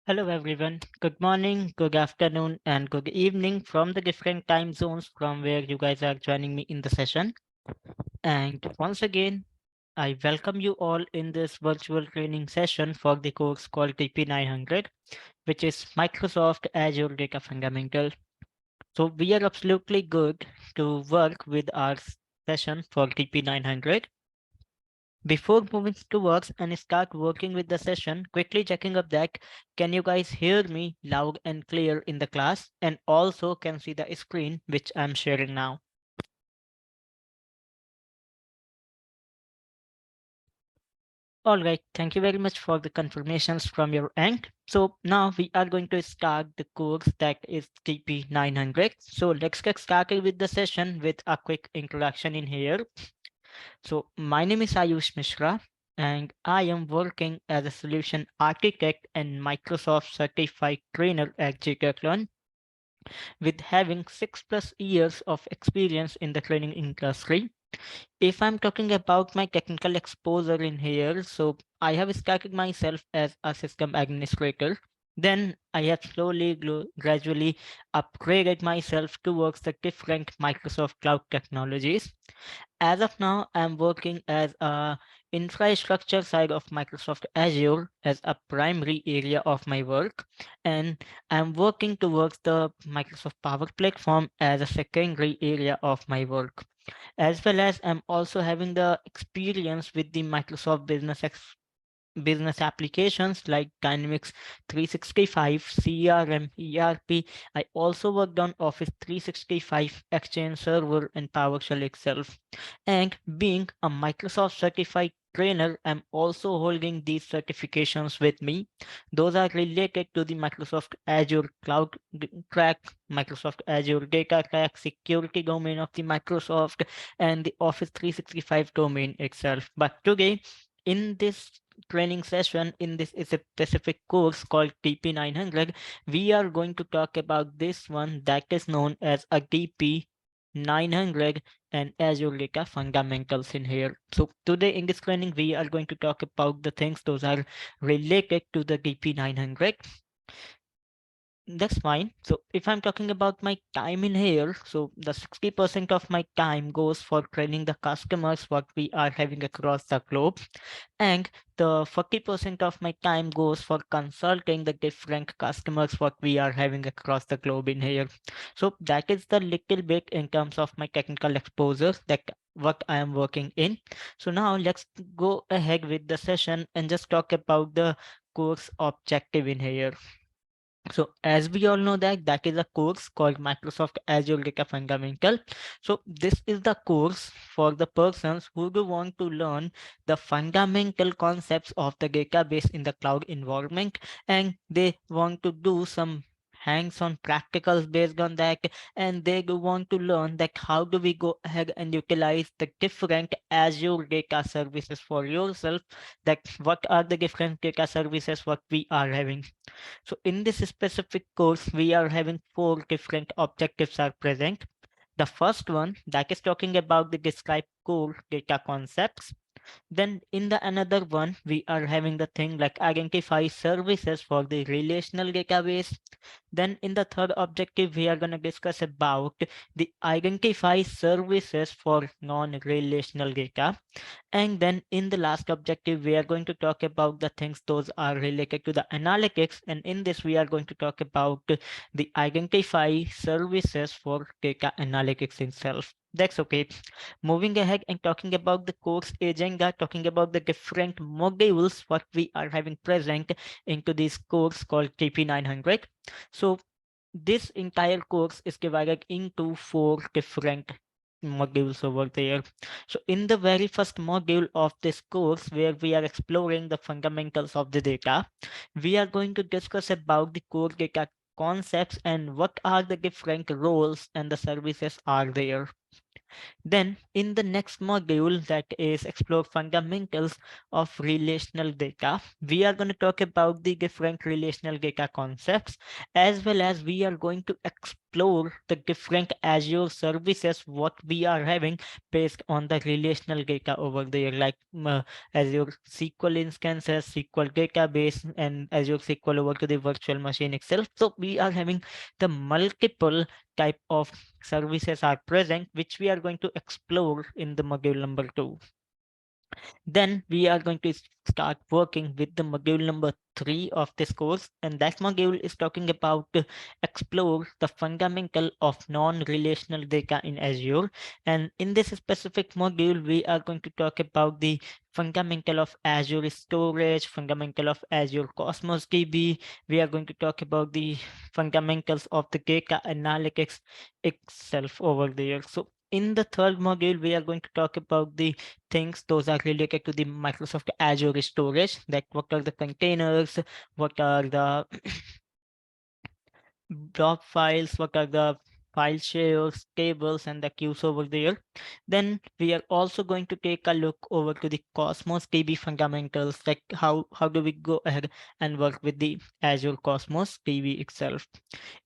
Hello everyone. Good morning, good afternoon, and good evening from the different time zones from where you guys are joining me in the session. And once again, I welcome you all in this virtual training session for the course called DP-900, which is Microsoft Azure Data Fundamental. So we are absolutely good to work with our session for DP-900. Before moving towards and start working with the session, quickly checking up that can you guys hear me loud and clear in the class and also can see the screen which I'm sharing now. All right, thank you very much for the confirmations from your end. So now we are going to start the course that is TP900. So let's get started with the session with a quick introduction in here. So my name is Ayush Mishra, and I am working as a solution architect and Microsoft certified trainer at GTechLearn, with having 6+ years of experience in the training industry. If I'm talking about my technical exposure in here, so I have started myself as a system administrator. Then I have slowly, gradually upgraded myself towards the different Microsoft Cloud technologies. As of now, I'm working as a infrastructure side of Microsoft Azure as a primary area of my work, and I'm working towards the Microsoft Power Platform as a secondary area of my work, as well as I'm also having the experience with the Microsoft business applications like Dynamics 365, CRM, ERP. I also worked on Office 365, Exchange Server, and PowerShell itself. And being a Microsoft certified trainer, I'm also holding these certifications with me. Those are related to the Microsoft Azure Cloud Track, Microsoft Azure Data Track, security domain of the Microsoft, and the Office 365 domain itself. But today, in this training session, in this is a specific course called DP-900, we are going to talk about this one that is known as a DP-900 and Azure Data Fundamentals in here. So today in this training, we are going to talk about the things those are related to the DP-900. That's fine. So if I'm talking about my time in here, so the 60% of my time goes for training the customers what we are having across the globe. And the 40% of my time goes for consulting the different customers what we are having across the globe in here. So that is the little bit in terms of my technical exposure that what I am working in. So now let's go ahead with the session and just talk about the course objective in here. So as we all know that is a course called Microsoft Azure Data Fundamental. So this is the course for the persons who do want to learn the fundamental concepts of the database in the cloud environment, and they want to do some hands-on practicals based on that, and they do want to learn that how do we go ahead and utilize the different Azure data services for yourself, that what are the different data services what we are having. So in this specific course, we are having four different objectives are present. The first one that is talking about the describe core data concepts. Then in the another one, we are having the thing like identify services for the relational database. Then in the third objective, we are going to discuss about the identify services for non-relational data. And then in the last objective, we are going to talk about the things those are related to the analytics. And in this, we are going to talk about the identify services for data analytics itself. That's okay. Moving ahead and talking about the course agenda, talking about the different modules what we are having present into this course called TP900. So this entire course is divided into four different modules over there. So in the very first module of this course, where we are exploring the fundamentals of the data, we are going to discuss about the core data concepts and what are the different roles and the services are there. Then in the next module that is explore fundamentals of relational data, we are going to talk about the different relational data concepts, as well as we are going to explore the different Azure services what we are having based on the relational data over there, like Azure SQL instances, SQL database, and Azure SQL over to the virtual machine itself. So we are having the multiple type of services are present, which we are going to explore in the module number 2. Then we are going to start working with the module number 3 of this course, and that module is talking about explore the fundamental of non-relational data in Azure. And in this specific module, we are going to talk about the fundamental of Azure storage, fundamental of Azure Cosmos DB. We are going to talk about the fundamentals of the data analytics itself over there. So in the third module, we are going to talk about the things those are related to the Microsoft Azure storage, like what are the containers, what are the blob files, what are the file shares, tables, and the queues over there. Then we are also going to take a look over to the Cosmos DB fundamentals, like how do we go ahead and work with the Azure Cosmos DB itself.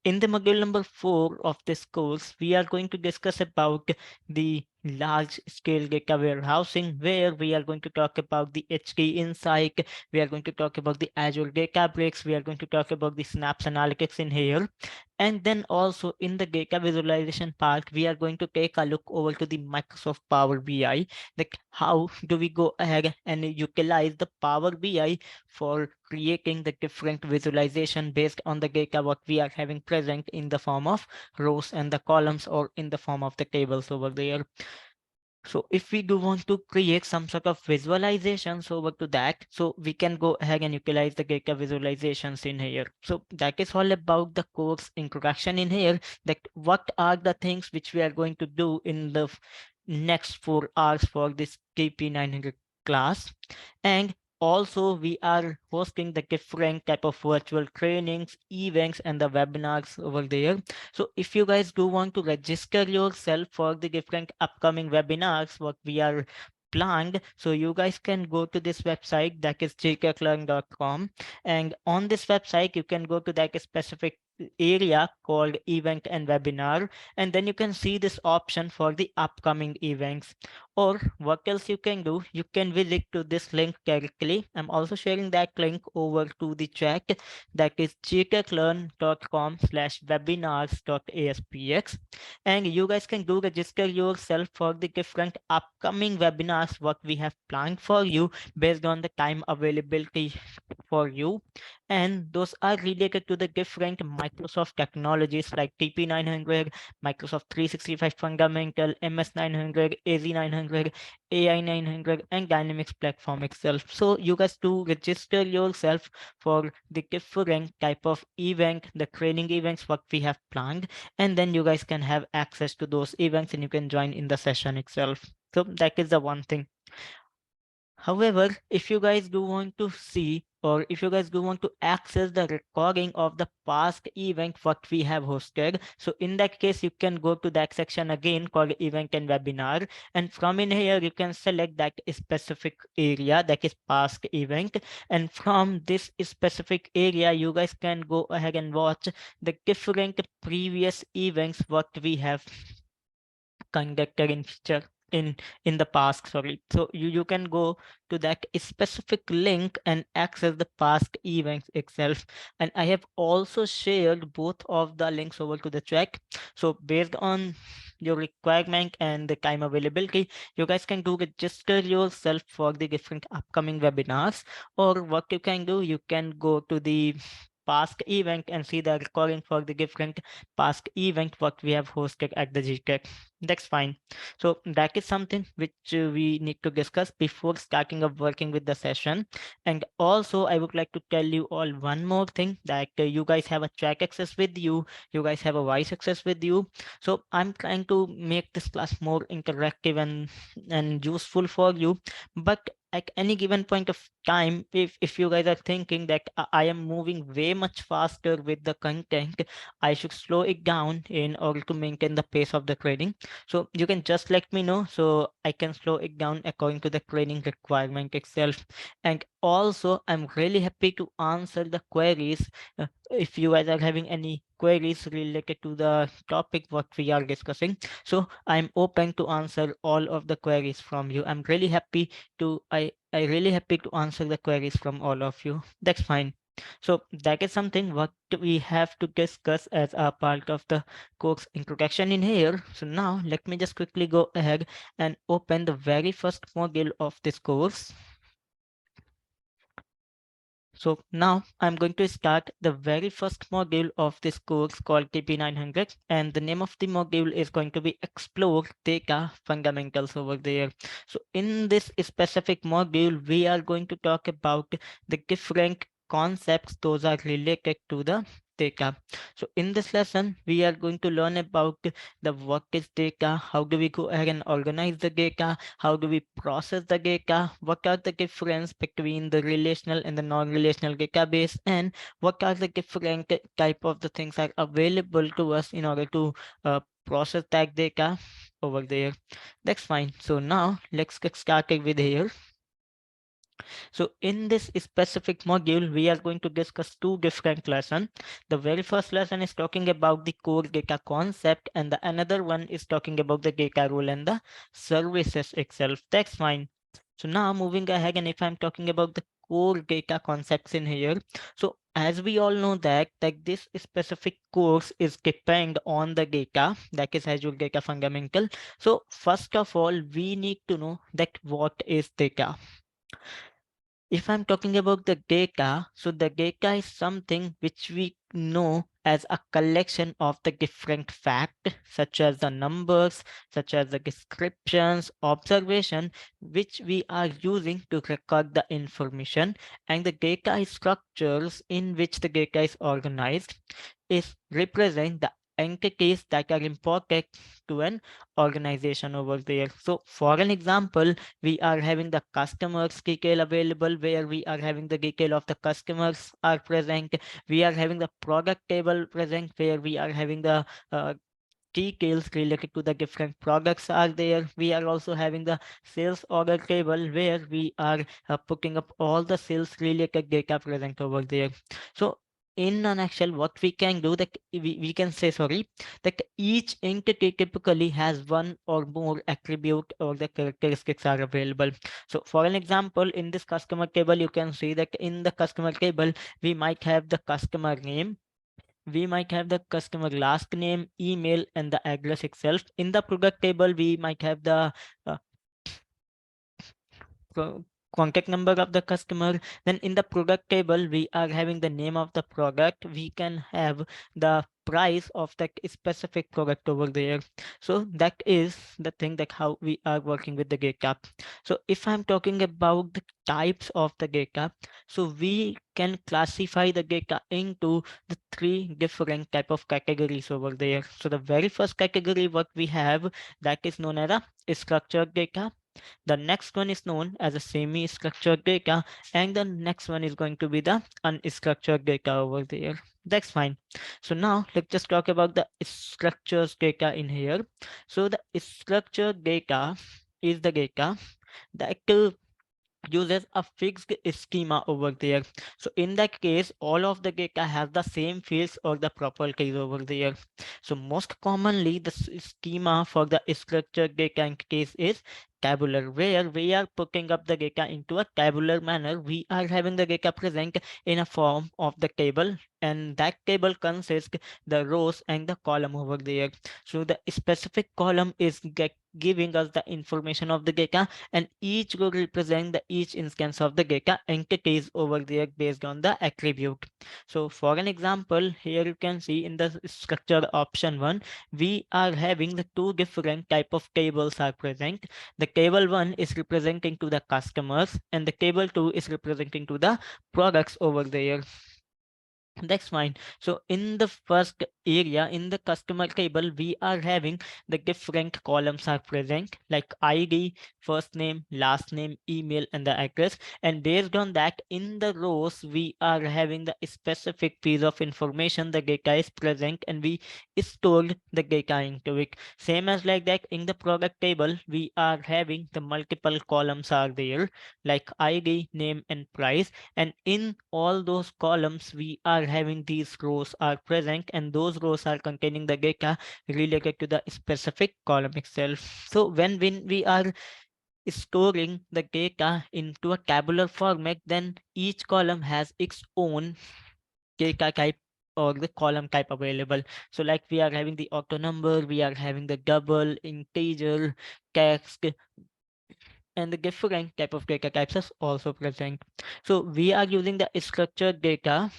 In the module number 4 of this course, we are going to discuss about the large scale data warehousing, where we are going to talk about the HT Insight, we are going to talk about the Azure Databricks, we are going to talk about the Synapse Analytics in here. And then also in the data visualization part, we are going to take a look over to the Microsoft Power BI, like how do we go ahead and utilize the Power BI for creating the different visualization based on the data what we are having present in the form of rows and the columns, or in the form of the tables over there. So if we do want to create some sort of visualizations over to that, so we can go ahead and utilize the data visualizations in here. So that is all about the course introduction in here, that what are the things which we are going to do in the next 4 hours for this DP-900 class. And also we are hosting the different type of virtual trainings, events, and the webinars over there. So if you guys do want to register yourself for the different upcoming webinars what we are planned, so you guys can go to this website, that is GTechLearn.com, and on this website you can go to that specific area called event and webinar, and then you can see this option for the upcoming events. Or what else you can do, you can visit to this link directly. I'm also sharing that link over to the chat, that is gtechlearn.com/webinars.aspx, and you guys can do register yourself for the different upcoming webinars what we have planned for you based on the time availability for you. And those are related to the different Microsoft technologies like DP-900, Microsoft 365 Fundamental, MS-900, AZ-900, AI-900, and Dynamics platform itself. So you guys do register yourself for the different type of event, the training events what we have planned, and then you guys can have access to those events and you can join in the session itself. So that is the one thing. However, if you guys do want to see, or if you guys do want to access the recording of the past event what we have hosted, so in that case you can go to that section again called event and webinar, and from in here you can select that specific area, that is past event, and from this specific area you guys can go ahead and watch the different previous events what we have conducted in future, in the past, sorry. So you can go to that specific link and access the past events itself, and I have also shared both of the links over to the chat. So based on your requirement and the time availability, you guys can do register yourself for the different upcoming webinars, or what you can do, you can go to the past event and see the recording for the different past event what we have hosted at the GTech. That's fine. So that is something which we need to discuss before starting up working with the session. And also I would like to tell you all one more thing, that you guys have a chat access with you, you guys have a voice access with you. So I'm trying to make this class more interactive and useful for you. But at any given point of time, if you guys are thinking that I am moving way much faster with the content, I should slow it down in order to maintain the pace of the trading. So you can just let me know so I can slow it down according to the training requirement itself. And also I'm really happy to answer the queries. If you guys are having any queries related to the topic what we are discussing. So I'm open to answer all of the queries from you. I'm really happy to I really happy to answer the queries from all of you. That's fine. So that is something what we have to discuss as a part of the course introduction in here. So now let me just quickly go ahead and open the very first module of this course. So now I'm going to start the very first module of this course called DP-900, and the name of the module is going to be Explore Data Fundamentals over there. So in this specific module, we are going to talk about the different concepts those are related to the data. So in this lesson, we are going to learn about the what is data, how do we go ahead and organize the data, how do we process the data, what are the difference between the relational and the non-relational database, and what are the different type of the things are available to us in order to process that data over there. That's fine. So now let's get started with here. So in this specific module, we are going to discuss two different lessons. The very first lesson is talking about the core data concept, and the another one is talking about the data role and the services itself. That's fine. So now moving ahead, and if I'm talking about the core data concepts in here, so as we all know that this specific course is depend on the data, that is Azure Data Fundamental. So first of all, we need to know that what is data. If I'm talking about the data, so the data is something which we know as a collection of the different facts, such as the numbers, such as the descriptions, observation, which we are using to record the information, and the data structures in which the data is organized is represent the entities that are important to an organization over there. So for an example, we are having the customers detail available, where we are having the detail of the customers are present. We are having the product table present, where we are having the details related to the different products are there. We are also having the sales order table, where we are putting up all the sales related data present over there. So in a nutshell, what we can do that we can say, sorry, that each entity typically has one or more attribute or the characteristics are available. So for an example, in this customer table, you can see that in the customer table, we might have the customer name, we might have the customer last name, email, and the address itself. In the product table, we might have the uh, co- contact number of the customer. Then in the product table, we are having the name of the product. We can have the price of that specific product over there. So that is the thing that how we are working with the data. So if I'm talking about the types of the data, so we can classify the data into the three different type of categories over there. So the very first category what we have, that is known as a structured data. The next one is known as a semi-structured data, and the next one is going to be the unstructured data over there. That's fine. So now let's just talk about the structured data in here. So the structured data is the data that uses a fixed schema over there. So in that case, all of the data have the same fields or the properties over there. So most commonly, the schema for the structured data in case is tabular, where we are putting up the data into a tabular manner. We are having the data present in a form of the table, and that table consists the rows and the column over there. So the specific column is giving us the information of the data, and each will represent the each instance of the data entities over there based on the attribute. So for an example, here you can see in the structure option 1, we are having the two different type of tables are present. The table 1 is representing to the customers, and the table 2 is representing to the products over there. That's fine. So in the first area in the customer table, we are having the different columns are present like ID, first name, last name, email, and the address. And based on that, in the rows, we are having the specific piece of information the data is present, and we stored the data into it. Same as like that in the product table, we are having the multiple columns are there like ID, name, and price. And in all those columns, we are having these rows are present, and those rows are containing the data related to the specific column itself. So when we are storing the data into a tabular format, then each column has its own data type or the column type available. So like we are having the auto number, we are having the double, integer, text, and the different type of data types is also present. So we are using the structured data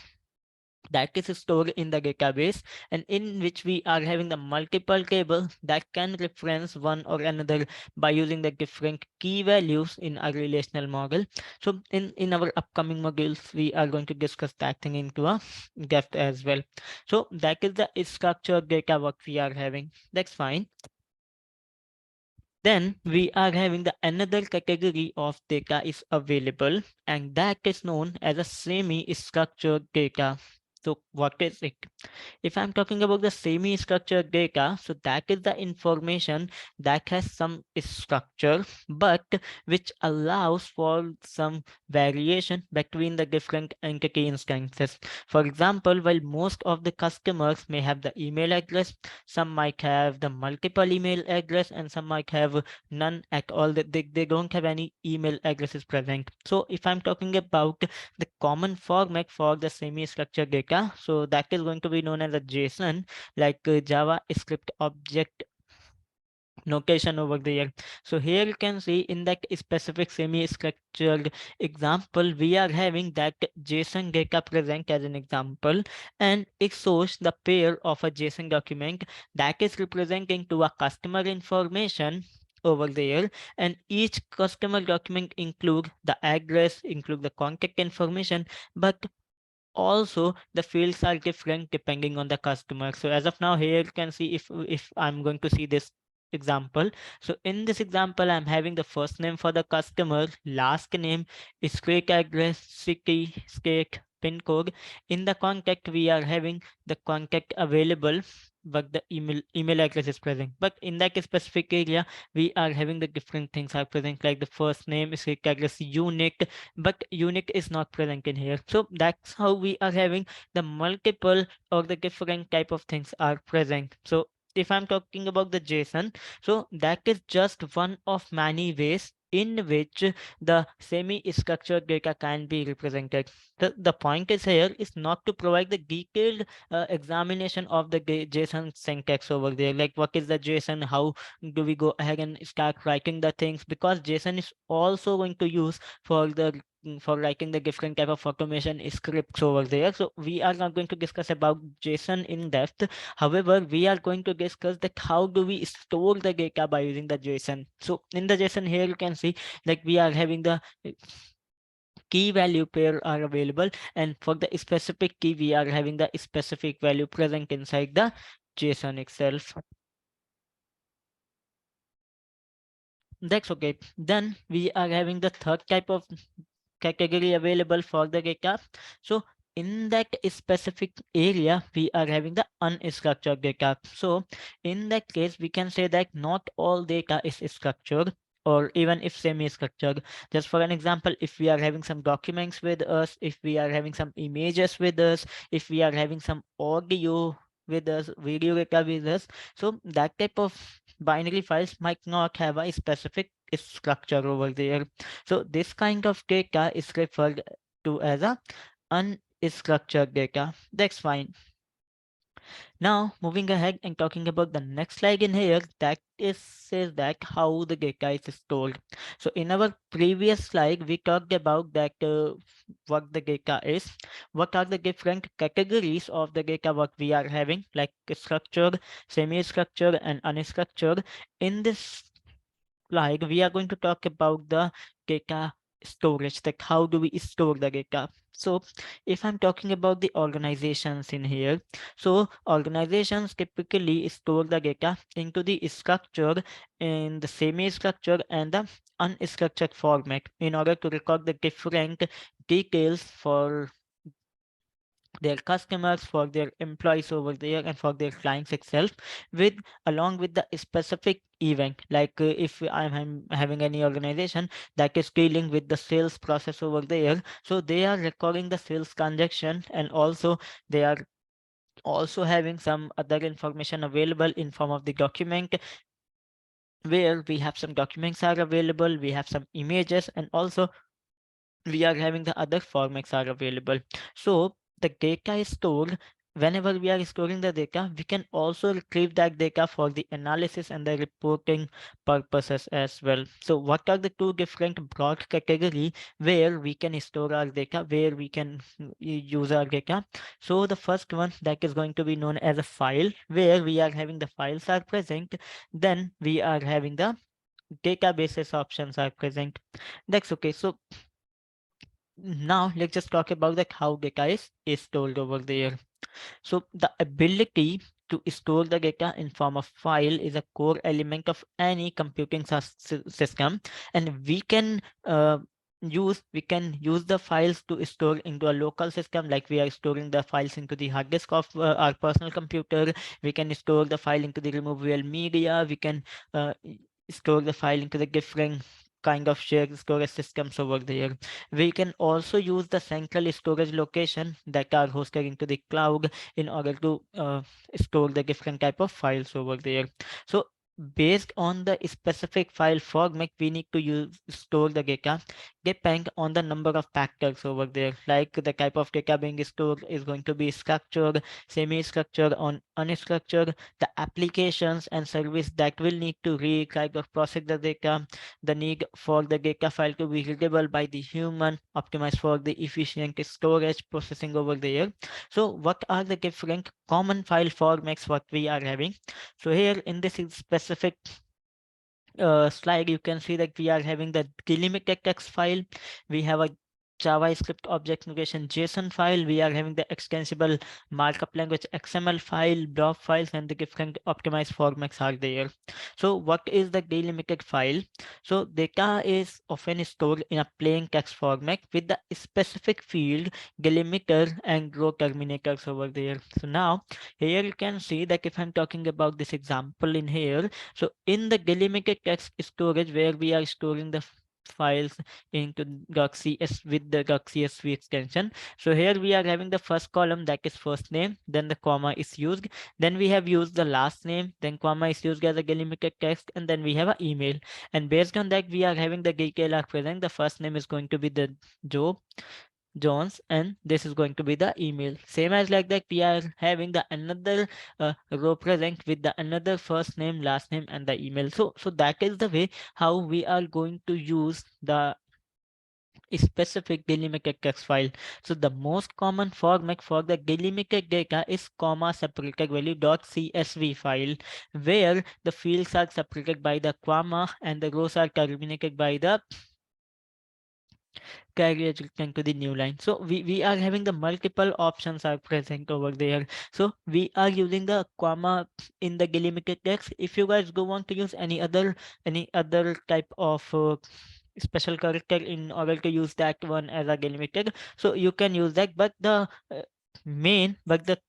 that is stored in the database, and in which we are having the multiple tables that can reference one or another by using the different key values in a relational model. So in our upcoming modules, we are going to discuss that thing into a depth as well. So that is the structured data what we are having. That's fine. Then we are having the another category of data is available, and that is known as a semi-structured data. So what is it? If I'm talking about the semi-structured data, so that is the information that has some structure, but which allows for some variation between the different entity instances. For example, while most of the customers may have the email address, some might have the multiple email address, and some might have none at all. They don't have any email addresses present. So if I'm talking about the common format for the semi-structured data, so that is going to be known as a JSON, like Java script object notation over there. So here you can see in that specific semi-structured example, we are having that JSON data present as an example, and it shows the pair of a JSON document that is representing to a customer information over there, and each customer document include the address, include the contact information, but also the fields are different depending on the customer. So as of now, here you can see if I'm going to see this example. So in this example, I'm having the first name for the customer, last name, street address, city, state, pin code. In the contact, we are having the contact available, but the email address is present. But in that specific area, we are having the different things are present, like the first name, street address, unique, but unique is not present in here. So that's how we are having the multiple or the different type of things are present. So if I'm talking about the JSON, so that is just one of many ways in which the semi-structured data can be represented. The point is here is not to provide the detailed examination of the JSON syntax over there, like what is the JSON, how do we go ahead and start writing the things, because JSON is also going to use for the for writing the different type of automation scripts over there. So we are not going to discuss about JSON in depth. However, we are going to discuss that how do we store the data by using the JSON. So in the JSON here, you can see like we are having the key value pair are available, and for the specific key, we are having the specific value present inside the JSON itself. That's okay. Then we are having the third type of category available for the data. So in that specific area, we are having the unstructured data. So in that case, we can say that not all data is structured, or even if semi-structured. Just for an example, if we are having some documents with us, if we are having some images with us, if we are having some audio with us, video data with us, so that type of binary files might not have a specific structure over there. So this kind of data is referred to as a unstructured data. That's fine. Now, moving ahead and talking about the next slide in here, that is says that how the data is stored. So in our previous slide, we talked about that what the data is, what are the different categories of the data what we are having, like structured, semi-structured, and unstructured. In this slide, we are going to talk about the data storage, like how do we store the data. So if I'm talking about the organizations in here, so organizations typically store the data into the structure, in the semi structure and the unstructured format, in order to record the different details for their customers, for their employees over there, and for their clients itself, with along with the specific event. Like if I'm having any organization that is dealing with the sales process over there, so they are recording the sales transaction, and also they are also having some other information available in form of the document, where we have some documents are available, we have some images, and also we are having the other formats are available. So the data is stored. Whenever we are storing the data, we can also retrieve that data for the analysis and the reporting purposes as well. So what are the two different broad category where we can store our data, where we can use our data? So the first one, that is going to be known as a file, where we are having the files are present. Then we are having the databases options are present. That's okay. So now let's just talk about that how data is stored over there. So the ability to store the data in form of file is a core element of any computing system, and we can use the files to store into a local system, like we are storing the files into the hard disk of our personal computer. We can store the file into the removable media. We can store the file into the different kind of shared storage systems over there. We can also use the central storage location that are hosted into the cloud in order to store the different type of files over there. So based on the specific file format, we need to use store the data depend on the number of factors over there. Like the type of data being stored is going to be structured, semi-structured, on unstructured, the applications and service that will need to read, write or process the data, the need for the data file to be readable by the human, optimized for the efficient storage processing over there. So what are the different common file formats what we are having? So here in this specific slide, you can see that we are having the delimited text file. We have a JavaScript object notation JSON file. We are having the extensible markup language XML file, blob files, and the different optimized formats are there. So what is the delimited file? So data is often stored in a plain text format with the specific field, delimiter, and row terminators over there. So now here you can see that if I'm talking about this example in here, so in the delimited text storage, where we are storing the files into .cs with the .csv extension. So here we are having the first column, that is first name, then the comma is used, then we have used the last name, then comma is used as a delimited text, and then we have an email. And based on that, we are having the detail are present. The first name is going to be the Joe Jones, and this is going to be the email. Same as like that, we are having the another row present with the another first name, last name, and the email. So that is the way how we are going to use the specific delimited text file. So the most common format for the delimited data is comma separated value .csv file, where the fields are separated by the comma and the rows are terminated by the carrier return to the new line. So we are having the multiple options are present over there. So we are using the comma in the delimited text. If you guys go on to use any other type of special character in order to use that one as a delimited, so you can use that, but the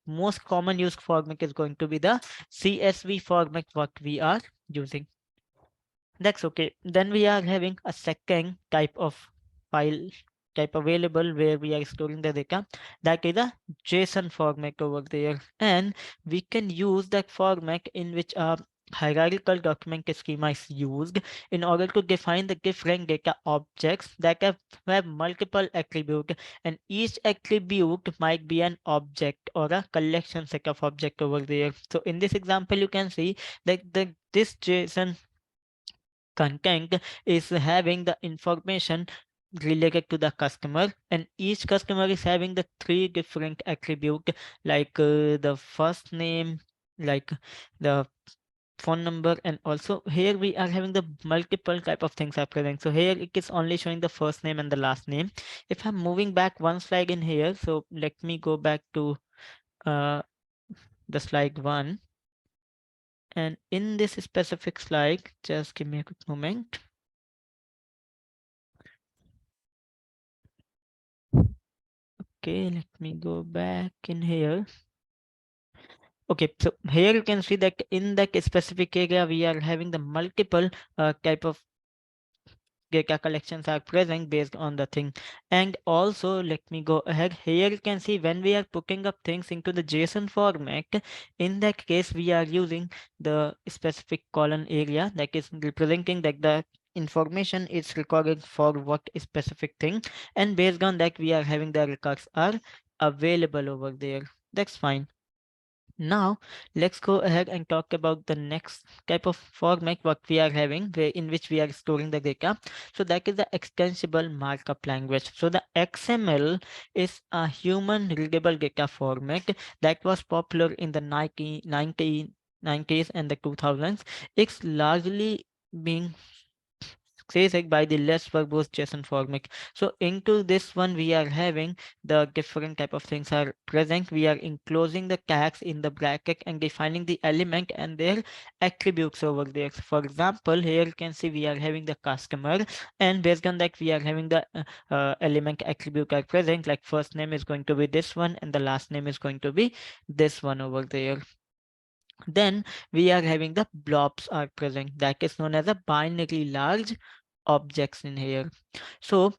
most common used format is going to be the CSV format what we are using. That's okay. Then we are having a second type of file type available where we are storing the data. That is a JSON format over there. And we can use that format in which a hierarchical document schema is used in order to define the different data objects that have multiple attributes, and each attribute might be an object or a collection set of object over there. So in this example, you can see that this JSON content is having the information related to the customer, and each customer is having the three different attribute, like the first name, like the phone number, and also here we are having the multiple type of things are present. So here it is only showing the first name and the last name. If I'm moving back one slide in here, so let me go back to uh, the slide one, and in this specific slide, just give me a quick moment. Okay, let me go back in here. Okay, so here you can see that in that specific area we are having the multiple type of data collections are present based on the thing. And also let me go ahead. Here you can see when we are putting up things into the JSON format, in that case we are using the specific column area that is representing that the information is recorded for what specific thing, and based on that we are having the records are available over there. That's fine. Now, let's go ahead and talk about the next type of format what we are having, in which we are storing the data. So that is the extensible markup language. So the XML is a human readable data format that was popular in the 1990s and the 2000s. It's largely being says like by the less verbose JSON format. So into this one, we are having the different type of things are present. We are enclosing the tags in the bracket and defining the element and their attributes over there. So for example, here you can see we are having the customer, and based on that, we are having the element attribute are present. Like first name is going to be this one, and the last name is going to be this one over there. Then we are having the blobs are present, that is known as a binary large objects in here. So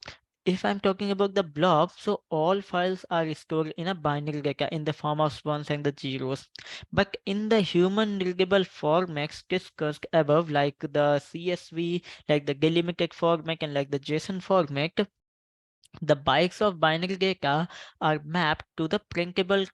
if I'm talking about the blob, so all files are stored in a binary data in the form of ones and the zeros. But in the human readable formats discussed above, like the CSV, like the delimited format, and like the JSON format, the bytes of binary data are mapped to the printable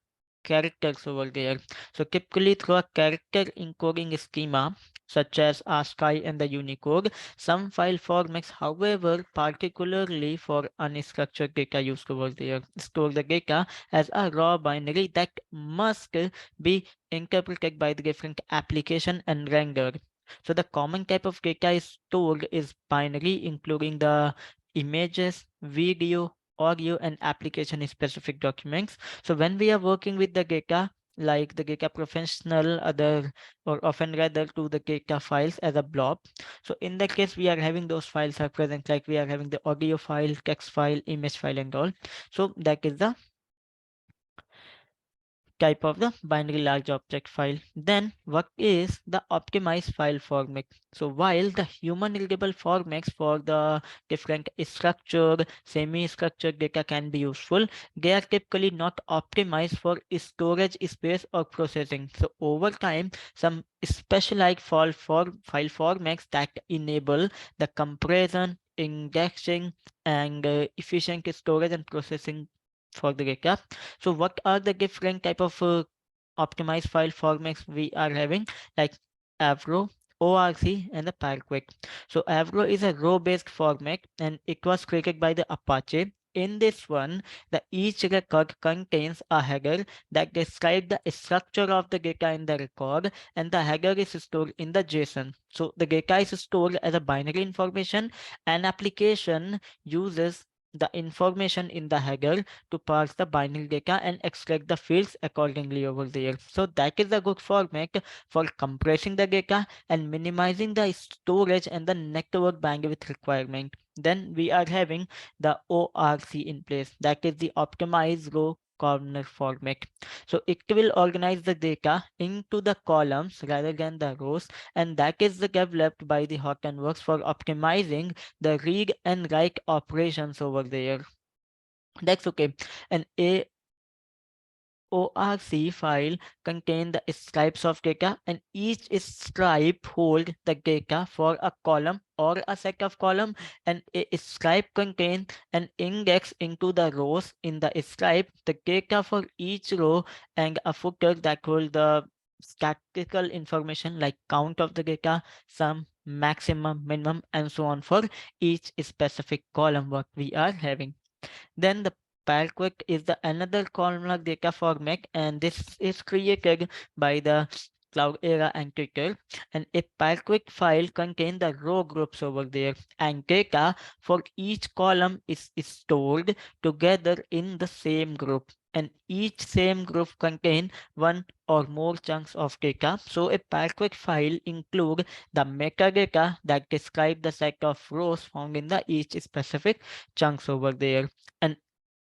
characters over there. So typically through a character encoding schema such as ASCII and the Unicode. Some file formats, however, particularly for unstructured data used over there, store the data as a raw binary that must be interpreted by the different application and rendered. So the common type of data is stored is binary, including the images, video, audio, and application specific documents. So when we are working with the data, like the data professional, other or often rather to the data files as a blob. So in that case, we are having those files are present, like we are having the audio file, text file, image file, and all. So that is the type of the binary large object file. Then what is the optimized file format? So while the human readable formats for the different structured, semi-structured data can be useful, they are typically not optimized for storage space or processing. So over time, some specialized file formats that enable the compression, indexing, and efficient storage and processing for the data. So what are the different type of optimized file formats we are having? Like Avro, ORC, and the Paraquet. So Avro is a row-based format, and it was created by the Apache. In this one, the each record contains a header that describes the structure of the data in the record, and the header is stored in the JSON. So the data is stored as a binary information. An application uses the information in the header to parse the binary data and extract the fields accordingly over there. So that is a good format for compressing the data and minimizing the storage and the network bandwidth requirement. Then we are having the ORC in place, that is the optimized row corner format. So it will organize the data into the columns rather than the rows, and that is developed by the Hortonworks for optimizing the read and write operations over there. That's okay. An ORC file contain the stripes of data, and each stripe hold the data for a column or a set of column, and a stripe contain an index into the rows in the stripe, the data for each row, and a footer that hold the statistical information like count of the data, sum, maximum, minimum, and so on for each specific column what we are having. Then the Paraquet is the another columnar data format, and this is created by the Cloud Era and Twitter. And a Packwick file contains the row groups over there, and data for each column is stored together in the same group. And each same group contain one or more chunks of data. So a Packwick file include the metadata that describe the set of rows found in the each specific chunks over there. And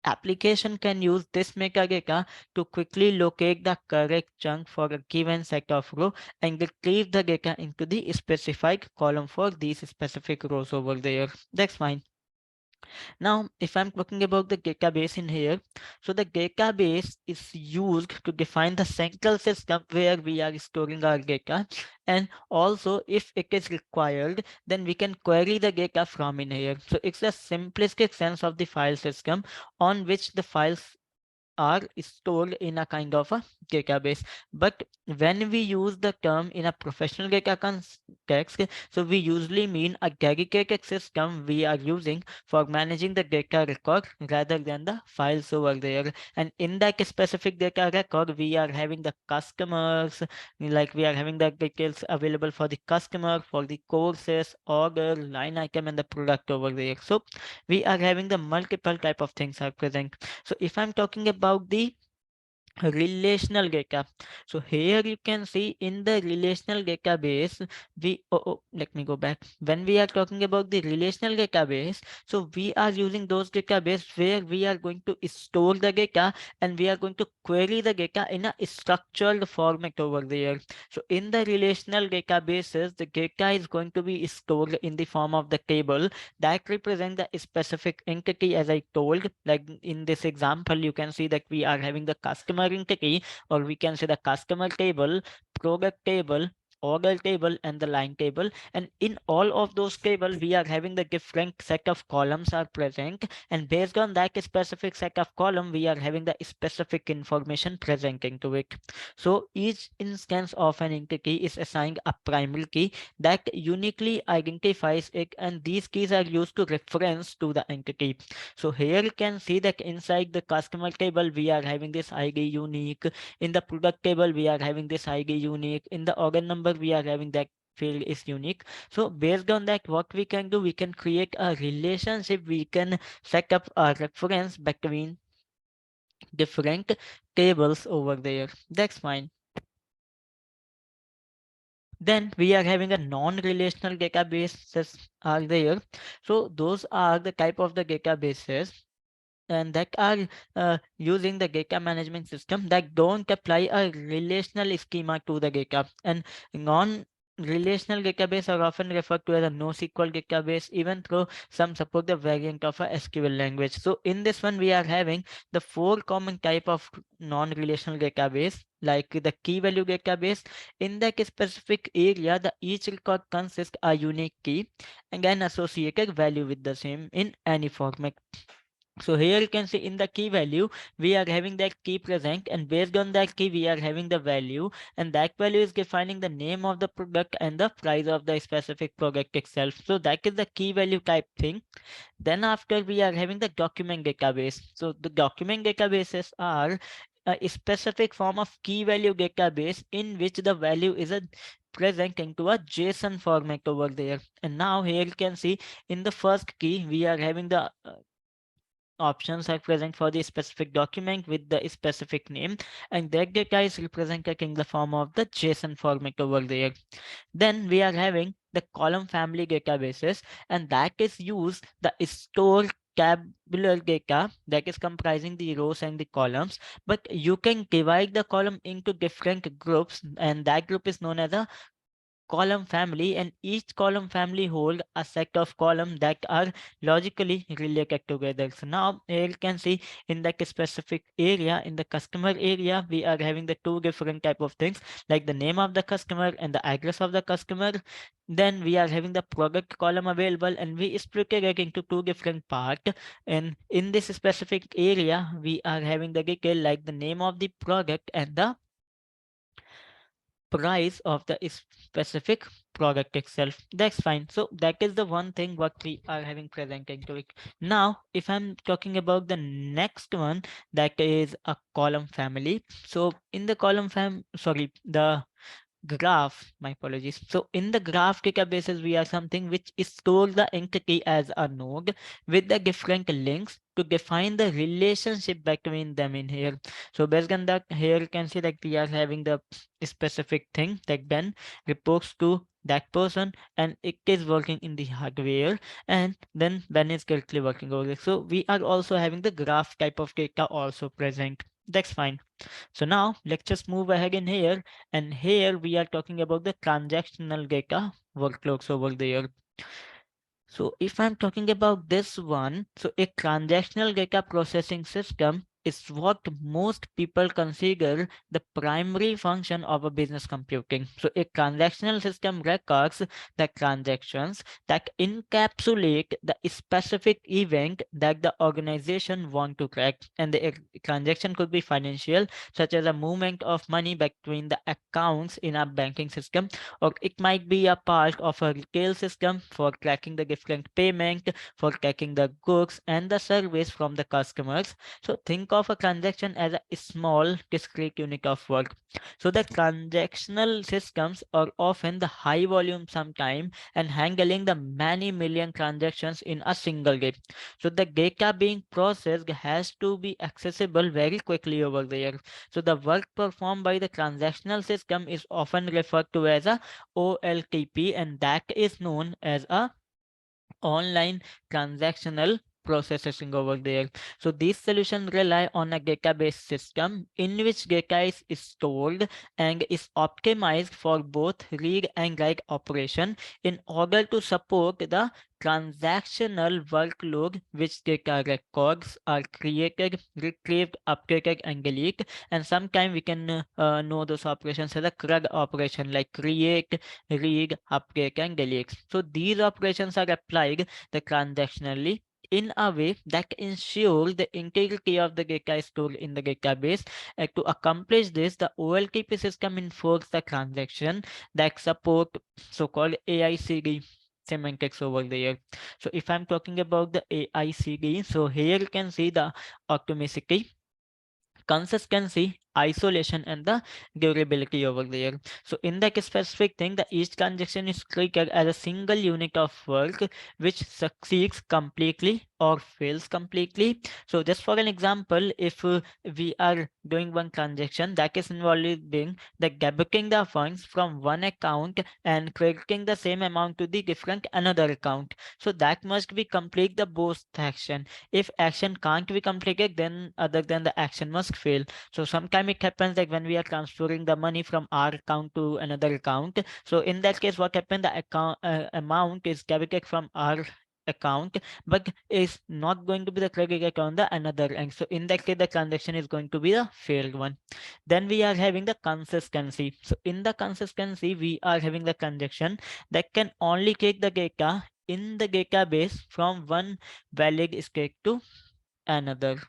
application can use this metadata to quickly locate the correct chunk for a given set of row and retrieve the data into the specified column for these specific rows over there. That's fine. Now, if I'm talking about the database in here, so the database is used to define the central system where we are storing our data. And also, if it is required, then we can query the data from in here. So it's a simplistic sense of the file system on which the files are stored in a kind of a database. But when we use the term in a professional data context, so we usually mean a dedicated system we are using for managing the data record rather than the files over there. And in that specific data record, we are having the customers, like we are having the details available for the customer, for the courses, order, line item, and the product over there. So we are having the multiple type of things are present. So if I'm talking about the relational data, so here you can see in the relational database, let me go back. When we are talking about the relational database, so we are using those database where we are going to store the data and we are going to query the data in a structured format over there. So in the relational databases, the data is going to be stored in the form of the table that represent the specific entity. As I told, like in this example, you can see that we are having the customer entity, or we can say the customer table, product table, order table, and the line table. And in all of those tables, we are having the different set of columns are present, and based on that specific set of column, we are having the specific information presenting to it. So each instance of an entity is assigned a primary key that uniquely identifies it, and these keys are used to reference to the entity. So here you can see that inside the customer table we are having this ID unique, in the product table we are having this ID unique, in the order number we are having that field is unique. So based on that, what we can do, we can create a relationship, we can set up a reference between different tables over there. That's fine. Then we are having a non-relational databases are there. So those are the type of the databases and that are using the data management system that don't apply a relational schema to the data. And non-relational database are often referred to as a NoSQL database, even though some support the variant of a SQL language. So in this one, we are having the four common type of non-relational database, like the key value database. In that specific area, the each record consists a unique key and an associated value with the same in any format. So here you can see in the key value, we are having that key present, and based on that key, we are having the value, and that value is defining the name of the product and the price of the specific product itself. So that is the key value type thing. Then after we are having the document database. So the document databases are a specific form of key value database in which the value is a present into a JSON format over there. And now here you can see in the first key, we are having the options are present for the specific document with the specific name, and that data is represented in the form of the JSON format over there. Then we are having the column family databases, and that is used the store tabular data that is comprising the rows and the columns, but you can divide the column into different groups, and that group is known as a column family, and each column family hold a set of columns that are logically related together. So now here you can see in that specific area, in the customer area, we are having the two different type of things, like the name of the customer and the address of the customer. Then we are having the product column available, and we split it into two different parts. And in this specific area, we are having the detail like the name of the product and the price of the specific product itself. That's fine. So that is the one thing what we are having presenting to it. Now, if I'm talking about the next one, that is a column family. So in the column the graph, my apologies. So in the graph databases, we are something which stores the entity as a node with the different links to define the relationship between them in here. So based on that, here you can see that we are having the specific thing that Ben reports to that person and it is working in the hardware, and then Ben is currently working over it. So we are also having the graph type of data also present. That's fine. So now let's just move ahead in here, and here we are talking about the transactional data workloads over there. So if I'm talking about this one, so a transactional data processing system is what most people consider the primary function of a business computing. So a transactional system records the transactions that encapsulate the specific event that the organization want to track. And the transaction could be financial, such as a movement of money between the accounts in a banking system, or it might be a part of a retail system for tracking the different payment, for tracking the goods and the service from the customers. So think of a transaction as a small discrete unit of work. So the transactional systems are often the high volume sometime and handling the many million transactions in a single day. So the data being processed has to be accessible very quickly over there. So the work performed by the transactional system is often referred to as a OLTP, and that is known as a online transactional processing over there. So these solutions rely on a database system in which data is stored and is optimized for both read and write operation in order to support the transactional workload, which data records are created, retrieved, updated, and deleted. And sometimes we can know those operations as a CRUD operation, like create, read, update, and delete. So these operations are applied the transactionally in a way that ensures the integrity of the data stored in the database. To accomplish this, the OLTP system enforces the transaction that support so-called AICD semantics over there. So if I'm talking about the AICD, so here you can see the automaticity, consistency, isolation, and the durability over there. So in that specific thing, the each transaction is treated as a single unit of work which succeeds completely or fails completely. So just for an example, if we are doing one transaction that is involving the debiting the funds from one account and crediting the same amount to the different another account, so that must be complete the both action. If action can't be completed, then other than the action must fail. So sometimes it happens like when we are transferring the money from our account to another account. So in that case, what happened? The account amount is debited from our account, but is not going to be the credited on the another end. So in that case, the transaction is going to be the failed one. Then we are having the consistency. So in the consistency, we are having the transaction that can only take the data in the database from one valid state to another.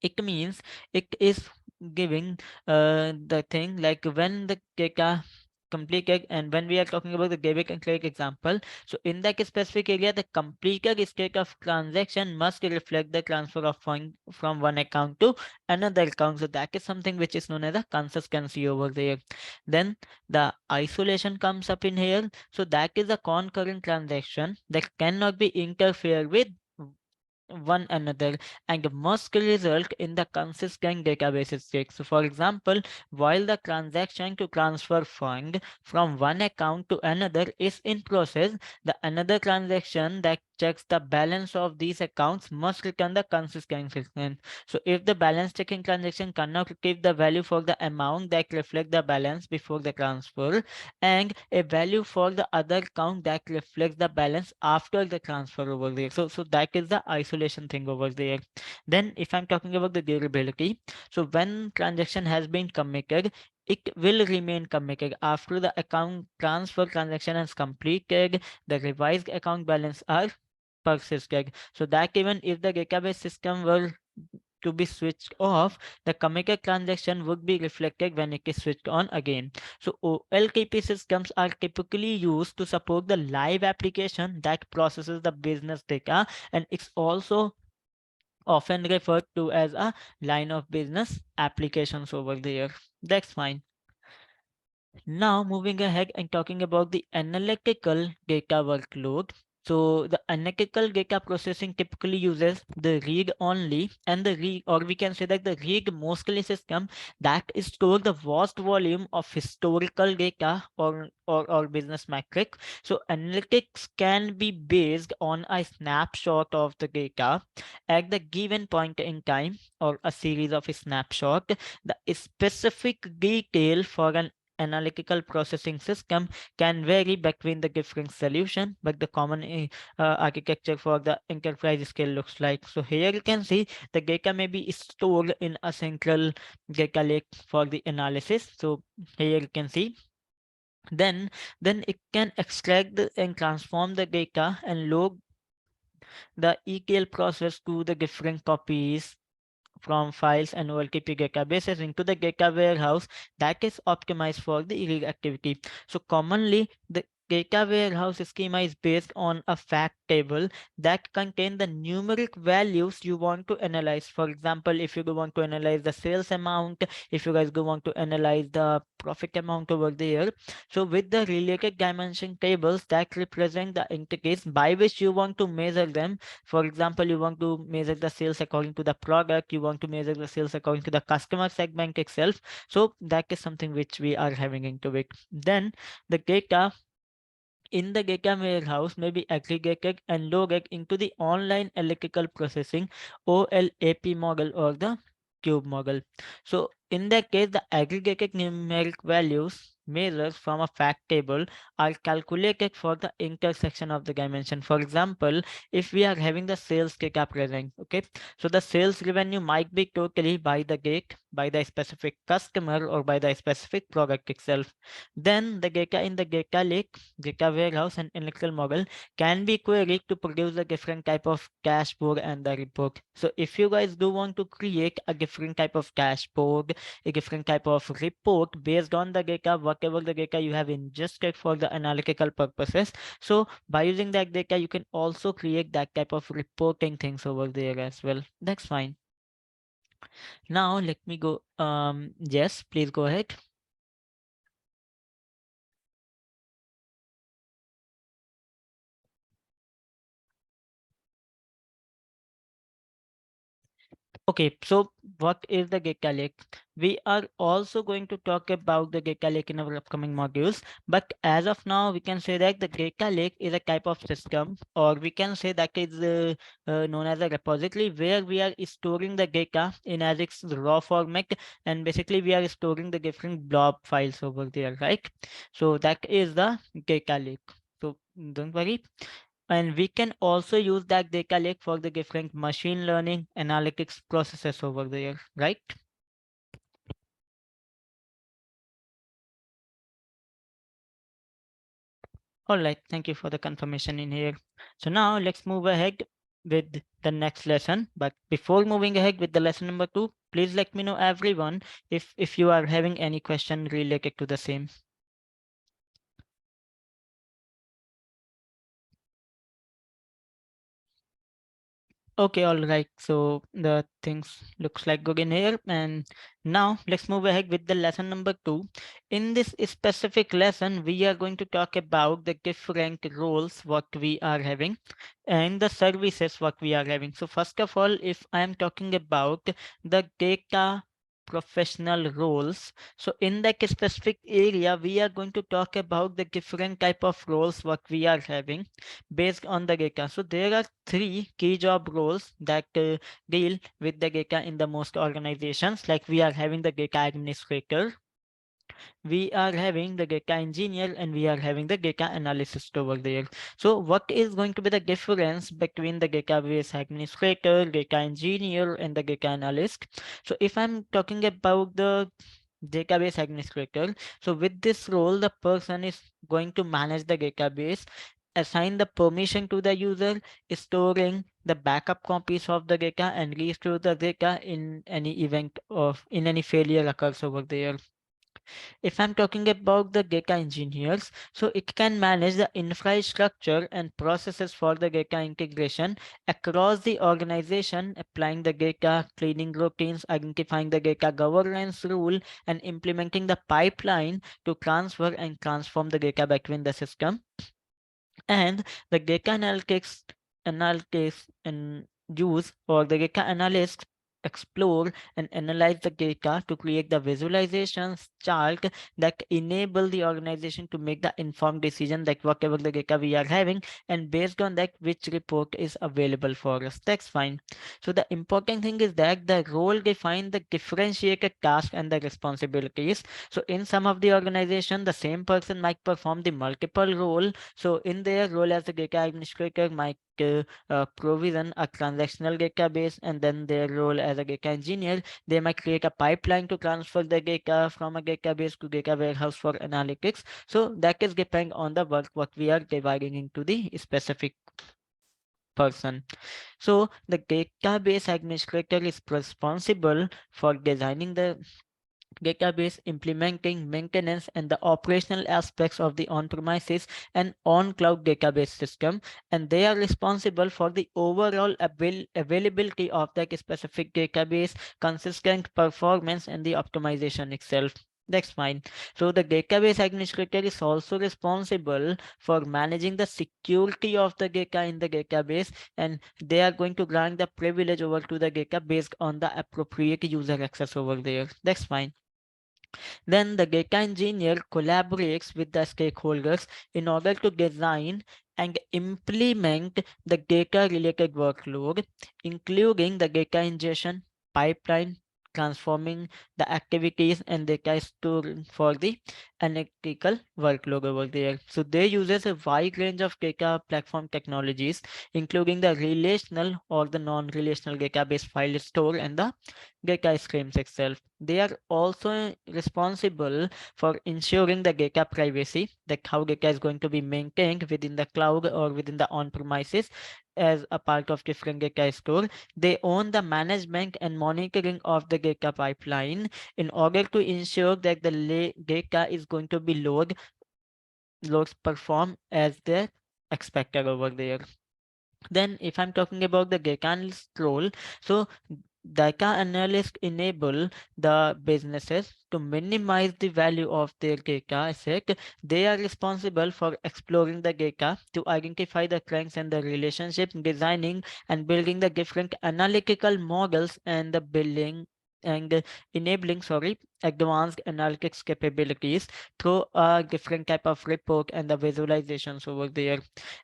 It means it is giving the thing like when the data completed, and when we are talking about the debit and credit example, so in that specific area, the completed state of transaction must reflect the transfer of fund from one account to another account. So that is something which is known as a consistency over there. Then the isolation comes up in here. So that is a concurrent transaction that cannot be interfered with one another and must result in the consistent database state. So for example, while the transaction to transfer fund from one account to another is in process, the another transaction that checks the balance of these accounts must return the consistent statement. So if the balance checking transaction cannot retrieve the value for the amount that reflect the balance before the transfer, and a value for the other account that reflects the balance after the transfer over there. So that is the isolation thing over there. Then if I'm talking about the durability, so when transaction has been committed, it will remain committed after the account transfer transaction is completed. The revised account balance are persisted, so that even if the database system were to be switched off, the committed transaction would be reflected when it is switched on again. So OLTP systems are typically used to support the live application that processes the business data, and it's also often referred to as a line of business applications over there. That's fine. Now moving ahead and talking about the analytical data workload. So the analytical data processing typically uses the read only and the read, or we can say that the read mostly system that store the vast volume of historical data or business metric. So analytics can be based on a snapshot of the data at the given point in time or a series of snapshot. The specific detail for an analytical processing system can vary between the different solution, but the common architecture for the enterprise scale looks like. So here you can see the data may be stored in a central data lake for the analysis. So here you can see then it can extract and transform the data and log the ETL process to the different copies from files and OLTP databases into the data warehouse that is optimized for the read activity. So commonly, the data warehouse schema is based on a fact table that contain the numeric values you want to analyze. For example, if you want to analyze the sales amount, if you guys go want to analyze the profit amount over there. So with the related dimension tables that represent the entities by which you want to measure them. For example, you want to measure the sales according to the product, you want to measure the sales according to the customer segment itself. So that is something which we are having into it. Then the data in the data warehouse may be aggregated and loaded into the online electrical processing OLAP model or the cube model. So in that case, the aggregated numeric values measures from a fact table are calculated for the intersection of the dimension. For example, if we are having the sales data present, okay, so the sales revenue might be totally by the date, by the specific customer or by the specific product itself. Then the data in the data lake, data warehouse and electrical model can be queried to produce a different type of dashboard and the report. So if you guys do want to create a different type of dashboard, a different type of report based on the data, whatever the data you have ingested for the analytical purposes. So by using that data, you can also create that type of reporting things over there as well. That's fine. Now let me go. Yes, please go ahead. Okay, so what is the data lake? We are also going to talk about the data lake in our upcoming modules, but as of now, we can say that the data lake is a type of system, or we can say that is known as a repository where we are storing the data in as its raw format, and basically we are storing the different blob files over there, right? So that is the data lake. So don't worry, and we can also use that data lake for the different machine learning analytics processes over there, right? All right, thank you for the confirmation in here. So now let's move ahead with the next lesson. But before moving ahead with the lesson number 2, please let me know everyone if you are having any question related to the same. Okay, all right. So the things looks like good in here. And now let's move ahead with the lesson number 2. In this specific lesson, we are going to talk about the different roles what we are having and the services what we are having. So first of all, if I am talking about the data professional roles, so in that specific area, we are going to talk about the different type of roles what we are having based on the data. So there are three key job roles that deal with the data in the most organizations. Like we are having the data administrator, we are having the data engineer, and we are having the data analyst over there. So what is going to be the difference between the database administrator, data engineer, and the data analyst? So if I'm talking about the database administrator, so with this role, the person is going to manage the database, assign the permission to the user, storing the backup copies of the data, and restore the data in any event of in any failure occurs over there. If I'm talking about the data engineers, so it can manage the infrastructure and processes for the data integration across the organization, applying the data cleaning routines, identifying the data governance rule, and implementing the pipeline to transfer and transform the data between the system. And the data analytics and use or the data analysts explore and analyze the data to create the visualizations chart that enable the organization to make the informed decision like whatever the data we are having, and based on that which report is available for us. That's fine. So the important thing is that the role define the differentiated task and the responsibilities. So in some of the organization the same person might perform the multiple role. So in their role as a data administrator might provision a transactional database, and then their role as a data engineer, they might create a pipeline to transfer the data from a database to data warehouse for analytics. So that is depend on the work what we are dividing into the specific person. So the database administrator is responsible for designing the database, implementing maintenance, and the operational aspects of the on-premises and on-cloud database system. And they are responsible for the overall availability of that specific database, consistent performance, and the optimization itself. That's fine. So the database administrator is also responsible for managing the security of the data in the database, and they are going to grant the privilege over to the data based on the appropriate user access over there. That's fine. Then the data engineer collaborates with the stakeholders in order to design and implement the data related workload, including the data ingestion, pipeline, transforming the activities and data storing for the analytical workload over there. So they uses a wide range of data platform technologies, including the relational or the non-relational database file store and the data streams itself. They are also responsible for ensuring the data privacy, like how data is going to be maintained within the cloud or within the on-premises as a part of different data store. They own the management and monitoring of the data pipeline in order to ensure that the data is going to be loads perform as they expected over there. Then if I'm talking about the data analyst role, so data analysts enable the businesses to minimize the value of their data asset. They are responsible for exploring the data to identify the trends and the relationship, designing and building the different analytical models and the building and enabling, advanced analytics capabilities through a different type of report and the visualizations over there.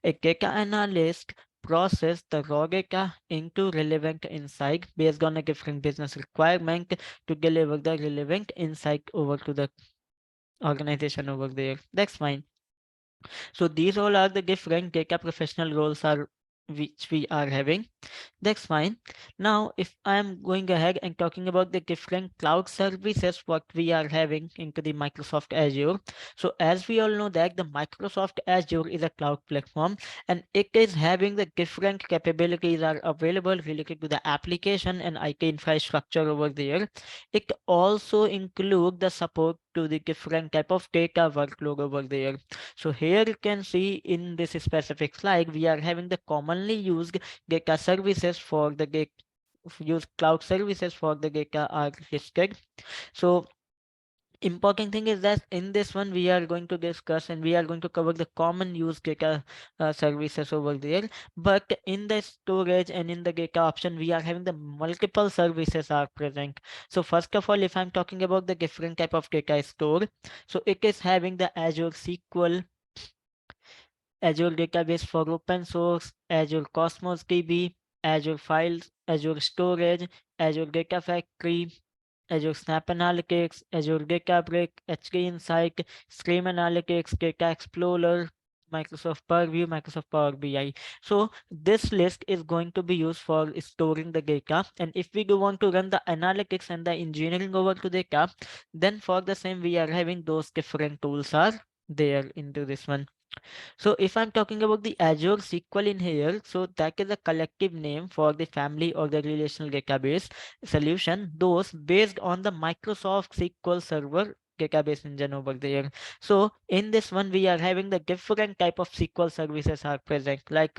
A data analyst process the raw data into relevant insight based on a different business requirement to deliver the relevant insight over to the organization over there. That's fine. So these all are the different data professional roles are which we are having. That's fine. Now, if I'm going ahead and talking about the different cloud services what we are having into the Microsoft Azure. So as we all know that the Microsoft Azure is a cloud platform, and it is having the different capabilities are available related to the application and IT infrastructure over there. It also include the support to the different type of data workload over there. So here you can see in this specific slide, we are having the commonly used data services for the data use cloud services for the data are listed. So important thing is that in this one we are going to discuss and we are going to cover the common use data services over there, but in the storage and in the data option we are having the multiple services are present. So first of all, if I'm talking about the different type of data store, so it is having the Azure SQL, Azure Database for open source, Azure Cosmos DB, Azure Files, Azure Storage, Azure Data Factory, Azure Snap Analytics, Azure Databricks, HK Insight, Stream Analytics, Data Explorer, Microsoft Purview, Microsoft Power BI. So this list is going to be used for storing the data. And if we do want to run the analytics and the engineering over to data, then for the same we are having those different tools are there into this one. So if I'm talking about the Azure SQL in here, so that is a collective name for the family or the relational database solution, those based on the Microsoft SQL Server database engine over there. So in this one, we are having the different type of SQL services are present. Like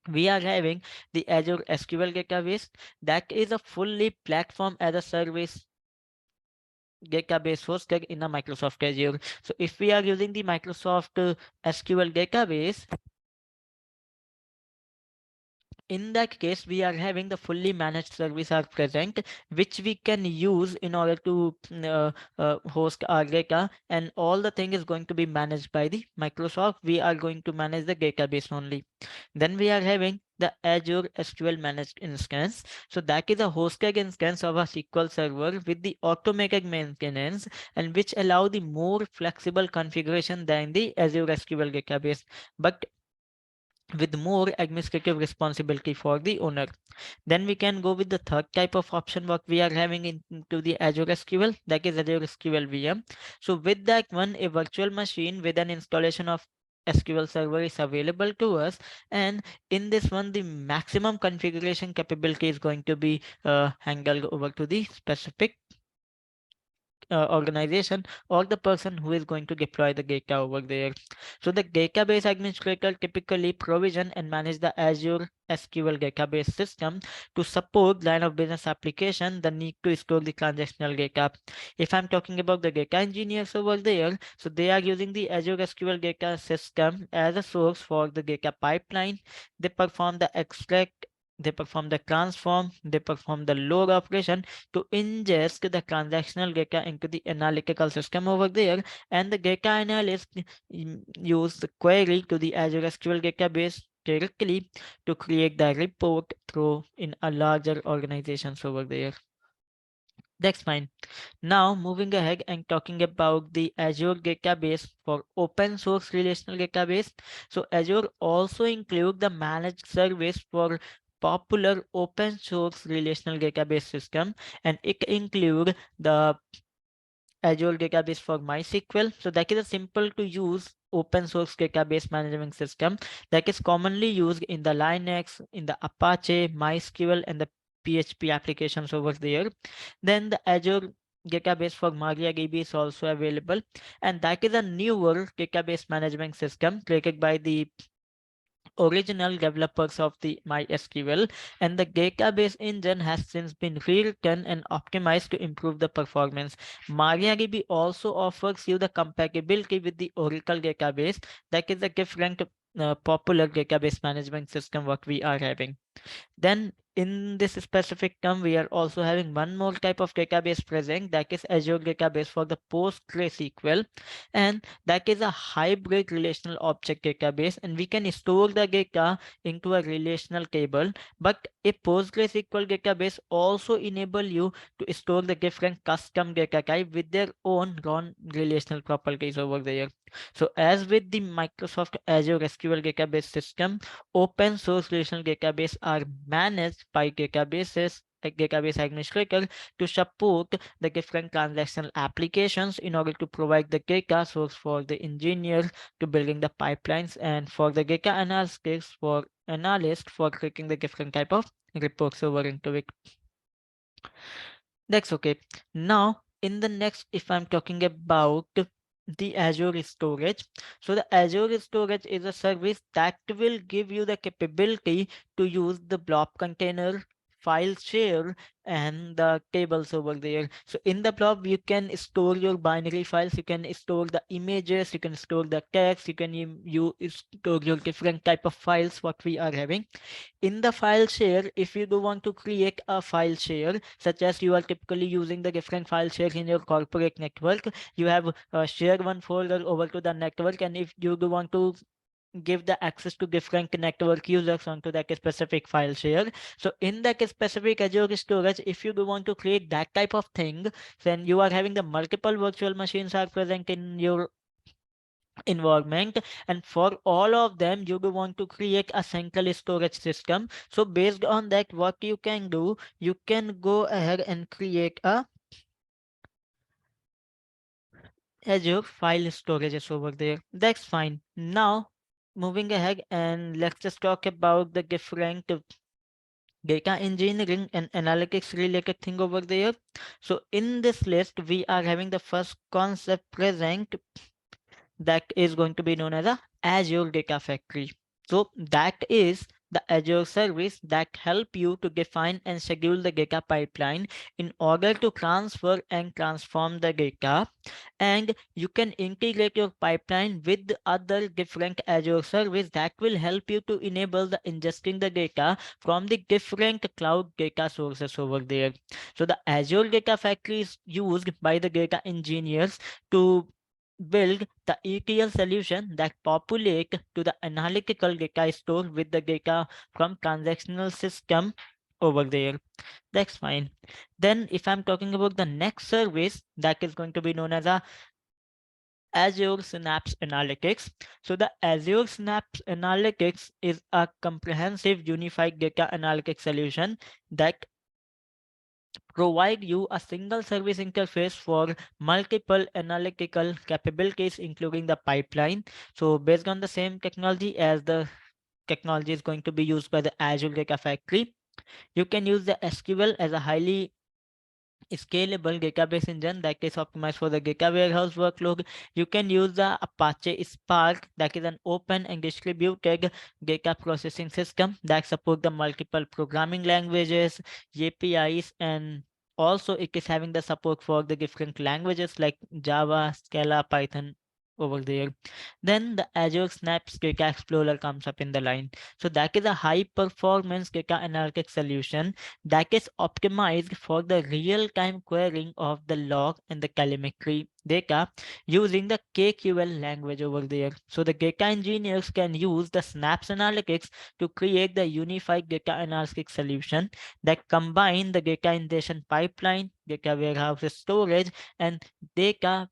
we are having the Azure SQL database, that is a fully platform as a service database hosted in a Microsoft Azure. So if we are using the Microsoft SQL database, in that case, we are having the fully managed service are present, which we can use in order to host our data, and all the thing is going to be managed by the Microsoft. We are going to manage the database only. Then we are having the Azure SQL managed instance. So that is a hosted instance of a SQL server with the automated maintenance, and which allow the more flexible configuration than the Azure SQL database, but with more administrative responsibility for the owner. Then we can go with the third type of option what we are having into the Azure SQL, that is Azure SQL VM. So with that one, a virtual machine with an installation of SQL Server is available to us, and in this one the maximum configuration capability is going to be handled over to the specific organization or the person who is going to deploy the data over there. So the database administrator typically provision and manage the Azure SQL database system to support line of business application the need to store the transactional data. If I'm talking about the data engineers over there, so they are using the Azure SQL data system as a source for the data pipeline. They perform the extract, they perform the transform, they perform the load operation to ingest the transactional data into the analytical system over there, and the data analyst use the query to the Azure SQL database directly to create the report through in a larger organizations over there. That's fine. Now moving ahead and talking about the Azure database for open source relational database. So Azure also include the managed service for popular open source relational database system, and it include the Azure database for MySQL. So that is a simple to use open source database management system that is commonly used in the Linux, in the Apache, MySQL, and the PHP applications over there. Then the Azure database for MariaDB is also available, and that is a newer database management system created by the original developers of the MySQL, and the database engine has since been rewritten and optimized to improve the performance. MariaDB also offers you the compatibility with the Oracle database, that is a different popular database management system what we are having. Then in this specific term, we are also having one more type of database present, that is Azure database for the PostgreSQL, and that is a hybrid relational object database, and we can store the data into a relational table. But a PostgreSQL database also enable you to store the different custom data type with their own non-relational properties over there. So as with the Microsoft Azure SQL database system, open source relational database are managed by databases like database administrator to support the different transactional applications in order to provide the data source for the engineer to building the pipelines, and for the data analytics for analyst for creating the different type of reports over into it. That's okay. Now in the next, if I'm talking about the Azure storage. So the Azure storage is a service that will give you the capability to use the blob container, file share, and the tables over there. So in the blob, you can store your binary files, you can store the images, you can store the text, you can you store your different type of files what we are having. In the file share, if you do want to create a file share, such as you are typically using the different file shares in your corporate network, you have share one folder over to the network, and if you do want to give the access to different network users onto that specific file share. So in that specific Azure storage, if you do want to create that type of thing, then you are having the multiple virtual machines are present in your environment, and for all of them you do want to create a central storage system. So based on that, what you can do, you can go ahead and create a Azure file storage over there. That's fine. Now moving ahead, and let's just talk about the different data engineering and analytics related thing over there. So in this list, we are having the first concept present, that is going to be known as a Azure Data Factory. So that is the Azure service that help you to define and schedule the data pipeline in order to transfer and transform the data. And you can integrate your pipeline with other different Azure service that will help you to enable the ingesting the data from the different cloud data sources over there. So the Azure Data Factory is used by the data engineers to build the ETL solution that populate to the analytical data store with the data from transactional system over there. That's fine. Then if I'm talking about the next service, that is going to be known as a Azure Synapse Analytics. So the Azure Synapse Analytics is a comprehensive unified data analytics solution that provide you a single service interface for multiple analytical capabilities, including the pipeline. So based on the same technology as the technology is going to be used by the Azure Data Factory, you can use the SQL as a highly scalable database engine that is optimized for the data warehouse workload. You can use the Apache Spark, that is an open and distributed data processing system that support the multiple programming languages, APIs, and also it is having the support for the different languages like Java, Scala, Python over there. Then the Azure Snaps Data Explorer comes up in the line. So that is a high performance data analytics solution that is optimized for the real-time querying of the log and the telemetry data using the KQL language over there. So the data engineers can use the Snaps analytics to create the unified data analytics solution that combine the data ingestion pipeline, data warehouse storage, and data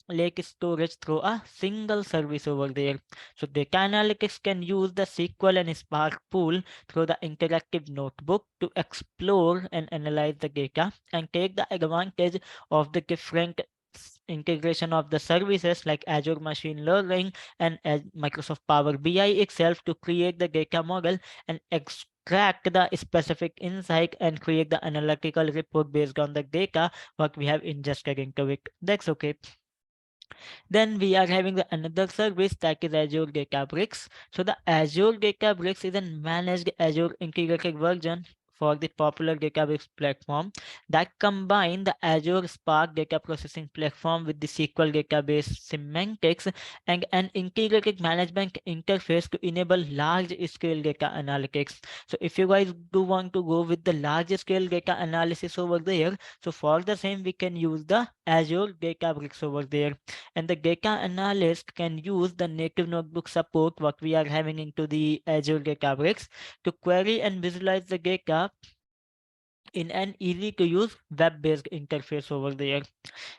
lake storage through a single service over there. So data analytics can use the SQL and Spark pool through the interactive notebook to explore and analyze the data and take the advantage of the different integration of the services like Azure Machine Learning and Microsoft Power BI itself to create the data model and extract the specific insight and create the analytical report based on the data what we have ingested into it. That's okay. Then we are having the another service that is Azure Databricks. So the Azure Databricks is a managed Azure integrated version for the popular Databricks platform that combine the Azure Spark data processing platform with the SQL database semantics and an integrated management interface to enable large scale data analytics. So if you guys do want to go with the large scale data analysis over there, so for the same we can use the Azure Databricks over there, and the data analyst can use the native notebook support what we are having into the Azure Databricks to query and visualize the data in an easy to use web-based interface over there.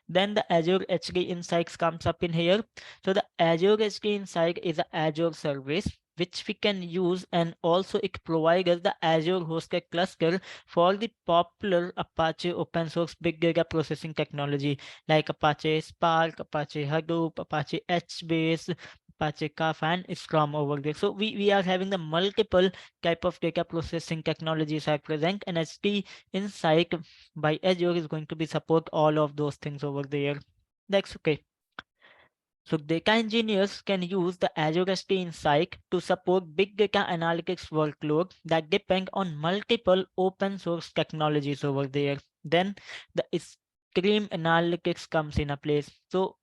Then the Azure HD Insights comes up in here. So the Azure HD Insight is an Azure service which we can use, and also it provides us the Azure hosted cluster for the popular Apache open source big data processing technology like Apache Spark, Apache Hadoop, Apache HBase, Apache Kafka, and Scrum over there. So we are having the multiple type of data processing technologies are present, and HD Insight by Azure is going to be support all of those things over there. That's okay. So data engineers can use the Azure SD Insight to support big data analytics workload that depend on multiple open source technologies over there. Then the stream analytics comes in a place. So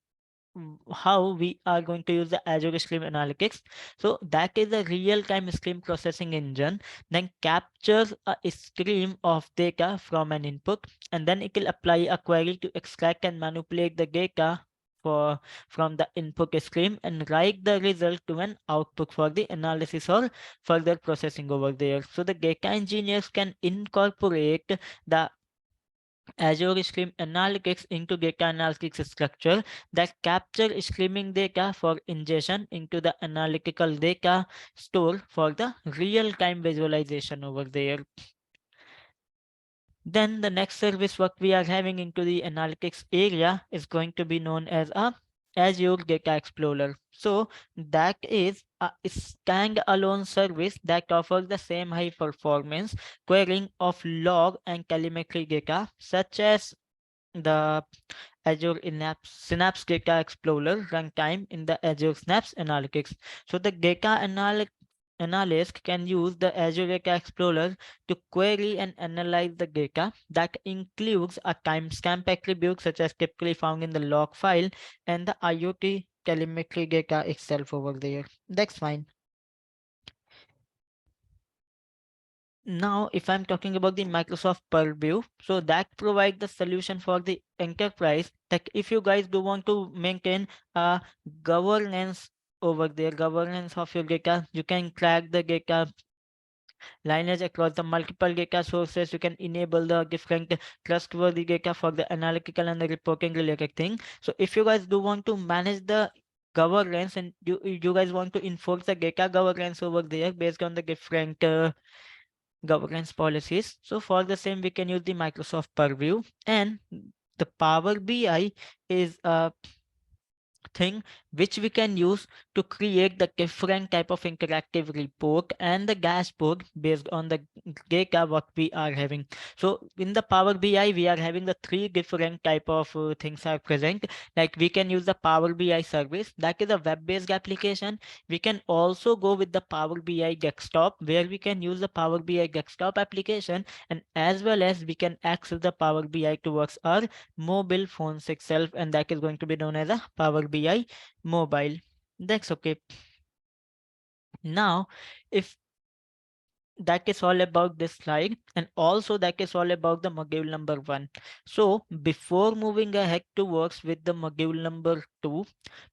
how we are going to use the Azure Stream Analytics. So that is a real-time stream processing engine, then captures a stream of data from an input, and then it will apply a query to extract and manipulate the data for from the input stream and write the result to an output for the analysis or further processing over there. So the data engineers can incorporate the Azure Stream Analytics into data analytics structure that capture streaming data for ingestion into the analytical data store for the real-time visualization over there. Then the next service what we are having into the analytics area is going to be known as a Azure Data Explorer. So that is a standalone service that offers the same high performance querying of log and telemetry data, such as the Azure Synapse Data Explorer runtime in the Azure Synapse Analytics. So the analyst can use the Azure Data Explorer to query and analyze the data. That includes a timestamp attribute such as typically found in the log file and the IoT telemetry data itself over there. That's fine. Now, if I'm talking about the Microsoft Purview, so that provides the solution for the enterprise. Like if you guys do want to maintain a governance over there, governance of your data, you can track the data lineage across the multiple data sources. You can enable the different trustworthy data for the analytical and the reporting related thing. So if you guys do want to manage the governance and you guys want to enforce the data governance over there based on the different governance policies. So for the same, we can use the Microsoft Purview, and the Power BI is a thing which we can use to create the different type of interactive report and the dashboard based on the data what we are having. So in the Power BI we are having the three different type of things are present. Like we can use the Power BI service, that is a web-based application. We can also go with the Power BI desktop, where we can use the Power BI desktop application, and as well as we can access the Power BI towards our mobile phones itself, and that is going to be known as a Power BI mobile. That's okay. Now, if that is all about this slide, and also that is all about the module number 1. So before moving ahead towards with the module number 2,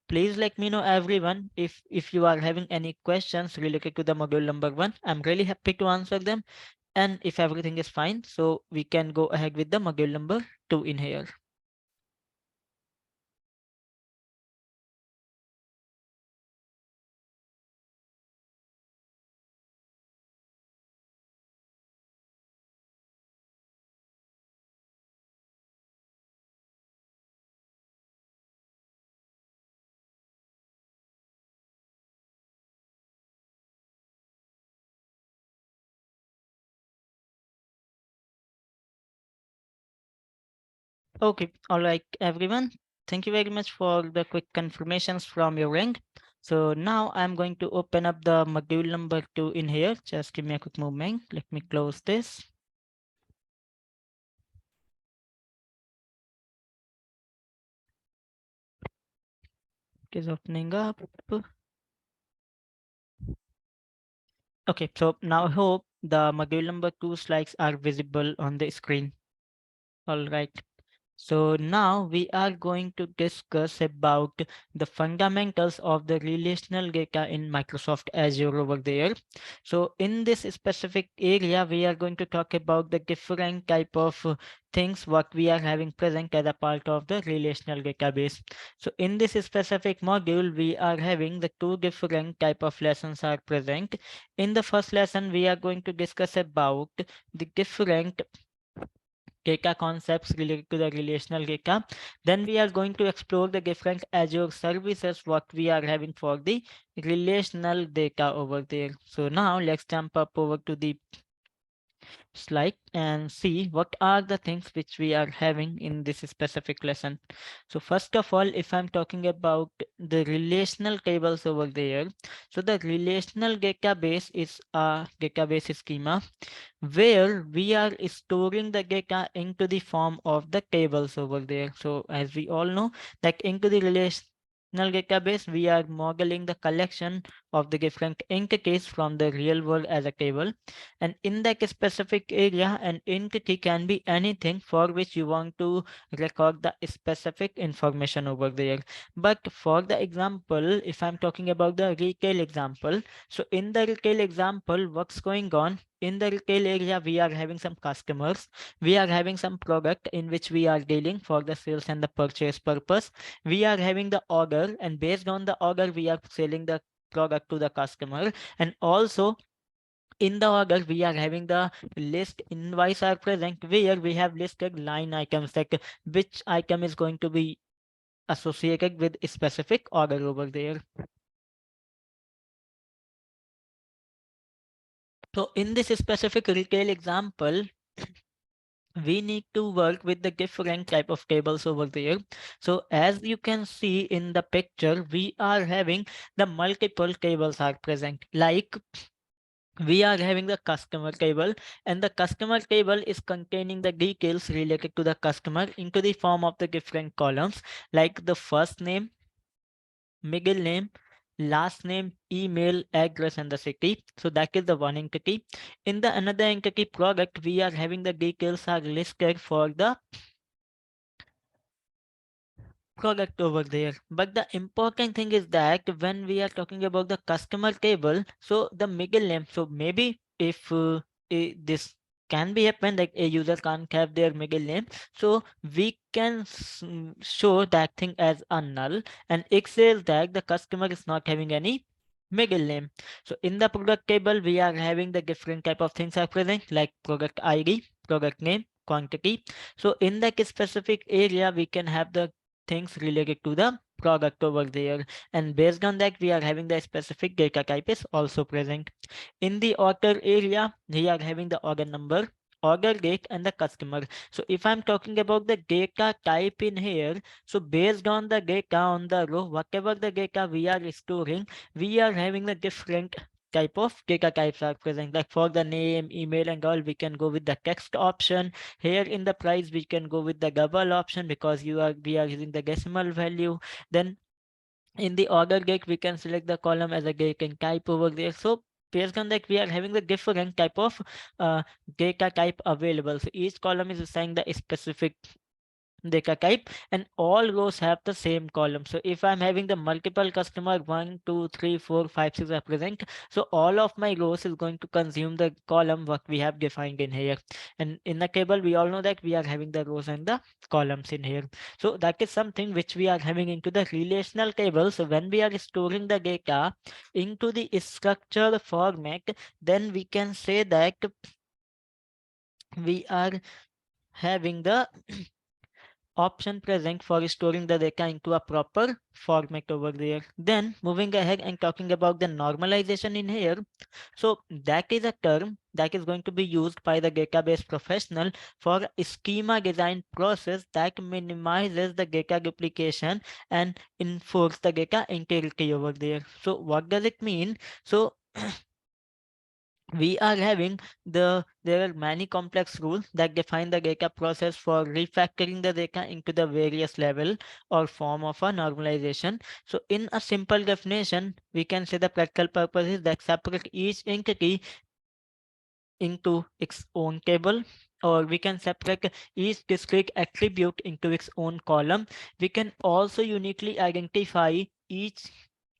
please let me know everyone if you are having any questions related to the module number 1. I'm really happy to answer them, and if everything is fine, so we can go ahead with the module number 2 in here. Okay, all right, everyone. Thank you very much for the quick confirmations from your end. So now I'm going to open up the module number 2 in here. Just give me a quick moment. Let me close this. It is opening up. Okay, so now I hope the module number 2 slides are visible on the screen. All right. So now we are going to discuss about the fundamentals of the relational data in Microsoft Azure over there. So in this specific area, we are going to talk about the different type of things what we are having present as a part of the relational database. So in this specific module, we are having the two different type of lessons are present. In the first lesson, we are going to discuss about the different data concepts related to the relational data. Then we are going to explore the different Azure services what we are having for the relational data over there. So now let's jump up over to the slide and see what are the things which we are having in this specific lesson. So first of all, if I'm talking about the relational tables over there, so the relational database is a database schema where we are storing the data into the form of the tables over there. So as we all know that into the relational database, we are modeling the collection of the different entities from the real world as a table. And in that specific area, an entity can be anything for which you want to record the specific information over there. But for the example, if I'm talking about the retail example, so in the retail example, what's going on? In the retail area, we are having some customers. We are having some product in which we are dealing for the sales and the purchase purpose. We are having the order, and based on the order, we are selling the product to the customer. And also in the order we are having the list invoice are present, where we have listed line items like which item is going to be associated with a specific order over there. So in this specific retail example, we need to work with the different type of tables over there. So as you can see in the picture, we are having the multiple tables are present. Like we are having the customer table, and the customer table is containing the details related to the customer into the form of the different columns, like the first name, middle name, last name, email, address, and the city. So that is the one entity. In the another entity product, we are having the details are listed for the product over there. But the important thing is that when we are talking about the customer table, so the middle name, so maybe if this can be happen like a user can't have their middle name, so we can show that thing as a null, and it says that the customer is not having any middle name. So in the product table, we are having the different type of things are present, like product ID, product name, quantity. So in that specific area, we can have the things related to the product over there, and based on that we are having the specific data type is also present. In the order area, we are having the order number, order date, and the customer. So if I'm talking about the data type in here, so based on the data on the row, whatever the data we are storing, we are having the different type of data types are present. Like for the name, email, and all, we can go with the text option. Here in the price, we can go with the double option because we are using the decimal value. Then in the order date, we can select the column as a date and type over there. So based on that, we are having the different type of data type available. So each column is assigned the specific data type, and all rows have the same column. So if I'm having the multiple customer 1 2 3 4 5 6 are present, so all of my rows is going to consume the column what we have defined in here. And in the table, we all know that we are having the rows and the columns in here. So that is something which we are having into the relational table. So when we are storing the data into the structured format, then we can say that we are having the option present for storing the data into a proper format over there. Then moving ahead and talking about the normalization in here. So that is a term that is going to be used by the database professional for a schema design process that minimizes the data duplication and enforce the data integrity over there. So what does it mean? So we are having there are many complex rules that define the data process for refactoring the data into the various level or form of a normalization. So in a simple definition, we can say the practical purpose is that separate each entity into its own table, or we can separate each discrete attribute into its own column. We can also uniquely identify each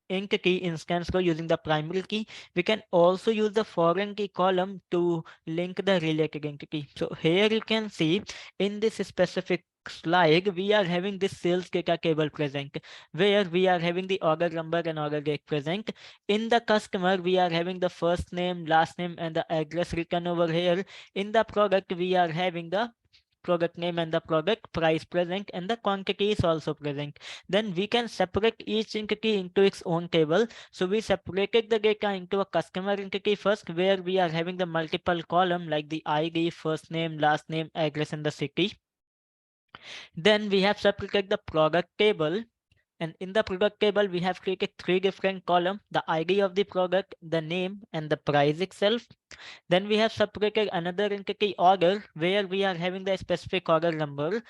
entity instance row using the primary key. We can also use the foreign key column to link the related entity. So here you can see in this specific slide, we are having this sales data table present, where we are having the order number and order date present. In the customer, we are having the first name, last name, and the address written over here. In the product, we are having the product name and the product price present, and the quantity is also present. Then we can separate each entity into its own table. So we separated the data into a customer entity first, where we are having the multiple column like the ID, first name, last name, address, and the city. Then we have separated the product table, and in the product table, we have created three different columns: the ID of the product, the name, and the price itself. Then we have separated another entity order, where we are having the specific order number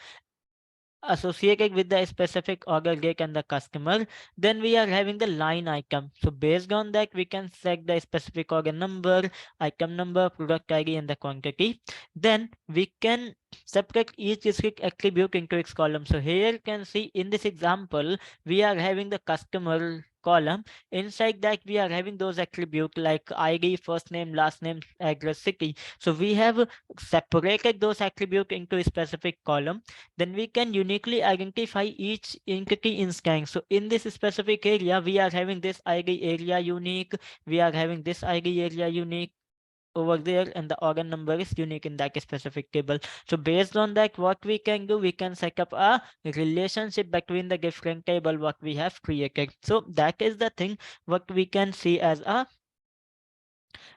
associated with the specific order date and the customer. Then we are having the line item. So based on that, we can set the specific order number, item number, product ID, and the quantity. Then we can separate each discrete attribute into its column. So here you can see in this example, we are having the customer column. Inside that, we are having those attributes like ID, first name, last name, address, city. So we have separated those attributes into a specific column. Then we can uniquely identify each entity instance. So in this specific area, we are having this ID area unique, we are having this ID area unique, over there, and the organ number is unique in that specific table. So based on that, what we can do, we can set up a relationship between the different table what we have created. So that is the thing what we can see as a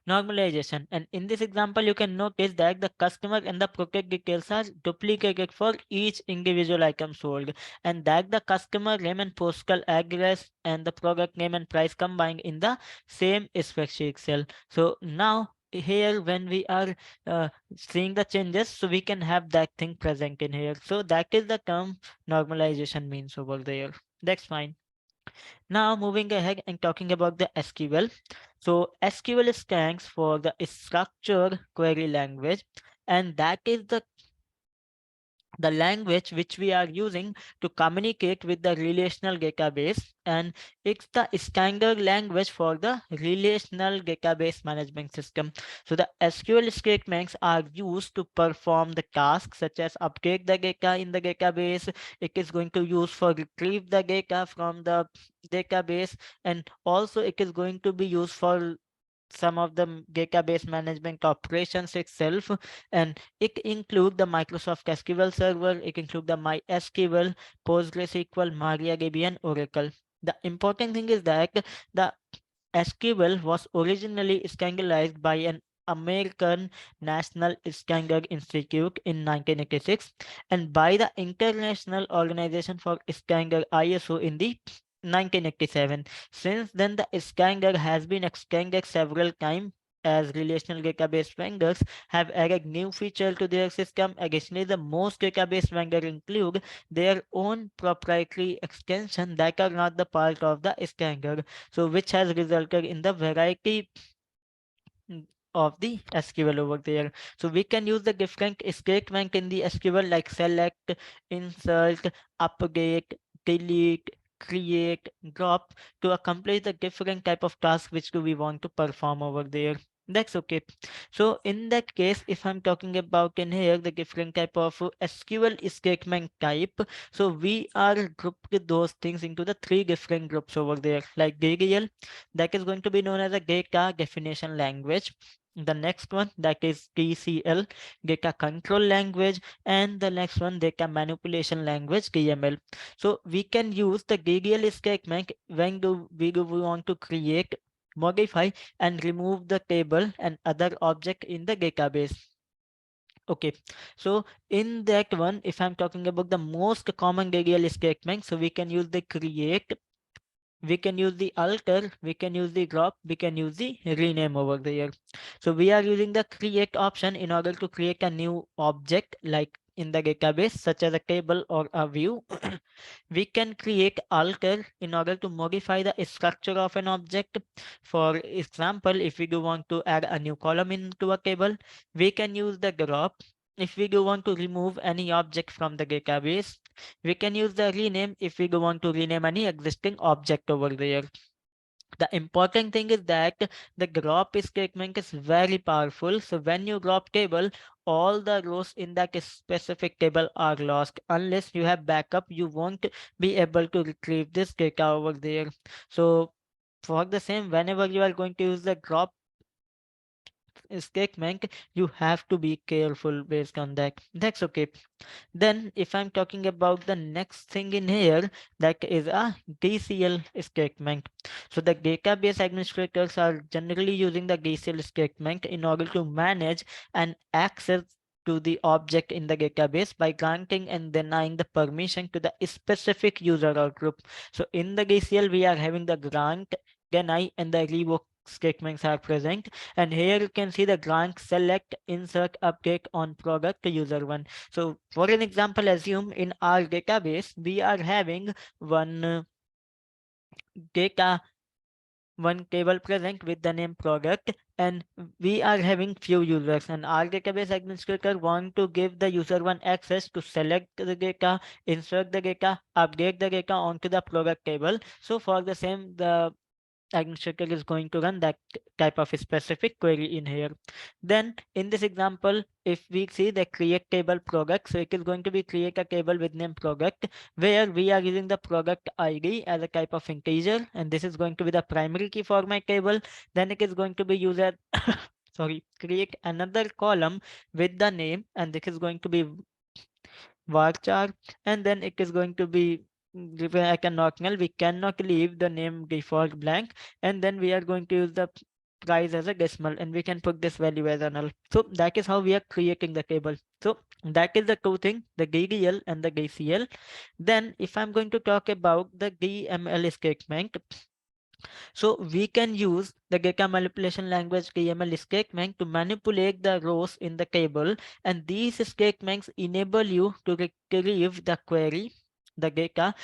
normalization. And in this example, you can notice that the customer and the product details are duplicated for each individual item sold, and that the customer name and postal address and the product name and price combined in the same spreadsheet cell. So now here when we are seeing the changes, so we can have that thing present in here. So that is the term normalization means over there. That's fine. Now moving ahead and talking about the SQL. So SQL stands for the structured query language, and that is the language which we are using to communicate with the relational database, and it's the standard language for the relational database management system. So the SQL statements are used to perform the tasks such as update the data in the database. It is going to use for retrieve the data from the database, and also it is going to be used for some of the database management operations itself, and it include the Microsoft SQL Server, it include the MySQL, PostgreSQL, MariaDB, and Oracle. The important thing is that the SQL was originally standardized by an American National Standard Institute in 1986 and by the International Organization for Standard ISO in the 1987. Since then, the standard has been extended several times as relational database vendors have added new features to their system. Additionally, the most database vendors include their own proprietary extension that are not the part of the standard, so which has resulted in the variety of the SQL over there. So we can use the different statement in the SQL like select, insert, update, delete, create, drop to accomplish the different type of tasks which do we want to perform over there. That's okay. So in that case, if I'm talking about in here the different type of SQL statement type, so we are grouped those things into the three different groups over there, like DDL, that is going to be known as a data definition language. The next one, that is TCL, data control language, and the next one, data manipulation language, DML. So we can use the DDL statement when do we want to create, modify, and remove the table and other object in the database. Okay, so in that one, if I'm talking about the most common DDL statement, so we can use the create, we can use the alter, we can use the drop, we can use the rename over there. So we are using the create option in order to create a new object like in the database such as a table or a view. We can create alter in order to modify the structure of an object. For example, if we do want to add a new column into a table, we can use the drop. If we do want to remove any object from the database, we can use the rename if we do want to rename any existing object over there. The important thing is that the drop statement is very powerful. So when you drop table, all the rows in that specific table are lost. Unless you have backup, you won't be able to retrieve this data over there. So for the same, whenever you are going to use the drop statement, you have to be careful based on that. That's okay. Then if I'm talking about the next thing in here, that is a DCL statement. So the database administrators are generally using the DCL statement in order to manage and access to the object in the database by granting and denying the permission to the specific user or group. So in the DCL, we are having the grant, deny, and the revoke statements are present. And here you can see the grant, select, insert, update on product to user one. So for an example, assume in our database, we are having data, one table present with the name product, and we are having few users, and our database administrator want to give the user one access to select the data, insert the data, update the data onto the product table. So for the same, the administrator is going to run that type of specific query in here. Then in this example, if we see the create table product, so it is going to be create a table with name product where we are using the product ID as a type of integer, and this is going to be the primary key for my table. Then it is going to be used as sorry, create another column with the name, and this is going to be varchar, and then it is going to be given like a null. We cannot leave the name default blank, and then we are going to use the price as a decimal, and we can put this value as a null. So that is how we are creating the table. So that is the two thing, the DDL and the DCL. Then if I'm going to talk about the DML statement, so we can use the data manipulation language DML statement to manipulate the rows in the table, and these statements enable you to retrieve the query, the data,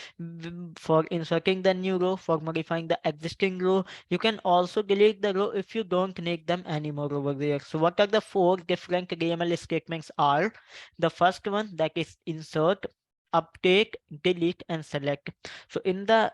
for inserting the new row, for modifying the existing row. You can also delete the row if you don't need them anymore over there. So what are the four different DML statements are? The first one, that is insert, update, delete, and select. So in the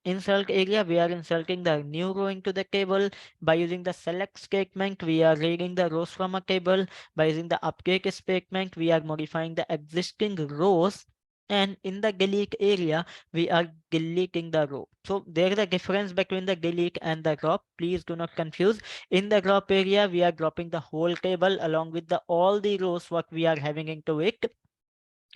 insert area, we are inserting the new row into the table. By using the select statement, we are reading the rows from a table. By using the update statement, we are modifying the existing rows. And in the delete area, we are deleting the row. So there is a difference between the delete and the drop. Please do not confuse. In the drop area, we are dropping the whole table along with the all the rows what we are having into it.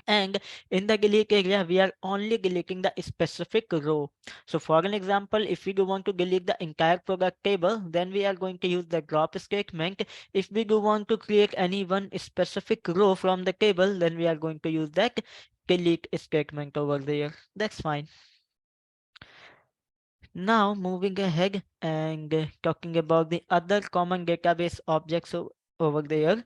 And in the delete area, we are only deleting the specific row. So for an example, if we do want to delete the entire product table, then we are going to use the drop statement. If we do want to create any one specific row from the table, then we are going to use that delete statement over there. That's fine. Now moving ahead and talking about the other common database objects over there.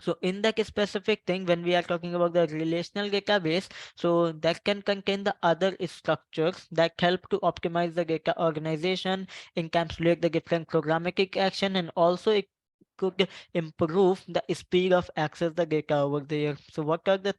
So in that specific thing, when we are talking about the relational database, so that can contain the other structures that help to optimize the data organization, encapsulate the different programmatic action, and also it could improve the speed of access the data over there. So what are the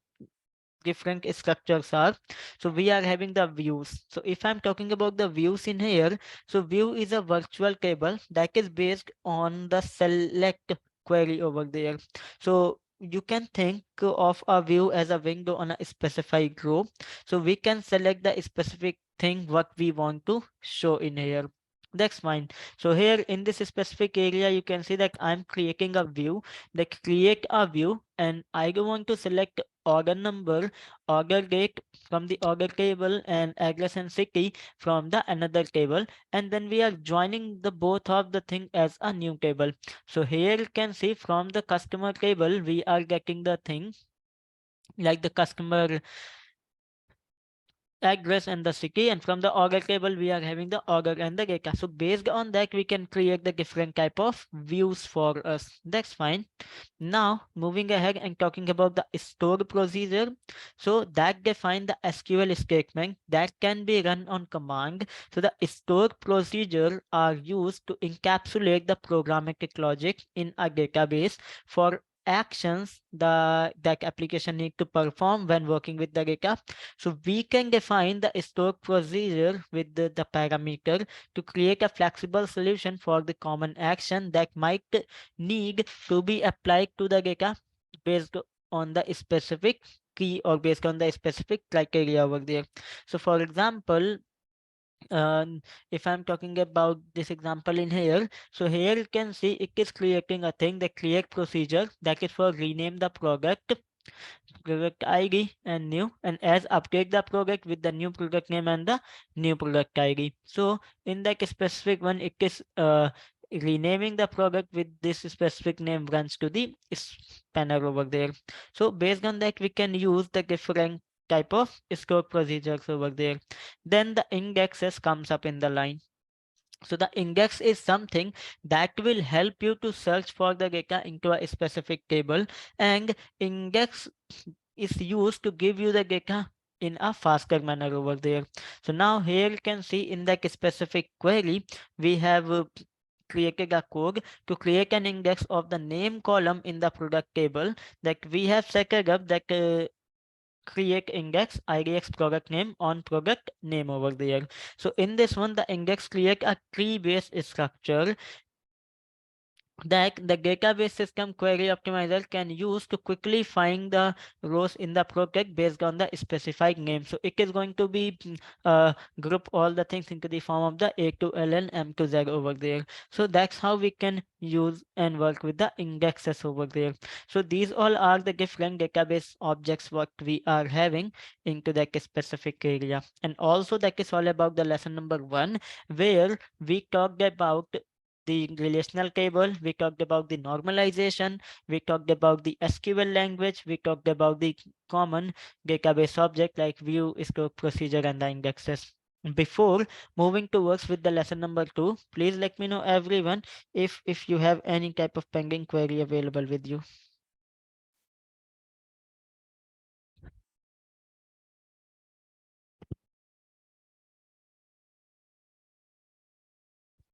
different structures are? So we are having the views. So if I'm talking about the views in here, so view is a virtual table that is based on the select query over there. So you can think of a view as a window on a specified row. So we can select the specific thing what we want to show in here. That's fine. So here in this specific area, you can see that I'm creating a view. Like create a view, and I do want to select order number, order date from the order table, and address and city from the another table. And then we are joining the both of the thing as a new table. So here you can see from the customer table, we are getting the thing like the customer address and the city, and from the order table we are having the order and the data. So based on that, we can create the different type of views for us. That's fine. Now moving ahead and talking about the store procedure, so that define the SQL statement that can be run on command. So the store procedure are used to encapsulate the programmatic logic in a database for actions that application need to perform when working with the data. So we can define the store procedure with the parameter to create a flexible solution for the common action that might need to be applied to the data based on the specific key or based on the specific criteria over there. So for example, if I'm talking about this example in here, so here you can see it is creating a thing, the create procedure that is for rename the product ID and new, and as update the product with the new product name and the new product ID. So in that specific one, it is renaming the product with this specific name runs to the spanner over there. So based on that, we can use the different type of store procedures over there. Then the indexes comes up in the line. So the index is something that will help you to search for the data into a specific table, and index is used to give you the data in a faster manner over there. So now here you can see in that specific query, we have created a code to create an index of the name column in the product table that we have set it up that create index idx product name on product name over there. So in this one, the index create a tree based structure that the database system query optimizer can use to quickly find the rows in the project based on the specified name. So it is going to be group all the things into the form of the A to L and M to Z over there. So that's how we can use and work with the indexes over there. So these all are the different database objects what we are having into that specific area. And also that is all about the lesson number 1, where we talked about the relational table, we talked about the normalization, we talked about the SQL language, we talked about the common database object like view, scope, procedure, and the indexes. Before moving towards with the lesson number 2, please let me know everyone if you have any type of pending query available with you.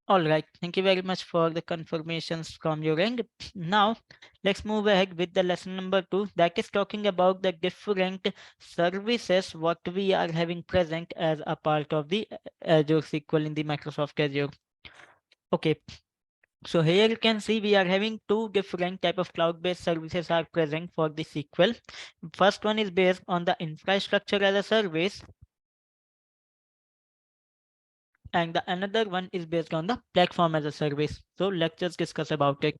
All right, thank you very much for the confirmations from your end. Now, let's move ahead with the lesson number 2, that is talking about the different services what we are having present as a part of the Azure SQL in the Microsoft Azure. Okay, so here you can see we are having two different type of cloud-based services are present for the SQL. First one is based on the infrastructure as a service, and the another one is based on the platform as a service. So let's just discuss about it.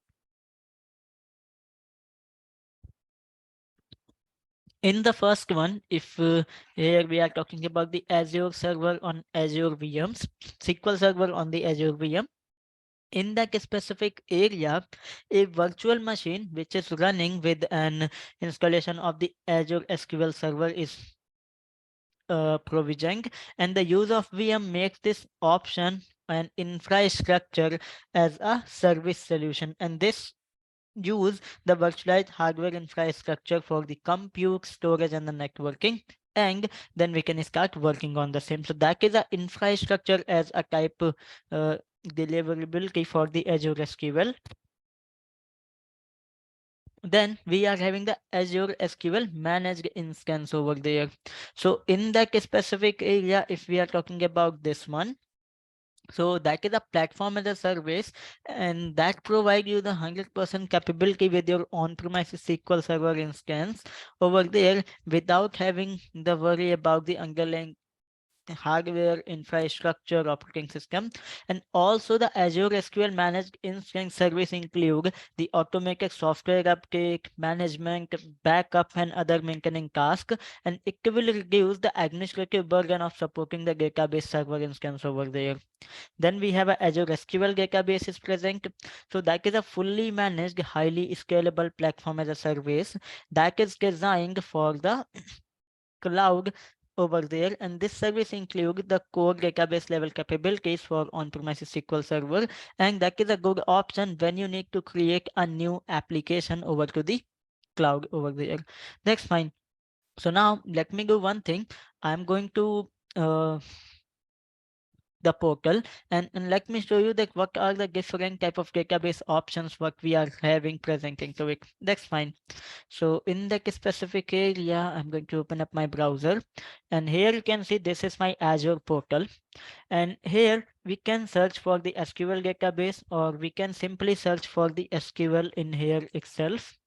In the first one, if here we are talking about the Azure server on Azure VMs, SQL server on the Azure VM, in that specific area, a virtual machine which is running with an installation of the Azure SQL server is provisioned, and the use of VM makes this option an infrastructure as a service solution, and this use the virtualized hardware infrastructure for the compute, storage, and the networking. And then we can start working on the same. So that is a infrastructure as a type deliverability for the Azure SQL. Then we are having the Azure SQL managed instance over there. So in that specific area, if we are talking about this one, so that is a platform as a service, and that provide you the 100% capability with your on-premises SQL Server instance over there without having the worry about the underlying hardware, infrastructure, operating system. And also the Azure SQL managed instance service include the automated software update, management, backup, and other maintaining tasks. And it will reduce the administrative burden of supporting the database server instance over there. Then we have a Azure SQL database is present. So that is a fully managed, highly scalable platform as a service that is designed for the cloud over there, and this service includes the core database level capabilities for on-premises SQL Server, and that is a good option when you need to create a new application over to the cloud over there. That's fine. So now let me do one thing. I'm going to the portal, and let me show you that what are the different type of database options what we are having presenting to it. That's fine. So in that specific area, I'm going to open up my browser, and here you can see this is my Azure portal, and here we can search for the SQL database, or we can simply search for the SQL in here itself.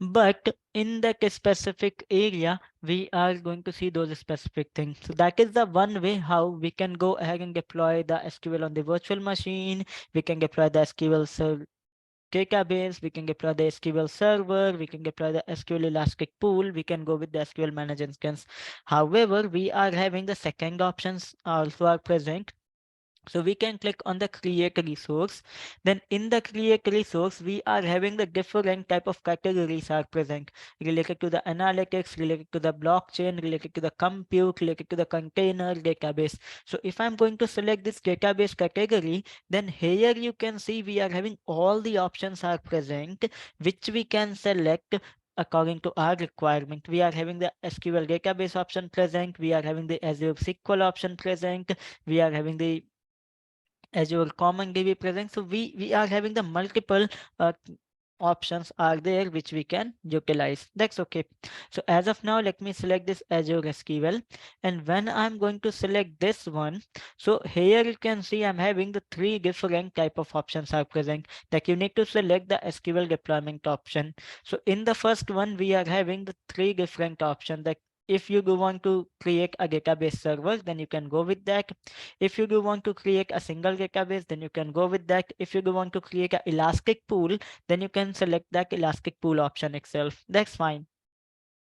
But in that specific area, we are going to see those specific things. So that is the one way how we can go ahead and deploy the SQL on the virtual machine. We can deploy the SQL database, we can deploy the SQL server, we can deploy the SQL Elastic Pool, we can go with the SQL Managed Instance. However, we are having the second options also are present. So we can click on the create resource. Then in the create resource, we are having the different type of categories are present related to the analytics, related to the blockchain, related to the compute, related to the container database. So if I'm going to select this database category, then here you can see we are having all the options are present, which we can select according to our requirement. We are having the SQL database option present. We are having the Azure SQL option present. We are having the Azure Common DB present. So we are having the multiple uh, options are there which we can utilize. That's okay. So as of now, let me select this Azure SQL. And when I'm going to select this one, so here you can see I'm having the three different type of options are present. That you need to select the SQL deployment option. So in the first one, we are having the three different options. That if you do want to create a database server, then you can go with that. If you do want to create a single database, then you can go with that. If you do want to create an elastic pool, then you can select that elastic pool option itself. That's fine.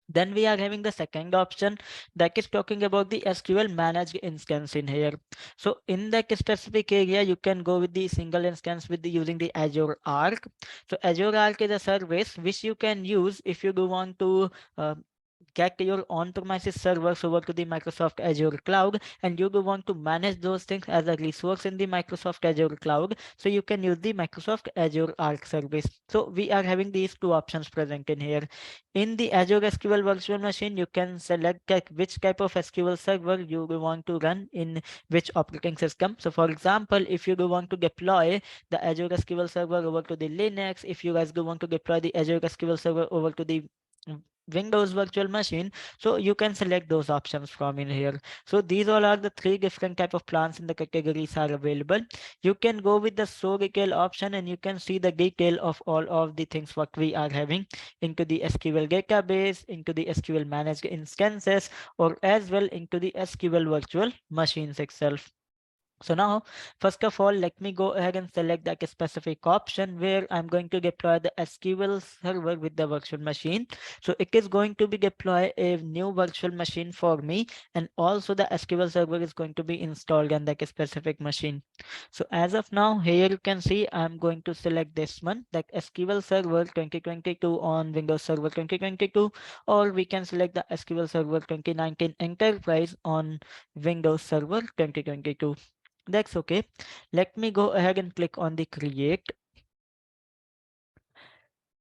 Then we are having the second option that is talking about the SQL managed instance in here. So in that specific area, you can go with the single instance with the using the Azure Arc. So Azure Arc is a service which you can use if you do want to uh, get your on-premises servers over to the Microsoft Azure cloud, and you do want to manage those things as a resource in the Microsoft Azure cloud, so you can use the Microsoft Azure Arc service. So we are having these two options present in here. In the Azure SQL virtual machine, you can select which type of SQL server you do want to run in which operating system. So for example, if you do want to deploy the Azure SQL server over to the Linux, if you guys do want to deploy the Azure SQL server over to the Windows virtual machine, so you can select those options from in here. So these all are the three different type of plans in the categories are available. You can go with the show detail option and you can see the detail of all of the things what we are having into the SQL database, into the SQL managed instances, or as well into the SQL virtual machines itself. So now, first of all, let me go ahead and select that specific option where I'm going to deploy the SQL server with the virtual machine. So it is going to be deploy a new virtual machine for me, and also the SQL server is going to be installed on that specific machine. So as of now, here you can see I'm going to select this one, that SQL Server 2022 on Windows Server 2022, or we can select the SQL Server 2019 Enterprise on Windows Server 2022. That's okay. Let me go ahead and click on the create.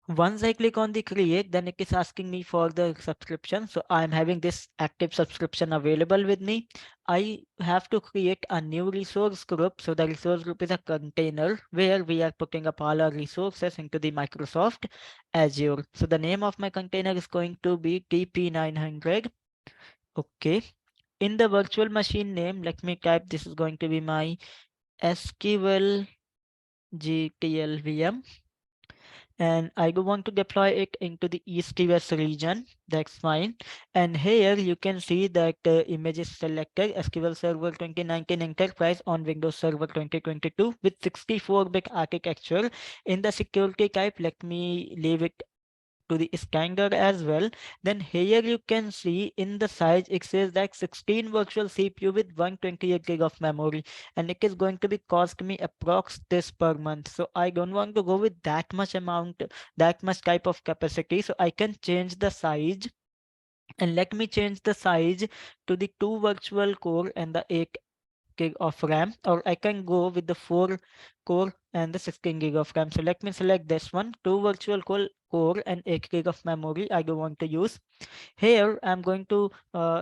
Once I click on the create, then it is asking me for the subscription. So I'm having this active subscription available with me. I have to create a new resource group. So the resource group is a container where we are putting up all our resources into the Microsoft Azure. So the name of my container is going to be DP-900. Okay. In the virtual machine name, let me type, this is going to be my SQL GTLVM, and I do want to deploy it into the east-west region. That's fine. And here you can see that image is selected SQL Server 2019 Enterprise on Windows Server 2022 with 64-bit architecture. In the security type, let me leave it to the standard as well. Then here you can see in the size it says that 16 virtual CPU with 128 gig of memory, and it is going to be cost me approx this per month. So I don't want to go with that much amount, that much type of capacity. So I can change the size, and let me change the size to the 2 virtual core and the 8 gig of RAM, or I can go with the 4 core and the 16 gig of RAM. So let me select this one, 2 virtual core and 8 gig of memory I do want to use. Here I'm going to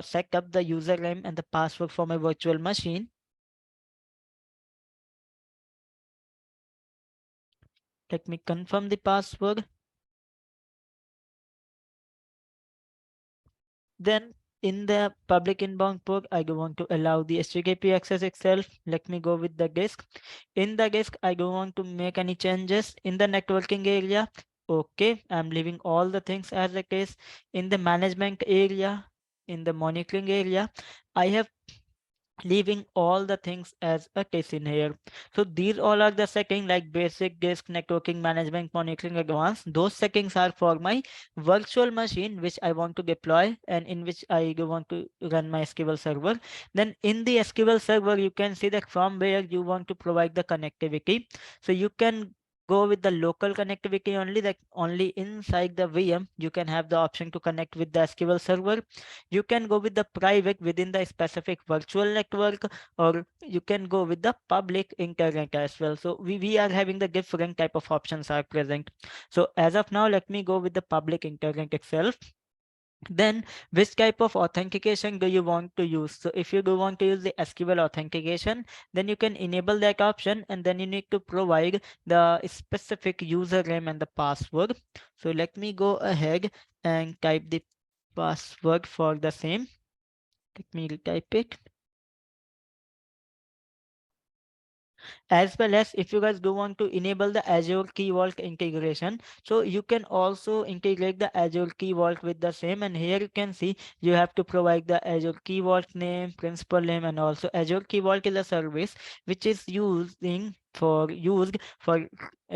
set up the username and the password for my virtual machine. Let me confirm the password. Then in the public inbound port, I do want to allow the HTTP access itself. Let me go with the disk. In the disk, I don't want to make any changes. In the networking area, okay, I'm leaving all the things as it is. In the management area, in the monitoring area, I have leaving all the things as a case in here. So these all are the settings like basic, disk, networking, management, monitoring, advanced. Those settings are for my virtual machine which I want to deploy and in which I do want to run my SQL server. Then in the SQL server, you can see that from where you want to provide the connectivity. So you can go with the local connectivity only, that only inside the VM you can have the option to connect with the SQL server. You can go with the private within the specific virtual network, or you can go with the public internet as well. So we are having the different type of options are present. So as of now, let me go with the public internet itself. Then which type of authentication do you want to use? So if you do want to use the SQL authentication, then you can enable that option, and then you need to provide the specific username and the password. So let me go ahead and type the password for the same. Let me type it. As well as if you guys do want to enable the Azure Key Vault integration, so you can also integrate the Azure Key Vault with the same, and here you can see you have to provide the Azure Key Vault name, principal name, and also Azure Key Vault is a service which is used for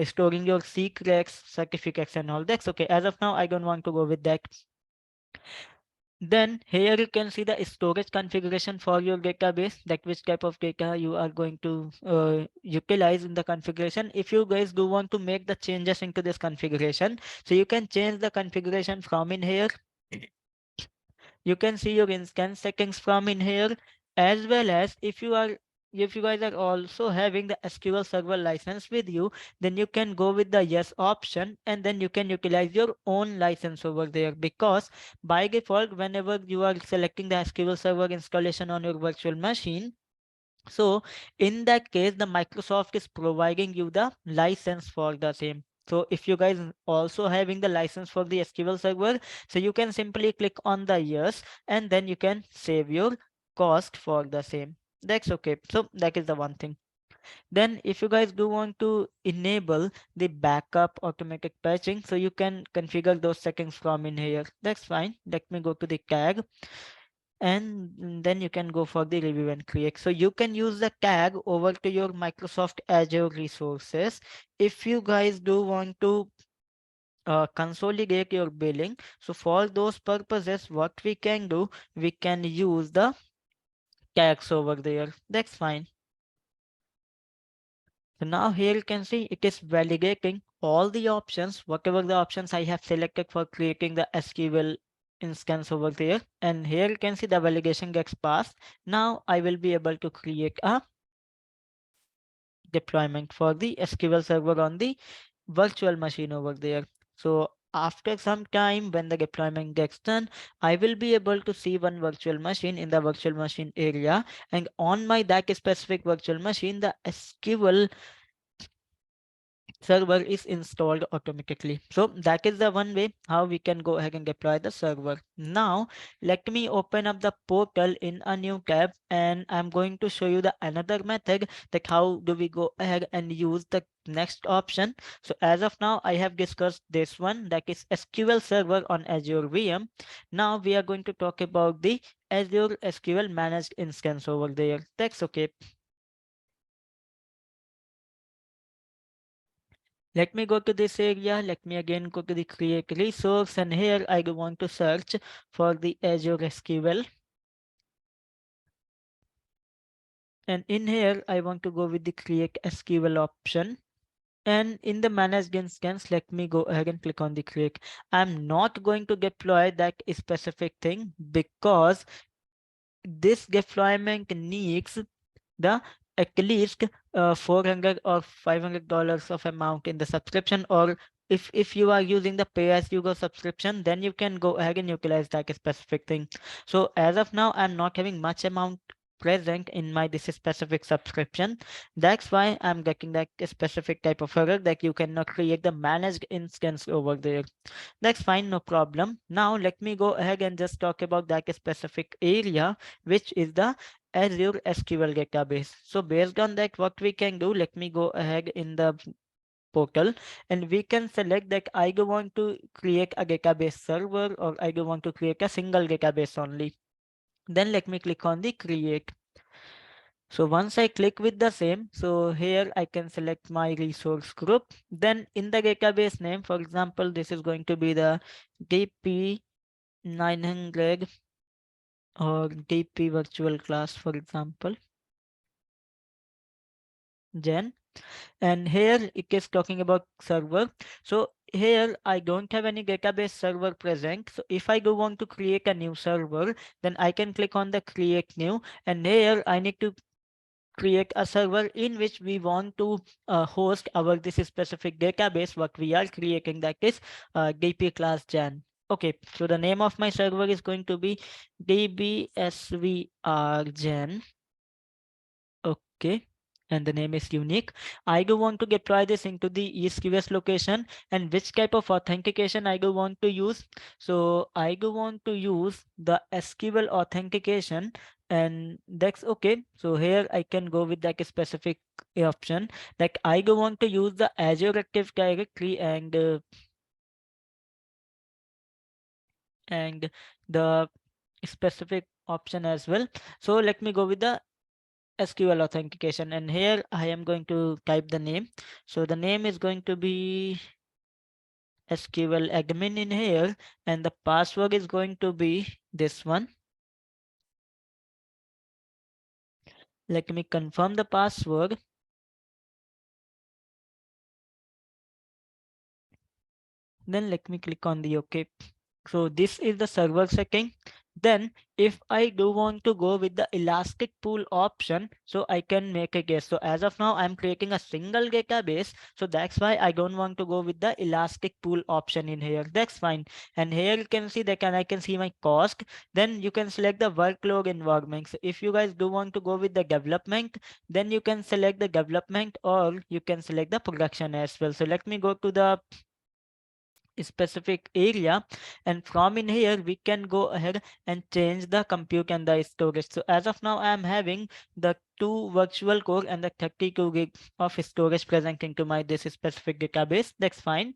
storing your secrets, certificates, and all that. Okay, as of now I don't want to go with that. Then here you can see the storage configuration for your database, that which type of data you are going to utilize in the configuration. If you guys do want to make the changes into this configuration, so you can change the configuration from in here. You can see your instance settings from in here, as well as if you guys are also having the SQL Server license with you, then you can go with the yes option, and then you can utilize your own license over there, because by default, whenever you are selecting the SQL Server installation on your virtual machine, so in that case, the Microsoft is providing you the license for the same. So if you guys also having the license for the SQL Server, so you can simply click on the yes, and then you can save your cost for the same. That's okay. So that is the one thing. Then if you guys do want to enable the backup automatic patching, so you can configure those settings from in here. That's fine. Let me go to the tag, and then you can go for the review and create. So you can use the tag over to your Microsoft Azure resources. If you guys do want to consolidate your billing, so for those purposes, what we can do, we can use the tags over there. That's fine. So now here you can see it is validating all the options, whatever the options I have selected for creating the SQL instance over there. And here you can see the validation gets passed. Now I will be able to create a deployment for the SQL server on the virtual machine over there. So after some time, when the deployment gets done, I will be able to see one virtual machine in the virtual machine area, and on my that specific virtual machine, the SQL server is installed automatically. So that is the one way how we can go ahead and deploy the server. Now let me open up the portal in a new tab, and I'm going to show you the another method that how do we go ahead and use the next option. So as of now I have discussed this one, that is SQL server on Azure VM. Now we are going to talk about the Azure SQL managed instance over there. That's okay. Let me go to this area. Let me again go to the create resource, and here I want to search for the Azure SQL. And in here, I want to go with the create SQL option. And in the managed instance, let me go ahead and click on the create. I'm not going to deploy that specific thing because this deployment needs the at least 400 or $500 of amount in the subscription, or if you are using the pay as you go subscription, then you can go ahead and utilize that specific thing. So as of now, I'm not having much amount present in my this specific subscription. That's why I'm getting that specific type of error that you cannot create the managed instance over there. That's fine, no problem. Now let me go ahead and just talk about that specific area, which is the Azure SQL database. So based on that, what we can do, let me go ahead in the portal, and we can select that I do want to create a database server, or I do want to create a single database only. Then let me click on the create. So once I click with the same, so here I can select my resource group. Then in the database name, for example, this is going to be the DP-900 or DP virtual class, for example, Gen. And here it is talking about server. So here I don't have any database server present. So if I do want to create a new server, then I can click on the create new, and here I need to create a server in which we want to host our this specific database what we are creating, that is DP class Jan. Okay, so the name of my server is going to be dbsvrgen. Okay, and the name is unique. I do want to deploy this into the ESQS location, and which type of authentication I do want to use. So I do want to use the SQL authentication, and that's okay. So here I can go with like a specific option. Like I do want to use the Azure Active Directory and the specific option as well. So let me go with the SQL authentication, and here I am going to type the name. So the name is going to be SQL admin in here, and the password is going to be this one. Let me confirm the password. Then let me click on the OK. So this is the server setting. Then if I do want to go with the elastic pool option, so I can make a guess. So as of now, I'm creating a single database. So that's why I don't want to go with the elastic pool option in here. That's fine. And here you can see that I can see my cost. Then you can select the workload environment. So if you guys do want to go with the development, then you can select the development or you can select the production as well. So let me go to the specific area, and from in here we can go ahead and change the compute and the storage. So as of now I am having the 2 virtual core and the 32 gig of storage present into my this specific database. That's fine.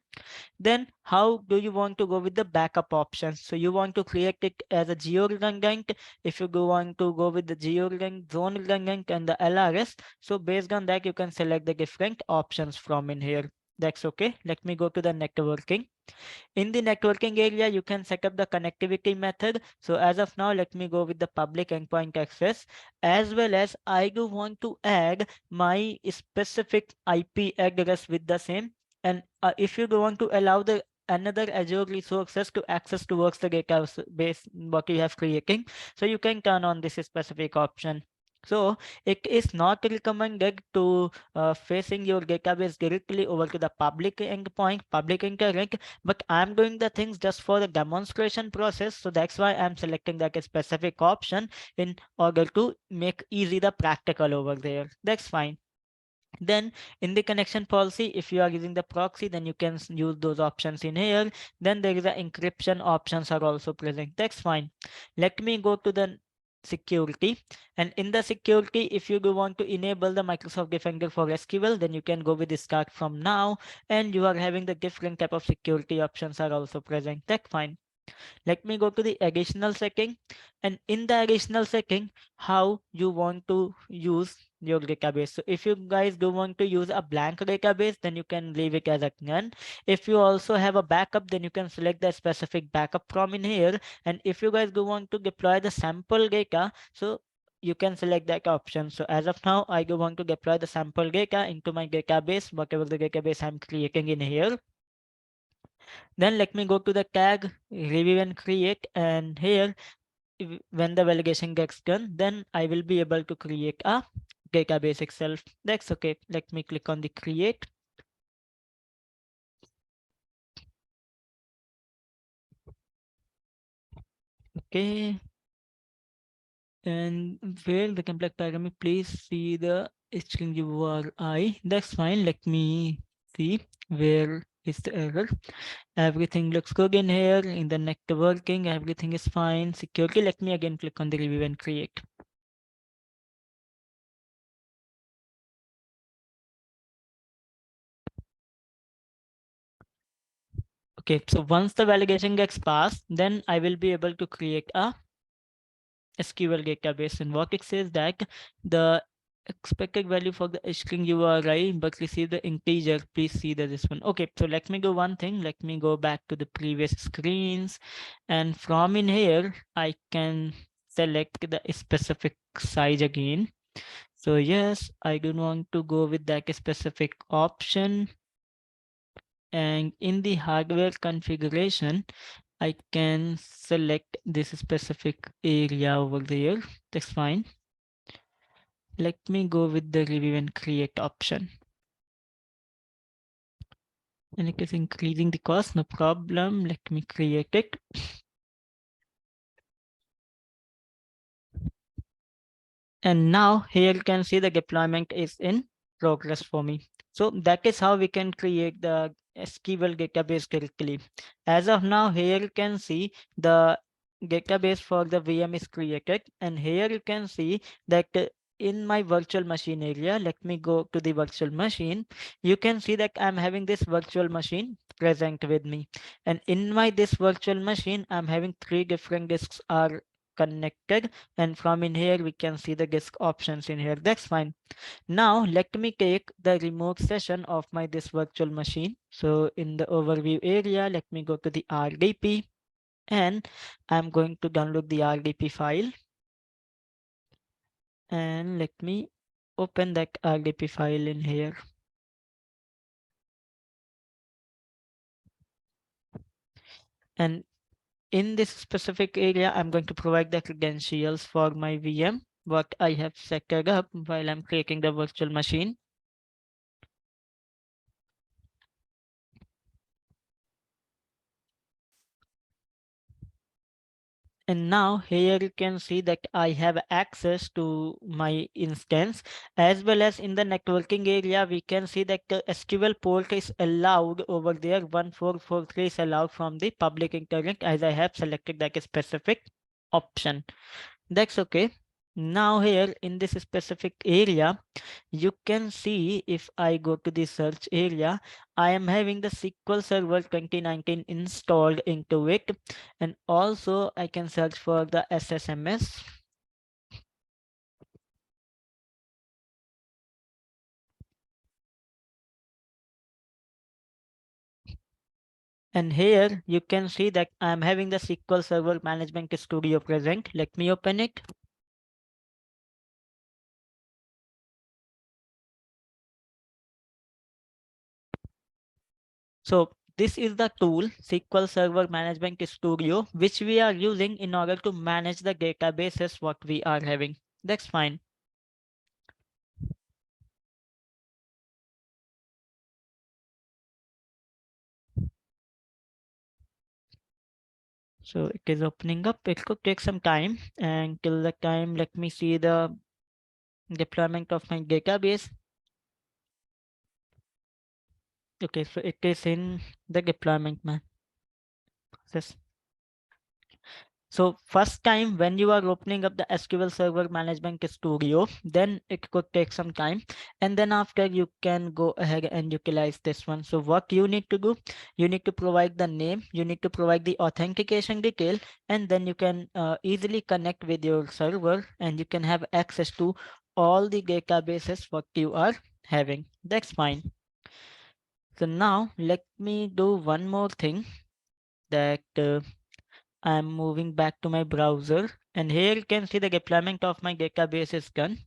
Then how do you want to go with the backup options? So you want to create it as a geo redundant. If you go want to go with the geo redundant, zone redundant, and the LRS, so based on that you can select the different options from in here. That's okay. Let me go to the networking. In the networking area, you can set up the connectivity method. So as of now, let me go with the public endpoint access, as well as I do want to add my specific IP address with the same. And if you do want to allow the another Azure resources to access towards the database what you have creating, so you can turn on this specific option. So it is not recommended to facing your database directly over to the public endpoint, public internet, but I'm doing the things just for the demonstration process. So that's why I'm selecting that specific option in order to make easy the practical over there. That's fine. Then in the connection policy, if you are using the proxy, then you can use those options in here. Then there is a encryption options are also present. That's fine. Let me go to the security, and in the security, if you do want to enable the Microsoft Defender for SQL, then you can go with the start from now, and you are having the different type of security options are also present. That's fine. Let me go to the additional setting, and in the additional setting, how you want to use your database. So if you guys do want to use a blank database, then you can leave it as a none. If you also have a backup, then you can select the specific backup from in here. And if you guys do want to deploy the sample data, so you can select that option. So as of now, I do want to deploy the sample data into my database, whatever the database I'm creating in here. Then let me go to the tag review and create, and here when the validation gets done, then I will be able to create a database itself. That's okay. Let me click on the create. Okay. And where the complex parameter, please see the string URI. That's fine. Let me see where is the error. Everything looks good in here. In the networking, everything is fine. Security, let me again click on the review and create. Okay, so once the validation gets passed, then I will be able to create a SQL database. And what it says that the expected value for the string URI but receive the integer, please see this one. Okay, so let me do one thing. Let me go back to the previous screens, and from in here I can select the specific size again. So yes, I do want to go with that specific option, and in the hardware configuration I can select this specific area over there. That's fine. Let me go with the review and create option. and it is increasing the cost. No problem. Let me create it. And now here you can see the deployment is in progress for me. So that is how we can create the SQL database directly. As of now, here you can see the database for the VM is created. And here you can see that in my virtual machine area, let me go to the virtual machine. You can see that I'm having this virtual machine present with me. And in my this virtual machine, I'm having three different disks are connected, and from in here we can see the disk options in here. That's fine. Now let me take the remote session of my this virtual machine. So in the overview area, let me go to the RDP, and I'm going to download the RDP file, and let me open that RDP file in here. And in this specific area, I'm going to provide the credentials for my VM, what I have set it up while I'm creating the virtual machine. And now here you can see that I have access to my instance, as well as in the networking area, we can see that the SQL port is allowed over there. 1443 is allowed from the public internet, as I have selected that specific option. That's okay. Now here in this specific area, you can see if I go to the search area, I am having the SQL Server 2019 installed into it. And also I can search for the SSMS. And here you can see that I'm having the SQL Server Management Studio present. Let me open it. So this is the tool SQL Server Management Studio, which we are using in order to manage the databases what we are having. That's fine. So it is opening up. It could take some time, and till the time, let me see the deployment of my database. Okay, so it is in the deployment process. So first time when you are opening up the SQL Server Management Studio, then it could take some time. And then after you can go ahead and utilize this one. So what you need to do, you need to provide the name, you need to provide the authentication detail, and then you can easily connect with your server and you can have access to all the databases what you are having. That's fine. So now let me do one more thing that I'm moving back to my browser, and here you can see the deployment of my database is done.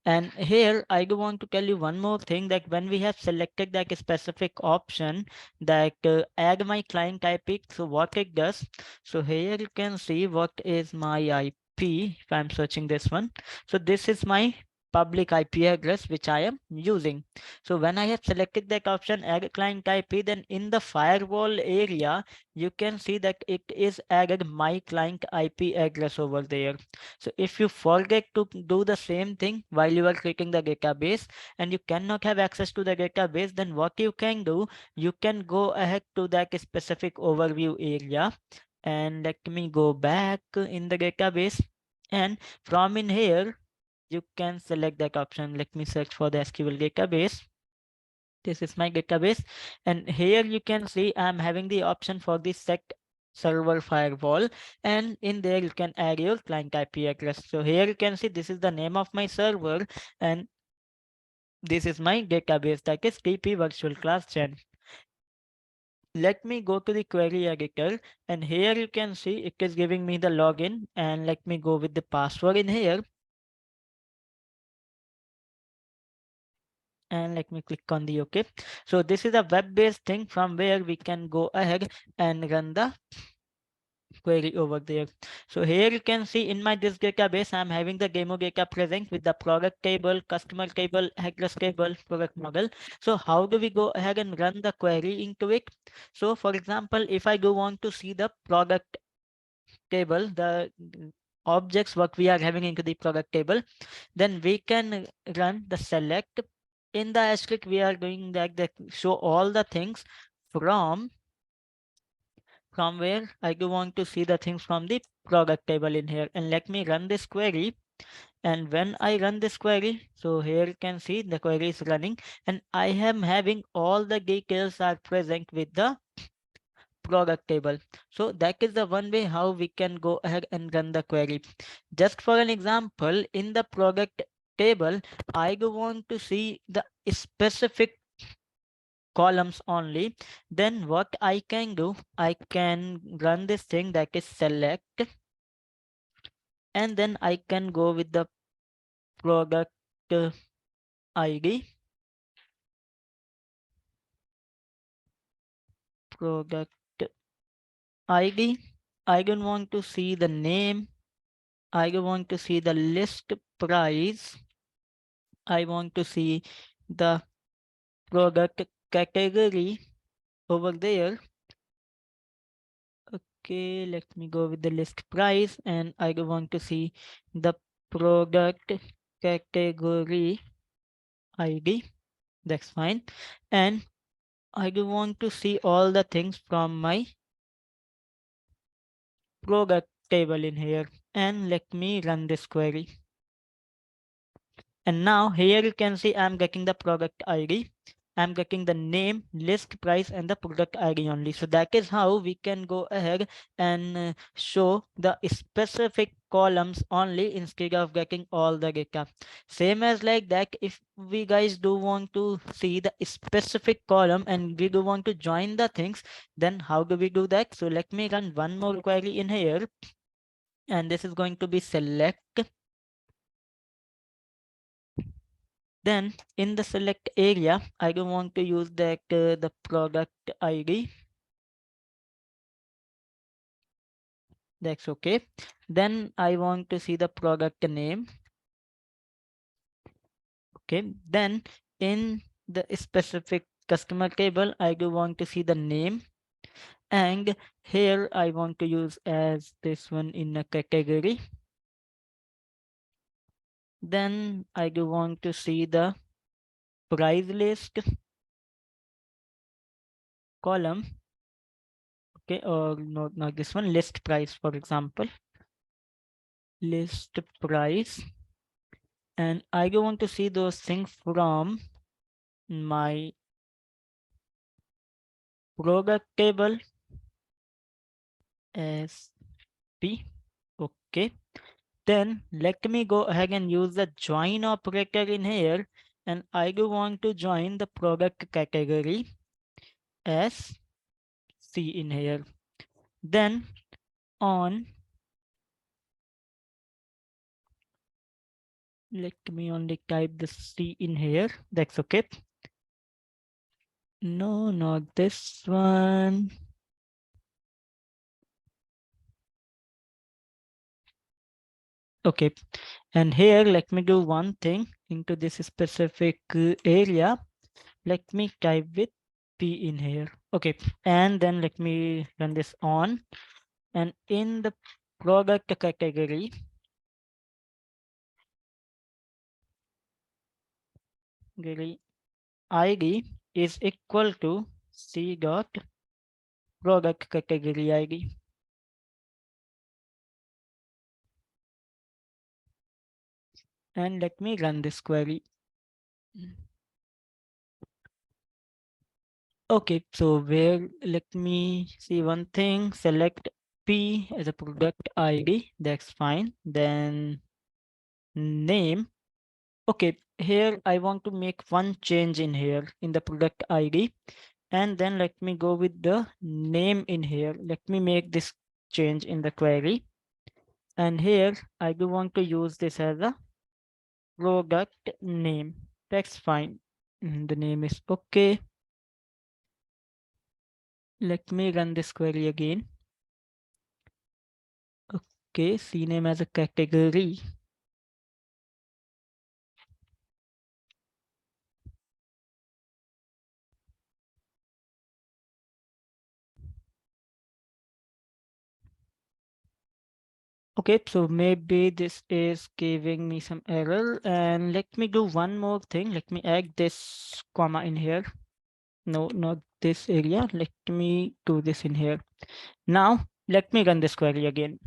And here I do want to tell you one more thing, that when we have selected that specific option that add my client IP, so what it does, so here you can see what is my IP if I'm searching this one. So this is my public IP address which I am using. So when I have selected that option add client IP, then in the firewall area you can see that it is added my client IP address over there. So if you forget to do the same thing while you are creating the database and you cannot have access to the database, then what you can do, you can go ahead to that specific overview area, and let me go back in the database, and from in here you can select that option. Let me search for the SQL database. This is my database, and here you can see I'm having the option for the set server firewall, and in there you can add your client IP address. So here you can see this is the name of my server, and this is my database, that is TP virtual class gen. Let me go to the query editor, and here you can see it is giving me the login, and let me go with the password in here, and let me click on the OK. So this is a web-based thing from where we can go ahead and run the query over there. So here you can see in my this database, I'm having the demo data present with the product table, customer table, address table, product model. So how do we go ahead and run the query into it? So for example, if I do want to see the product table, the objects what we are having into the product table, then we can run the select. In the asterisk, we are going like the show all the things from where I do want to see the things from the product table in here. And let me run this query. And when I run this query, so here you can see the query is running and I am having all the details are present with the product table. So that is the one way how we can go ahead and run the query. Just for an example, in the product table, I do want to see the specific columns only. Then what I can do, I can run this thing that is select, and then I can go with the product ID, product ID. I don't want to see the name. I don't want to see the list price. I want to see the product category over there. Okay, let me go with the list price and I do want to see the product category ID. That's fine. And I do want to see all the things from my product table in here. And let me run this query. And now here you can see I'm getting the product ID. I'm getting the name, list price, and the product ID only. So that is how we can go ahead and show the specific columns only instead of getting all the data. Same as like that, if we guys do want to see the specific column and we do want to join the things, then how do we do that? So let me run one more query in here. And this is going to be select. Then in the select area, I don't want to use that the product ID. That's okay. Then I want to see the product name. Okay. Then in the specific customer table, I do want to see the name. And here I want to use as this one in a category. Then I do want to see the price list column. Okay, or not this one, list price, for example. List price. And I do want to see those things from my product table as P. Okay. Then let me go ahead and use the join operator in here. And I do want to join the product category as C in here. Then on, let me only type the C in here. That's okay. No, not this one. Okay. And here, let me do one thing into this specific area. Let me type with P in here. Okay. And then let me run this on. And in the product category, ID is equal to C dot product category ID. And let me run this query. Okay, so where, let me see one thing, select P as a product ID, that's fine. Then name. Okay, here I want to make one change in here in the product ID. And then let me go with the name in here. Let me make this change in the query. And here I do want to use this as a product name. That's fine. The name is okay. Let me run this query again. Okay, CNAME as a category. Okay, so maybe this is giving me some error, and let me do one more thing. Let me add this comma in here. No, not this area. Let me do this in here. Now, let me run this query again.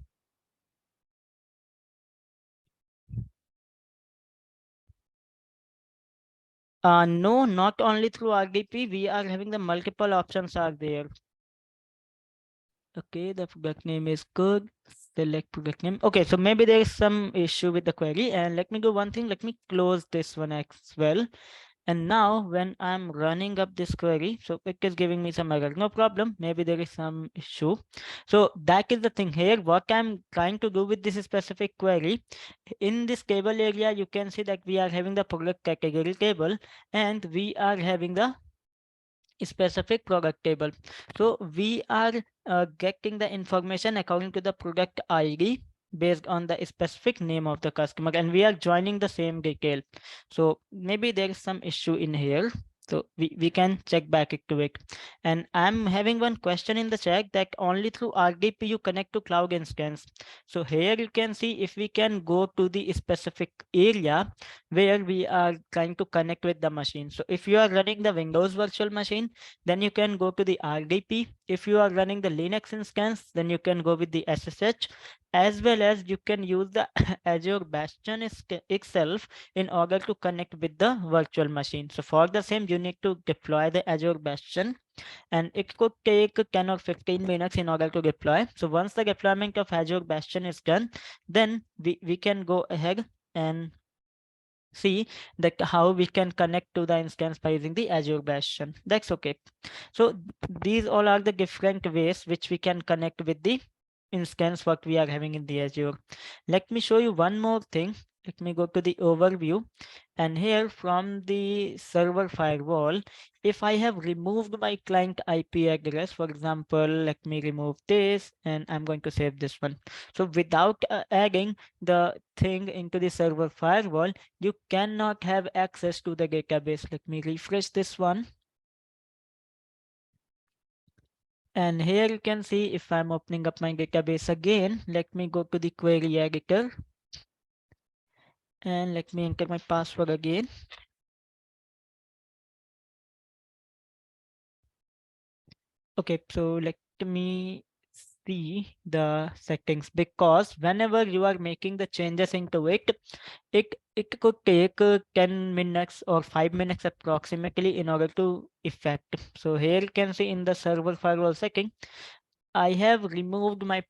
No, not only through RDP, we are having the multiple options are there. Okay, the product name is good. Select product name. Okay, so maybe there is some issue with the query. And let me do one thing. Let me close this one as well. And now when I'm running up this query, so it is giving me some error. No problem. Maybe there is some issue. So that is the thing here. What I'm trying to do with this specific query, in this table area, you can see that we are having the product category table and we are having the specific product table. So we are getting the information according to the product ID based on the specific name of the customer, and we are joining the same detail. So maybe there is some issue in here. So we can check back into it. And I'm having one question in the chat that only through RDP you connect to cloud instance. So here you can see if we can go to the specific area where we are trying to connect with the machine. So if you are running the Windows virtual machine, then you can go to the RDP. If you are running the Linux instance, then you can go with the SSH, as well as you can use the Azure Bastion itself in order to connect with the virtual machine. So for the same, you need to deploy the Azure Bastion, and it could take 10 or 15 minutes in order to deploy. So once the deployment of Azure Bastion is done, then we can go ahead and see that how we can connect to the instance by using the Azure Bastion. That's okay. So these all are the different ways which we can connect with the instance what we are having in the Azure. Let me show you one more thing. Let me go to the overview, and here from the server firewall, if I have removed my client IP address, for example, let me remove this and I'm going to save this one. So without adding the thing into the server firewall, you cannot have access to the database. Let me refresh this one. And here you can see if I'm opening up my database again, let me go to the query editor and let me enter my password again. Okay, so let me see the settings, because whenever you are making the changes into it, it could take 10 minutes or 5 minutes approximately in order to effect. So here you can see in the server firewall setting, I have removed my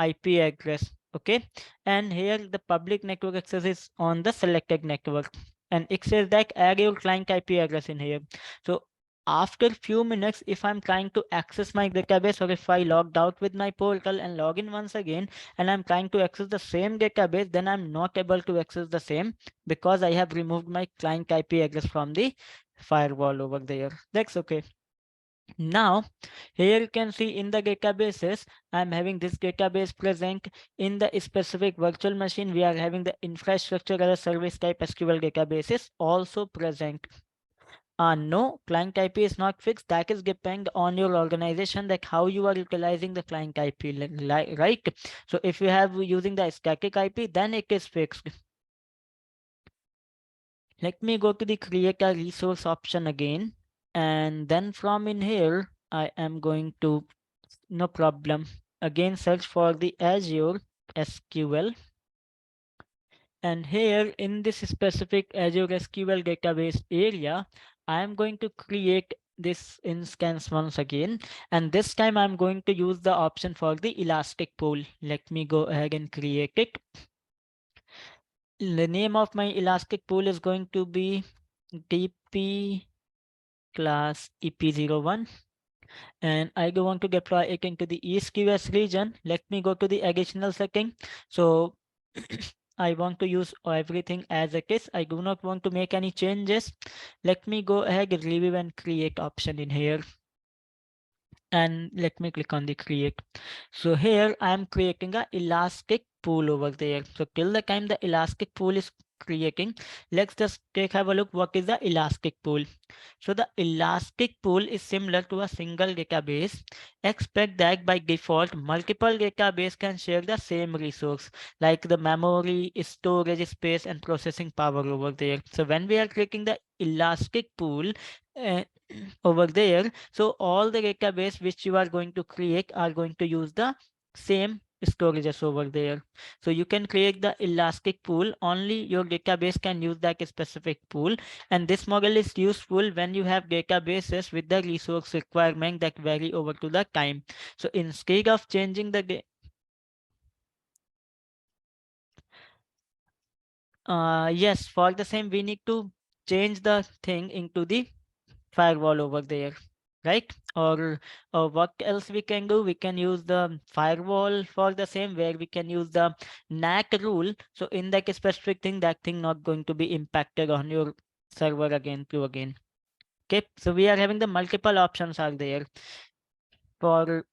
IP address. Okay, and here the public network access is on the selected network, and it says that add your client IP address in here. So after few minutes, if I'm trying to access my database, or if I logged out with my portal and log in once again, and I'm trying to access the same database, then I'm not able to access the same because I have removed my client IP address from the firewall over there. That's okay. Now, here you can see in the databases, I'm having this database present. In the specific virtual machine, we are having the infrastructure as a service type SQL databases also present. No, client IP is not fixed. That is depend on your organization, that how you are utilizing the client IP, right? So if you have using the static IP, then it is fixed. Let me go to the create a resource option again. And then from in here, I am going to, no problem, again search for the Azure SQL. And here in this specific Azure SQL database area, I am going to create this instance once again. And this time I'm going to use the option for the elastic pool. Let me go ahead and create it. The name of my elastic pool is going to be DP class EP01. And I do want to deploy it into the East US region. Let me go to the additional setting. So I want to use everything as it is. I do not want to make any changes. Let me go ahead and review and create option in here. And let me click on the create. So here I'm creating a elastic pool over there. So till the time the elastic pool is creating, let's just have a look what is the elastic pool. So the elastic pool is similar to a single database. Expect that by default, multiple database can share the same resource, like the memory, storage space, and processing power over there. So when we are creating the elastic pool uh, over there, so all the database which you are going to create are going to use the same storages over there. So you can create the elastic pool, only your database can use that specific pool, and this model is useful when you have databases with the resource requirement that vary over to the time. So instead of changing the yes, for the same we need to change the thing into the firewall over there, right? Or what else we can do? We can use the firewall for the same, where we can use the NAT rule. So in that specific thing, that thing not going to be impacted on your server again to again. Okay, so we are having the multiple options are there for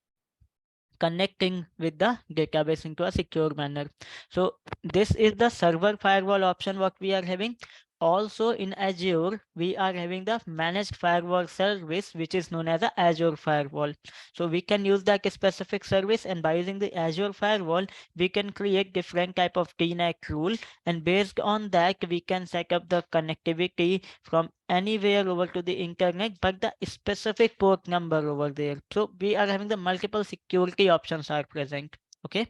connecting with the database into a secure manner. So this is the server firewall option what we are having. Also in Azure, we are having the managed firewall service, which is known as a Azure firewall. So we can use that specific service, and by using the Azure firewall, we can create different type of DNAC rule, and based on that, we can set up the connectivity from anywhere over to the internet, but the specific port number over there. So we are having the multiple security options are present. Okay.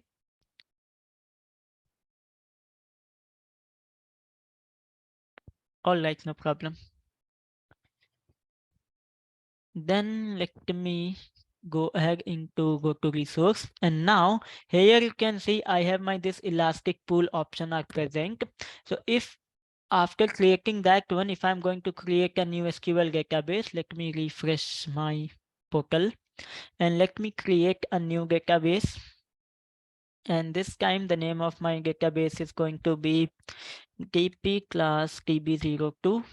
All right, no problem. Then let me go ahead into go to resource, and now here you can see I have my this elastic pool option are present. So if after creating that one, if I'm going to create a new SQL database, let me refresh my portal and let me create a new database. And this time the name of my database is going to be DP class DB02.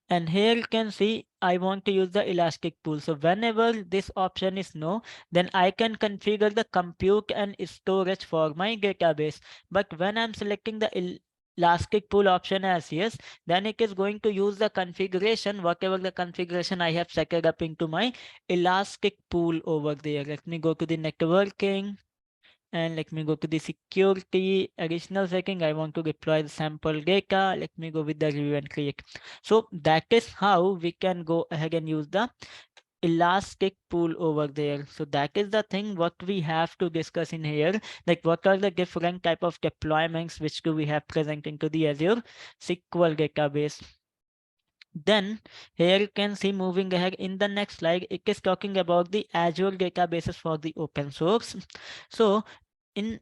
And here you can see I want to use the elastic pool. So whenever this option is no, then I can configure the compute and storage for my database. But when I'm selecting the elastic pool option as yes, then it is going to use the configuration, whatever the configuration I have set it up into my elastic pool over there. Let me go to the networking. And let me go to the security additional setting. I want to deploy the sample data. Let me go with the review and create. So that is how we can go ahead and use the elastic pool over there. So that is the thing what we have to discuss in here. Like what are the different type of deployments which do we have present into the Azure SQL database. Then here you can see moving ahead in the next slide, it is talking about the Azure databases for the open source. So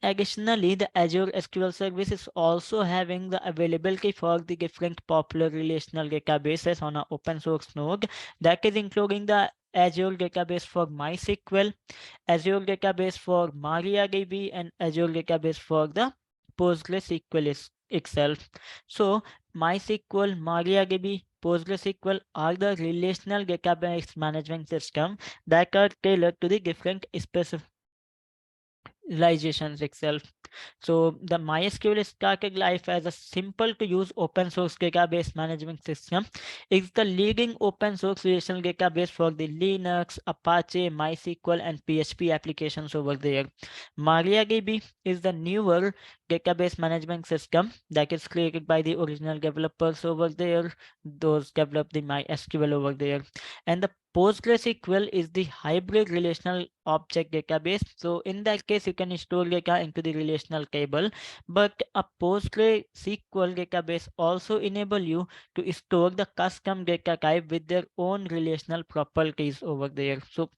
additionally, the Azure SQL service is also having the availability for the different popular relational databases on an open source node. That is including the Azure database for MySQL, Azure database for MariaDB, and Azure database for the PostgreSQL itself. So MySQL, MariaDB, PostgreSQL are the relational database management system that are tailored to the different specializations itself. So the MySQL started life as a simple to use open source database management system. It's the leading open source relational database for the Linux, Apache, MySQL, and PHP applications over there. MariaDB is the newer database management system that is created by the original developers over there. Those developed the MySQL over there. And the PostgreSQL is the hybrid relational object database. So in that case, you can store data into the relational table, but a PostgreSQL database also enable you to store the custom data type with their own relational properties over there. So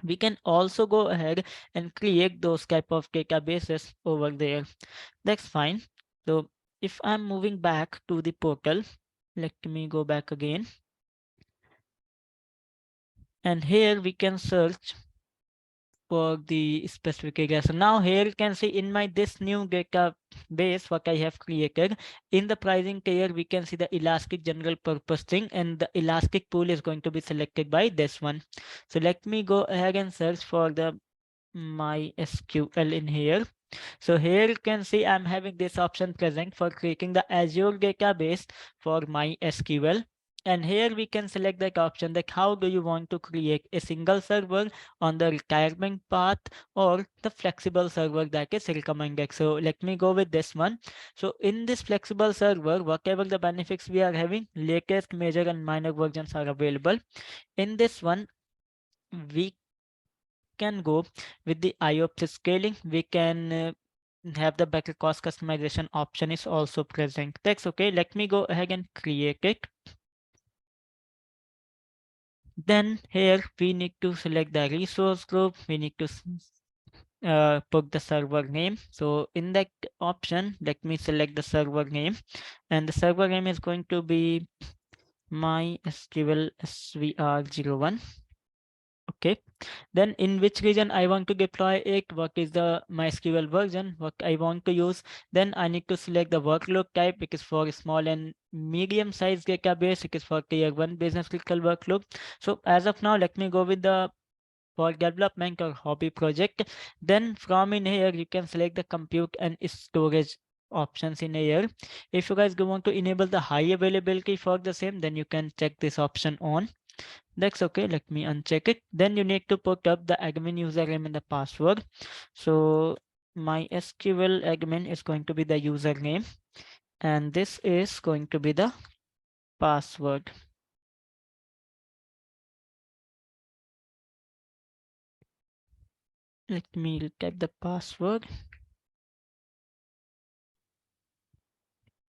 we can also go ahead and create those type of databases over there. That's fine. So if I'm moving back to the portal, let me go back again. And here we can search for the specific area. So now here you can see in my this new database what I have created. In the pricing tier, we can see the elastic general purpose thing, and the elastic pool is going to be selected by this one. So let me go ahead and search for the MySQL in here. So here you can see I'm having this option present for creating the Azure database for MySQL. And here we can select that option, that how do you want to create a single server on the retirement path or the flexible server that is recommended. So let me go with this one. So in this flexible server, whatever the benefits we are having, latest, major and minor versions are available. In this one, we can go with the IOPS scaling. We can have the better cost customization option is also present. That's okay. Let me go ahead and create it. Then here we need to select the resource group. We need to put the server name. So in that option, let me select the server name, and the server name is going to be MySQL SVR01. Okay, then in which region I want to deploy it, what is the MySQL version, what I want to use. Then I need to select the workload type, which is for small and medium sized database, it is for tier 1 business critical workload. So as of now, let me go with the for development or hobby project. Then from in here, you can select the compute and storage options in here. If you guys do want to enable the high availability for the same, then you can check this option on. That's okay. Let me uncheck it. Then you need to put up the admin username and the password. So my SQL admin is going to be the username, and this is going to be the password. Let me type the password.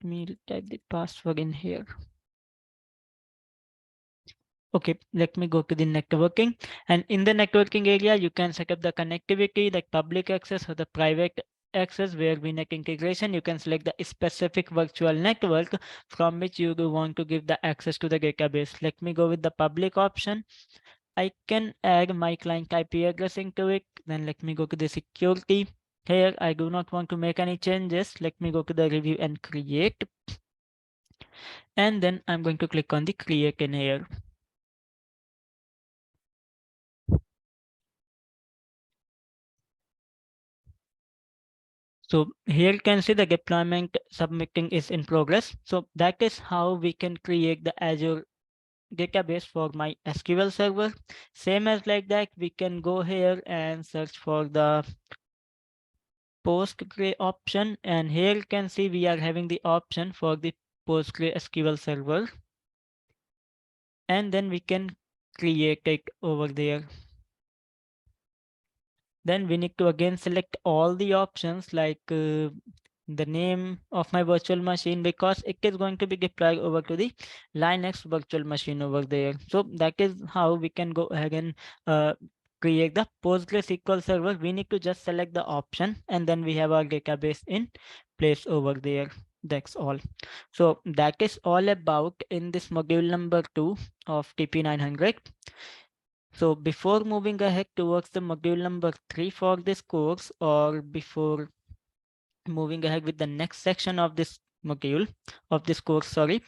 Let me type the password in here. Okay, let me go to the networking. And in the networking area, you can set up the connectivity, like public access or the private access where VNet integration. You can select the specific virtual network from which you do want to give the access to the database. Let me go with the public option. I can add my client IP address into it. Then let me go to the security. Here, I do not want to make any changes. Let me go to the review and create. And then I'm going to click on the create in here. So here you can see the deployment submitting is in progress. So that is how we can create the Azure database for my SQL server. Same as like that, we can go here and search for the Postgre option. And here you can see we are having the option for the Postgre SQL server. And then we can create it over there. Then we need to again select all the options like the name of my virtual machine, because it is going to be deployed over to the Linux virtual machine over there. So that is how we can go ahead and create the PostgreSQL server. We need to just select the option and then we have our database in place over there. That's all. So that is all about in this module number 2 of DP-900. So before moving ahead towards the module number 3 for this course, or before moving ahead with the next section of this module of this course, sorry,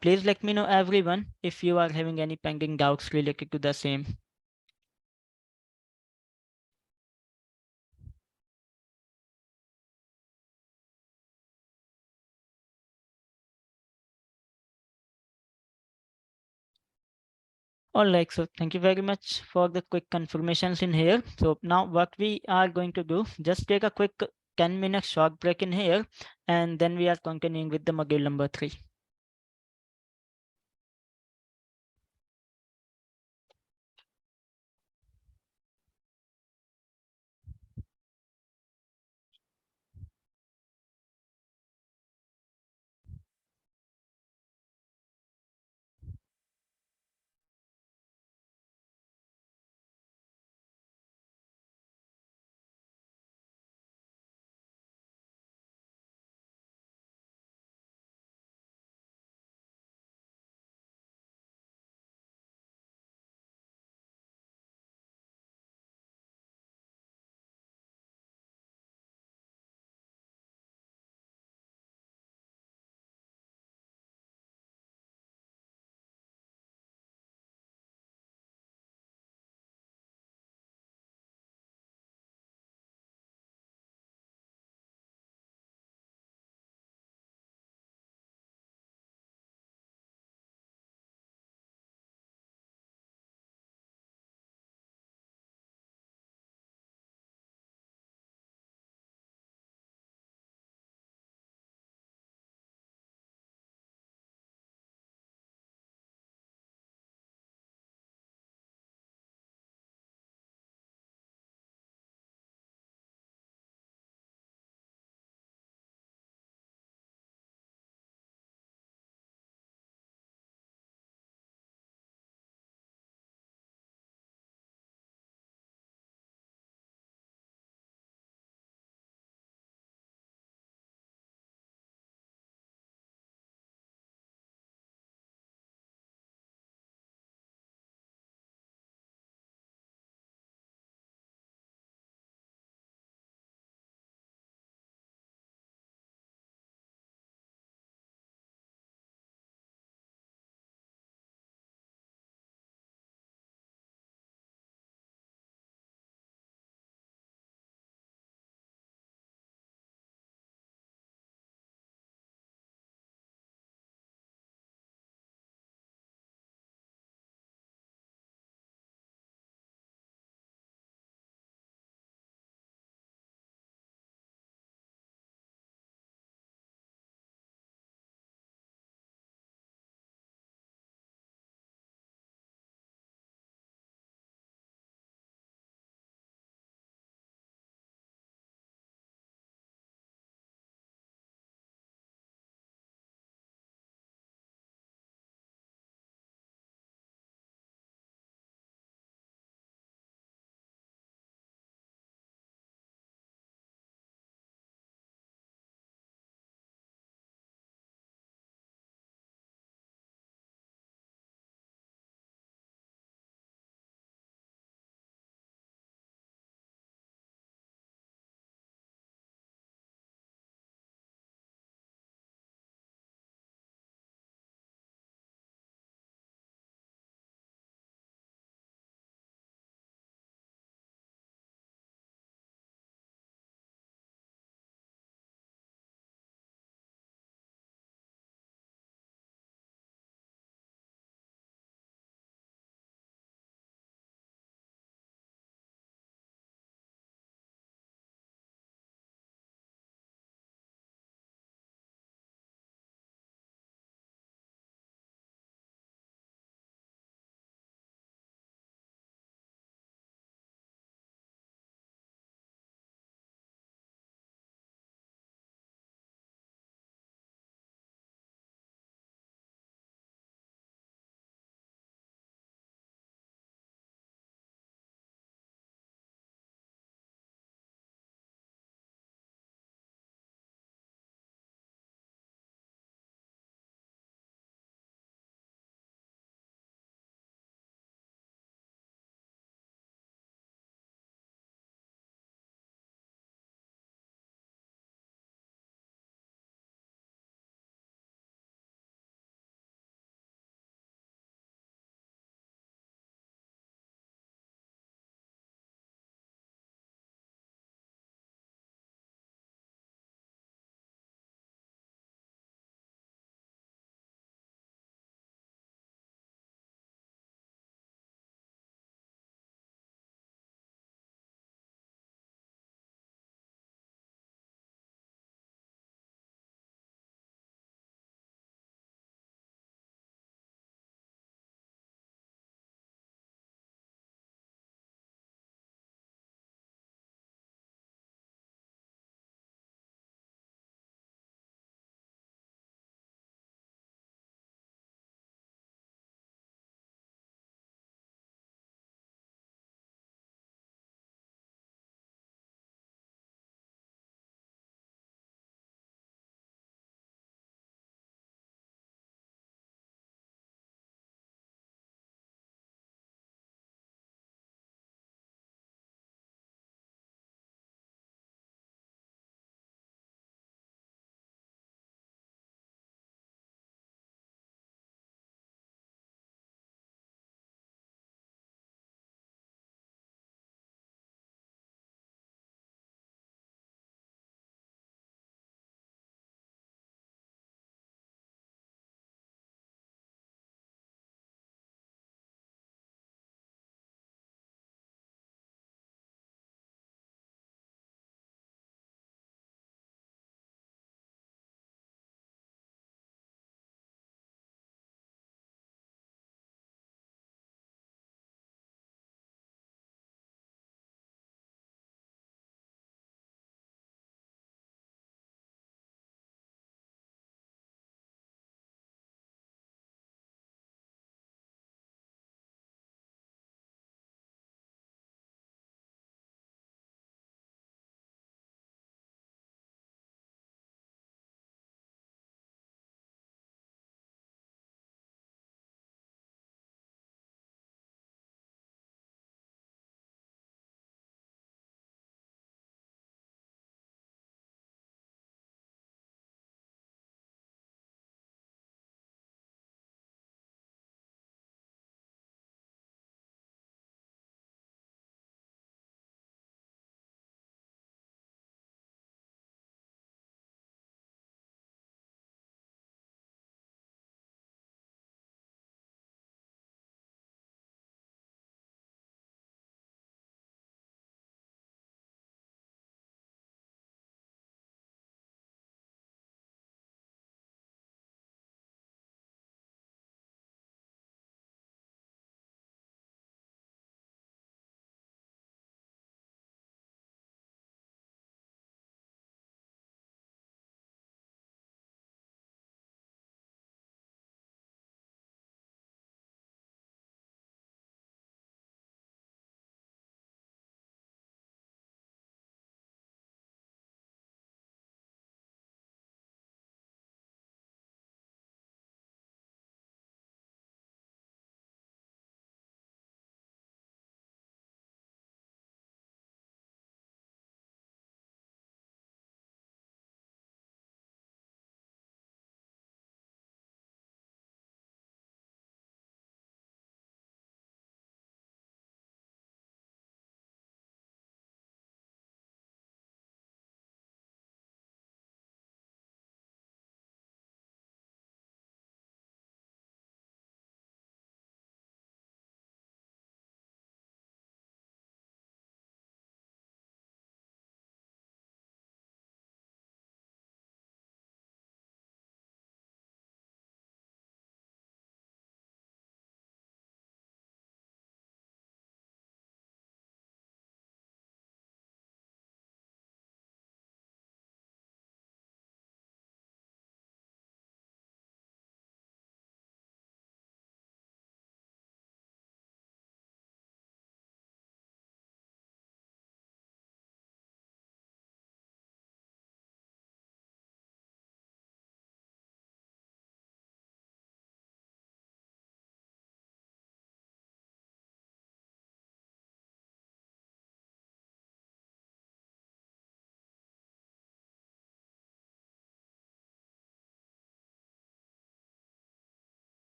please let me know everyone if you are having any pending doubts related to the same. All right, so thank you very much for the quick confirmations in here. So now what we are going to do, just take a quick 10-minute short break in here, and then we are continuing with the module number 3.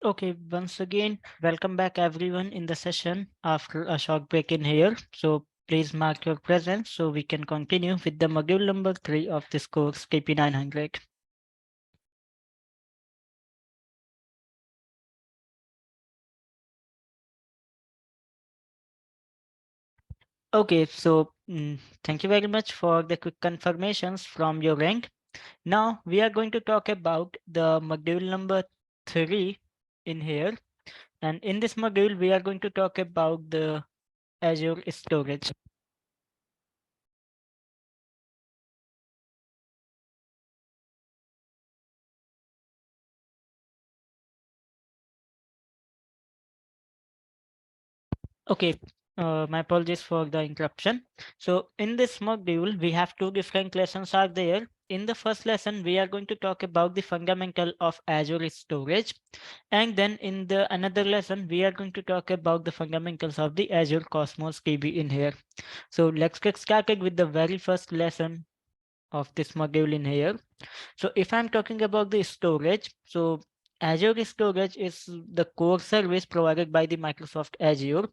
Okay, once again, welcome back everyone in the session after a short break in here. So please mark your presence so we can continue with the module number 3 of this course, DP-900. Okay, so thank you very much for the quick confirmations from your end. Now we are going to talk about the module number 3 in here. And in this module, we are going to talk about the Azure storage. Okay, my apologies for the interruption. So in this module, we have two different lessons are there. In the first lesson, we are going to talk about the fundamental of Azure storage. And then in the another lesson, we are going to talk about the fundamentals of the Azure Cosmos DB in here. So let's get started with the very first lesson of this module in here. So if I'm talking about the storage, so Azure Storage is the core service provided by the Microsoft Azure.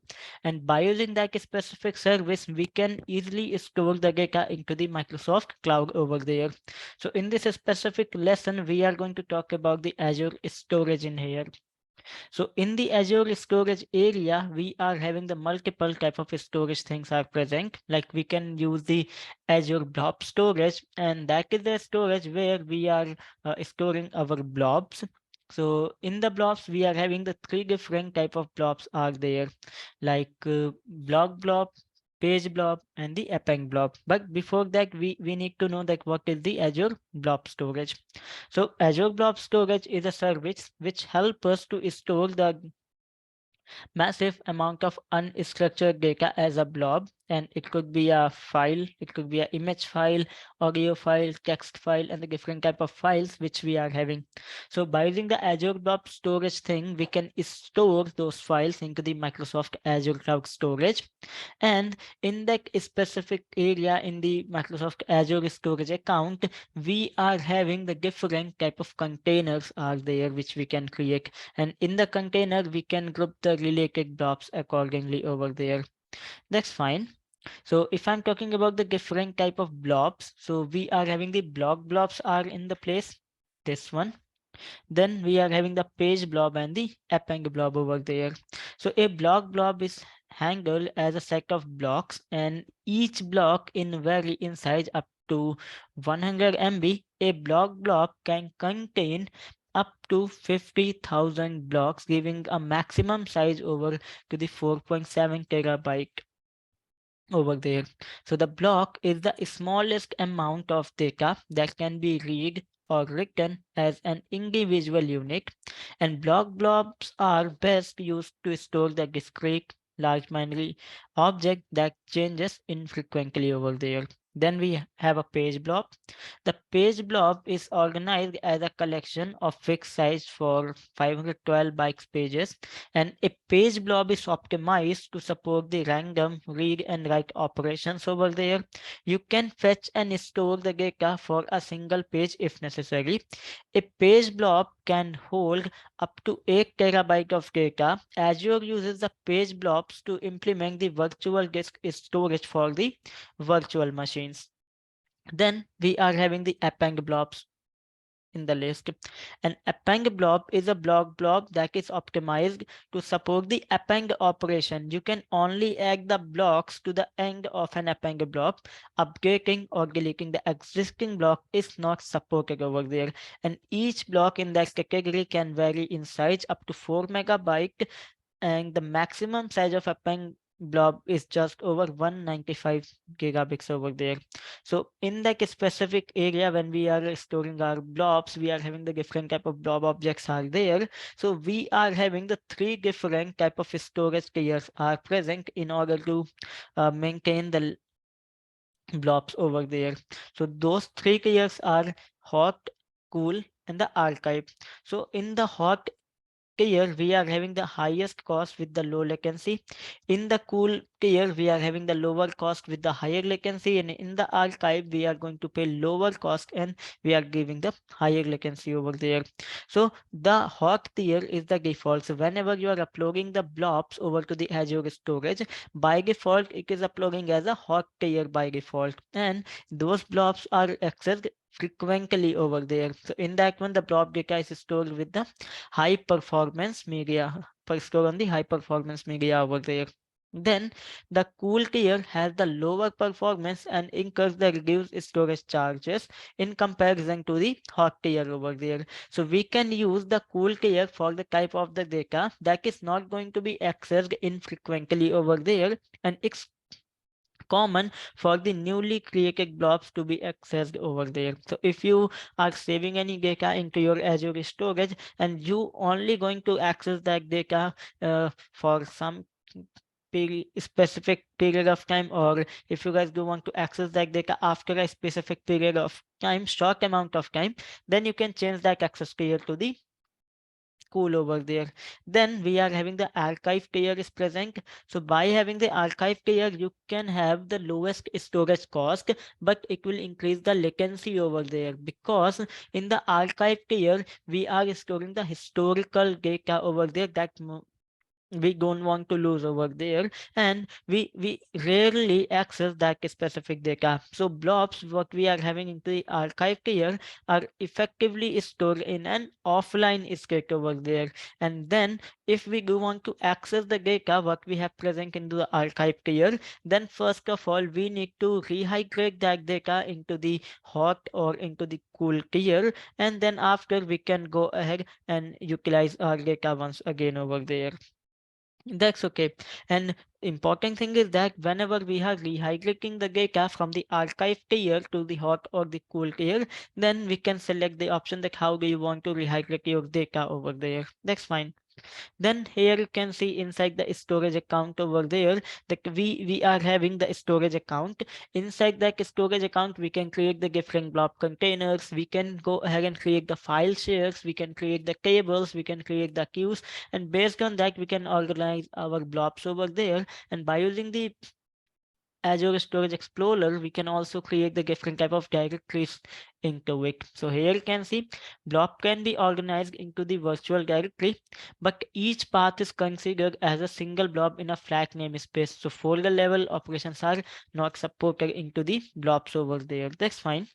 And by using that specific service, we can easily store the data into the Microsoft cloud over there. So in this specific lesson, we are going to talk about the Azure Storage in here. So in the Azure storage area, we are having the multiple type of storage things are present. Like we can use the Azure Blob storage, and that is the storage where we are storing our blobs. So in the blobs, we are having the three different type of blobs are there, like blob, page blob, and the append blob. But before that, we need to know that what is the Azure Blob storage. So Azure Blob Storage is a service which helps us to store the massive amount of unstructured data as a blob, and it could be a file, it could be an image file, audio file, text file, and the different type of files which we are having. So by using the Azure Blob Storage thing, we can store those files into the Microsoft Azure Cloud Storage. And in that specific area in the Microsoft Azure Storage account, we are having the different type of containers are there which we can create. And in the container, we can group the related blobs accordingly over there. That's fine. So if I'm talking about the different type of blobs, so we are having the blobs are in the place. This one. Then we are having the page blob and the append blob over there. So a blob is handled as a set of blocks, and each block in vary in size up to 100 MB. A blob can contain up to 50,000 blocks, giving a maximum size over to the 4.7 terabyte over there. So the block is the smallest amount of data that can be read or written as an individual unit, and blobs are best used to store the discrete large memory object that changes infrequently over there. Then we have a page blob. The page blob is organized as a collection of fixed size for 512 bytes pages, and a page blob is optimized to support the random read and write operations over there. You can fetch and store the data for a single page if necessary. A page blob can hold up to 8 terabyte of data. Azure uses the page blobs to implement the virtual disk storage for the virtual machines. Then we are having the append blobs in the list. An append blob is a blob that is optimized to support the append operation. You can only add the blocks to the end of an append blob. Updating or deleting the existing block is not supported over there. And each block in that category can vary in size up to 4 megabyte, and the maximum size of a pen blob is just over 195 gigabits over there. So in that specific area, when we are storing our blobs, we are having the different type of blob objects are there. So we are having the three different type of storage tiers are present in order to maintain the blobs over there. So those three tiers are hot, cool, and the archive. So in the hot tier, we are having the highest cost with the low latency. In the cool tier, we are having the lower cost with the higher latency, and in the archive, we are going to pay lower cost and we are giving the higher latency over there. So the hot tier is the default. So whenever you are uploading the blobs over to the Azure storage, by default, it is uploading as a hot tier by default. And those blobs are accessed frequently over there. So in that one, the blob data is stored with the high performance media, stored on the high performance media over there. Then the cool tier has the lower performance and incurs the reduced storage charges in comparison to the hot tier over there. So we can use the cool tier for the type of the data that is not going to be accessed infrequently over there, and it's common for the newly created blobs to be accessed over there. So if you are saving any data into your Azure storage and you only going to access that data for some specific period of time, or if you guys do want to access that data after a specific period of time, short amount of time, then you can change that access tier to the cool over there. Then we are having the archive tier is present. So by having the archive tier, you can have the lowest storage cost, but it will increase the latency over there, because in the archive tier, we are storing the historical data over there that we don't want to lose over there, and we rarely access that specific data. So blobs what we are having into the archive tier are effectively stored in an offline state over there. And then if we do want to access the data what we have present into the archive tier, then first of all we need to rehydrate that data into the hot or into the cool tier, and then after we can go ahead and utilize our data once again over there. That's okay. And important thing is that whenever we are rehydrating the data from the archive tier to the hot or the cool tier, then we can select the option that how do you want to rehydrate your data over there. That's fine. Then here you can see inside the storage account over there that we are having the storage account. Inside that storage account, we can create the different blob containers. We can go ahead and create the file shares. We can create the tables. We can create the queues. And based on that, we can organize our blobs over there. And by using the Azure Storage Explorer, we can also create the different type of directories into it. So here you can see blob can be organized into the virtual directory, but each path is considered as a single blob in a flat namespace. So folder level operations are not supported into the blobs over there. That's fine.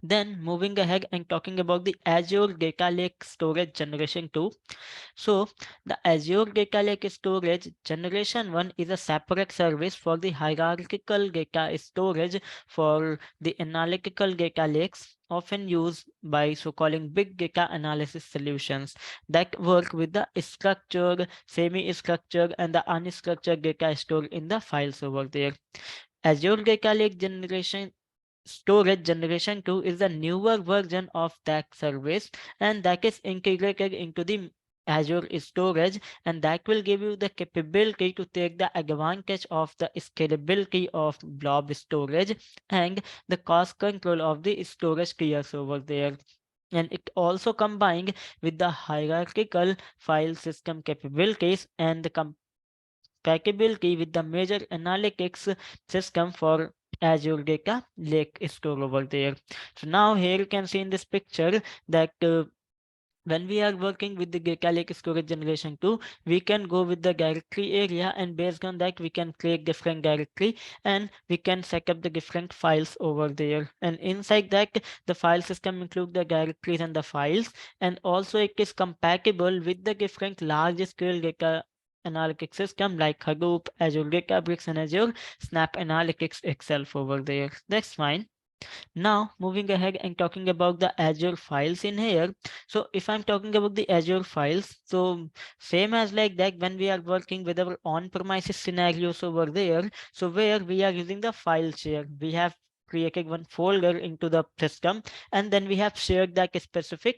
Then moving ahead and talking about the Azure Data Lake Storage Generation 2. So the Azure Data Lake Storage Generation 1 is a separate service for the hierarchical data storage for the analytical data lakes, often used by so-calling big data analysis solutions that work with the structured, semi-structured, and the unstructured data stored in the files over there. Azure Data Lake Generation Storage Generation 2 is the newer version of that service, and that is integrated into the Azure storage, and that will give you the capability to take the advantage of the scalability of blob storage and the cost control of the storage tiers over there. And it also combined with the hierarchical file system capabilities and the compatibility with the major analytics system for Azure Data Lake Store over there. So now here you can see in this picture that when we are working with the data lake storage generation 2, we can go with the directory area, and based on that we can create different directory and we can set up the different files over there. And inside that the file system include the directories and the files, and also it is compatible with the different large scale data analytics system like Hadoop, Azure Databricks, and Azure Snap Analytics itself over there. That's fine. Now moving ahead and talking about the Azure files in here. So if I'm talking about the Azure files, so same as like that when we are working with our on-premises scenarios over there, so where we are using the file share, we have created one folder into the system, and then we have shared that specific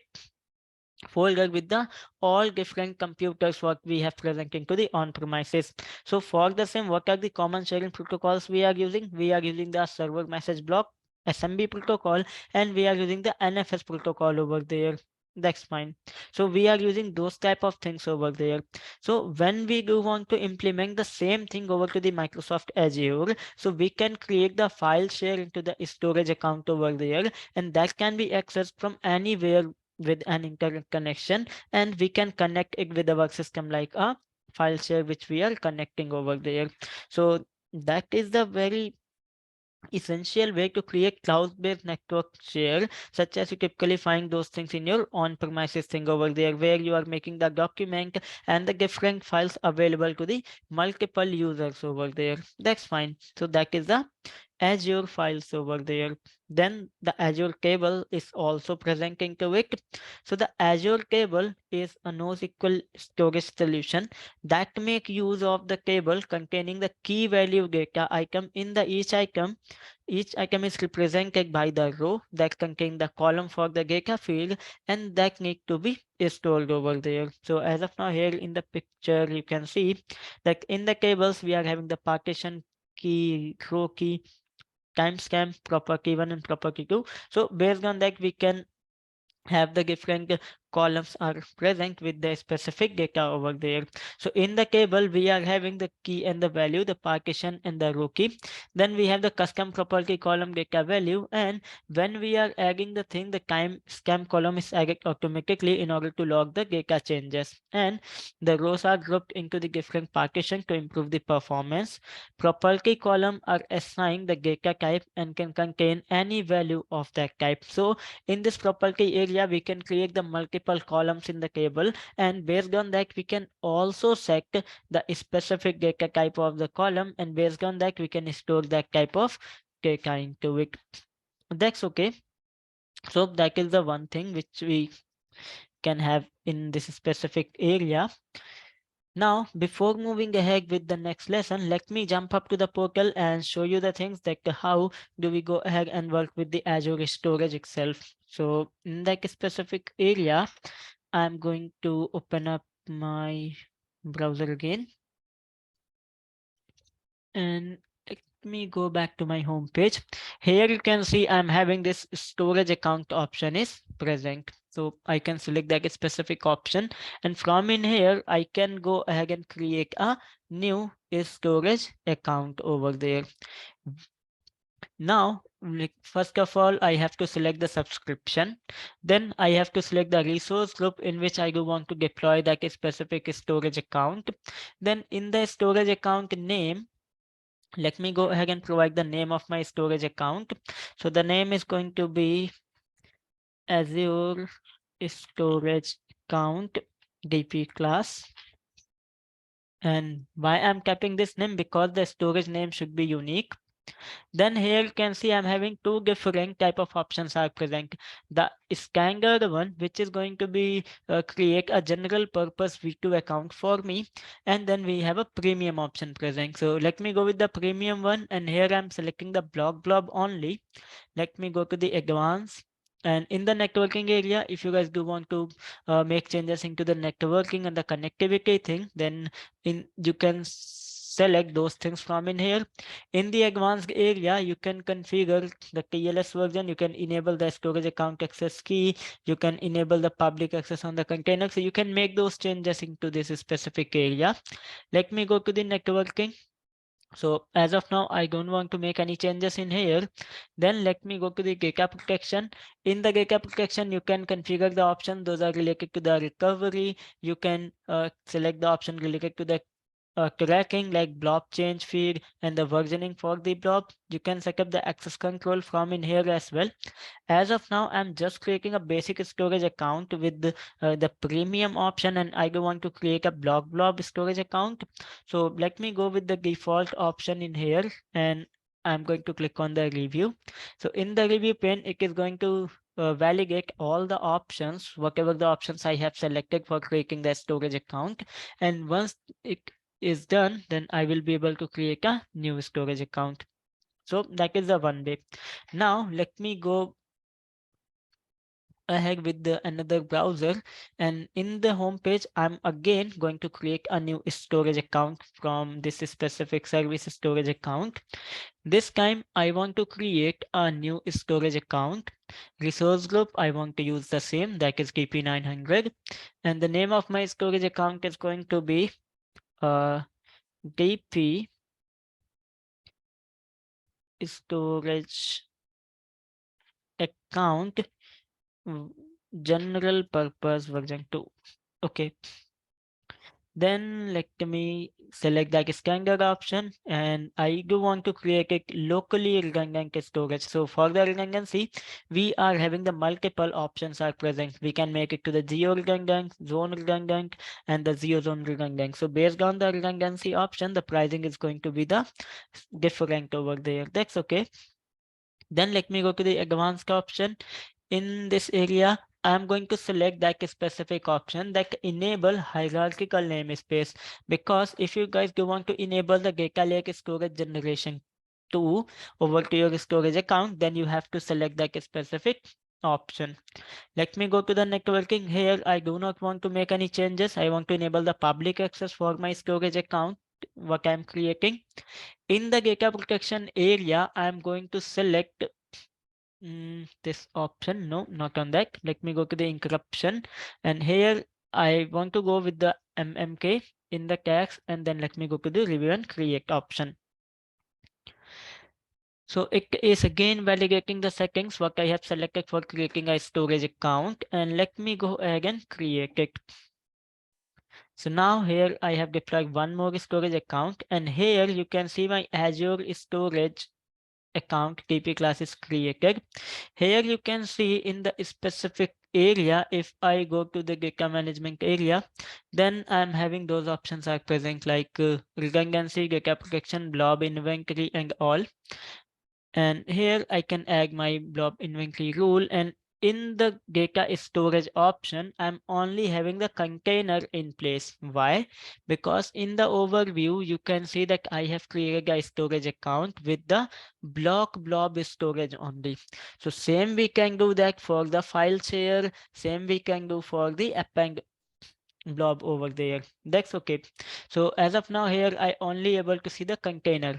folder with the all different computers what we have present into the on-premises. So for the same, what are the common sharing protocols we are using? We are using the server message block, SMB protocol, and we are using the NFS protocol over there. That's fine. So we are using those type of things over there. So when we do want to implement the same thing over to the Microsoft Azure, so we can create the file share into the storage account over there, and that can be accessed from anywhere with an internet connection, and we can connect it with our system like a file share which we are connecting over there. So that is the very essential way to create cloud-based network share, such as you typically find those things in your on-premises thing over there, where you are making the document and the different files available to the multiple users over there. That's fine. So that is the Azure files over there. Then the Azure cable is also present into it. So the Azure cable is a NoSQL storage solution that make use of the table containing the key value data item in the each item. Each item is represented by the row that contain the column for the data field, and that need to be stored over there. So as of now here in the picture you can see that in the tables we are having the partition key, row key, timestamp, property 1 and property 2. So based on that we can have the different columns are present with the specific data over there. So in the table we are having the key and the value, the partition and the row key. Then we have the custom property column data value, and when we are adding the thing, the time stamp column is added automatically in order to log the data changes, and the rows are grouped into the different partition to improve the performance. Property column are assigned the data type and can contain any value of that type. So in this property area we can create the multiple columns in the table, and based on that we can also set the specific data type of the column, and based on that we can store that type of data into it. That's okay. So that is the one thing which we can have in this specific area. Now, before moving ahead with the next lesson, let me jump up to the portal and show you the things that how do we go ahead and work with the Azure storage itself. So in that specific area, I'm going to open up my browser again, and let me go back to my home page. Here you can see I'm having this storage account option is present. So I can select that specific option, and from in here I can go ahead and create a new storage account over there. Now, like, first of all, I have to select the subscription. Then I have to select the resource group in which I do want to deploy that specific storage account. Then in the storage account name, let me go ahead and provide the name of my storage account. So the name is going to be Azure Storage Account DP class. And why I'm keeping this name? Because the storage name should be unique. Then here you can see I'm having two different type of options are present. The standard one, which is going to be create a general purpose V2 account for me, and then we have a premium option present. So let me go with the premium one, and here I'm selecting the blob only. Let me go to the advanced. And in the networking area, if you guys do want to make changes into the networking and the connectivity thing, then you can select those things from in here. In the advanced area, you can configure the TLS version. You can enable the storage account access key. You can enable the public access on the container. So you can make those changes into this specific area. Let me go to the networking. So as of now, I don't want to make any changes in here. Then let me go to the data protection. In the data protection, you can configure the option. Those are related to the recovery. You can select the option related to the tracking like blob change feed and the versioning for the blob. You can set up the access control from in here as well. As of now, I'm just creating a basic storage account with the premium option, and I do want to create a blob storage account. So let me go with the default option in here, and I'm going to click on the review. So in the review pane, it is going to validate all the options, whatever the options I have selected for creating the storage account. And once it is done, then I will be able to create a new storage account. So that is the one way. Now let me go ahead with the another browser, and in the home page I'm again going to create a new storage account from this specific service storage account. This time I want to create a new storage account. Resource group I want to use the same, that is DP-900, and the name of my storage account is going to be DP storage account general purpose version 2. Okay, then let me select that standard option, and I do want to create a locally redundant storage. So for the redundancy, we are having the multiple options are present. We can make it to the geo redundant, zone redundant, and the geo zone redundant. So based on the redundancy option, the pricing is going to be the different over there. That's okay. Then let me go to the advanced option. In this area, I'm going to select that specific option that enable hierarchical namespace, because if you guys do want to enable the data lake storage generation 2 over to your storage account, then you have to select that specific option. Let me go to the networking. Here, I do not want to make any changes. I want to enable the public access for my storage account, what I'm creating. In the data protection area, I'm going to select this option. No, not on that. Let me go to the encryption, and here I want to go with the MMK in the tags, and then let me go to the review and create option. So it is again validating the settings what I have selected for creating a storage account, and let me go ahead and create it. So now here I have deployed one more storage account, and here you can see my Azure storage account TP class is created. Here you can see in the specific area, if I go to the data management area, then I'm having those options are present, like redundancy, data protection, blob inventory, and all. And here I can add my blob inventory rule, and in the data storage option, I'm only having the container in place. Why? Because in the overview, you can see that I have created a storage account with the blob storage only. So same we can do that for the file share, same we can do for the append blob over there. That's okay. So as of now here, I only able to see the container.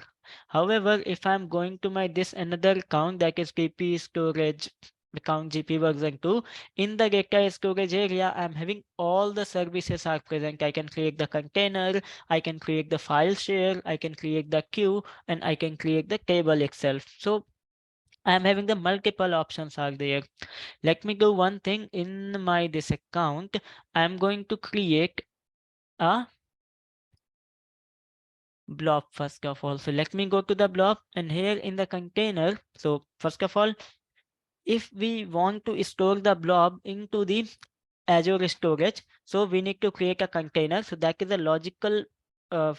However, if I'm going to my this another account, that is TP storage account GP version 2, in the data storage area, I'm having all the services are present. I can create the container, I can create the file share, I can create the queue, and I can create the table itself. So I'm having the multiple options are there. Let me do one thing in my this account. I'm going to create a blob first of all. So let me go to the blob, and here in the container. So first of all, if we want to store the blob into the Azure storage, so we need to create a container. So that is a logical uh,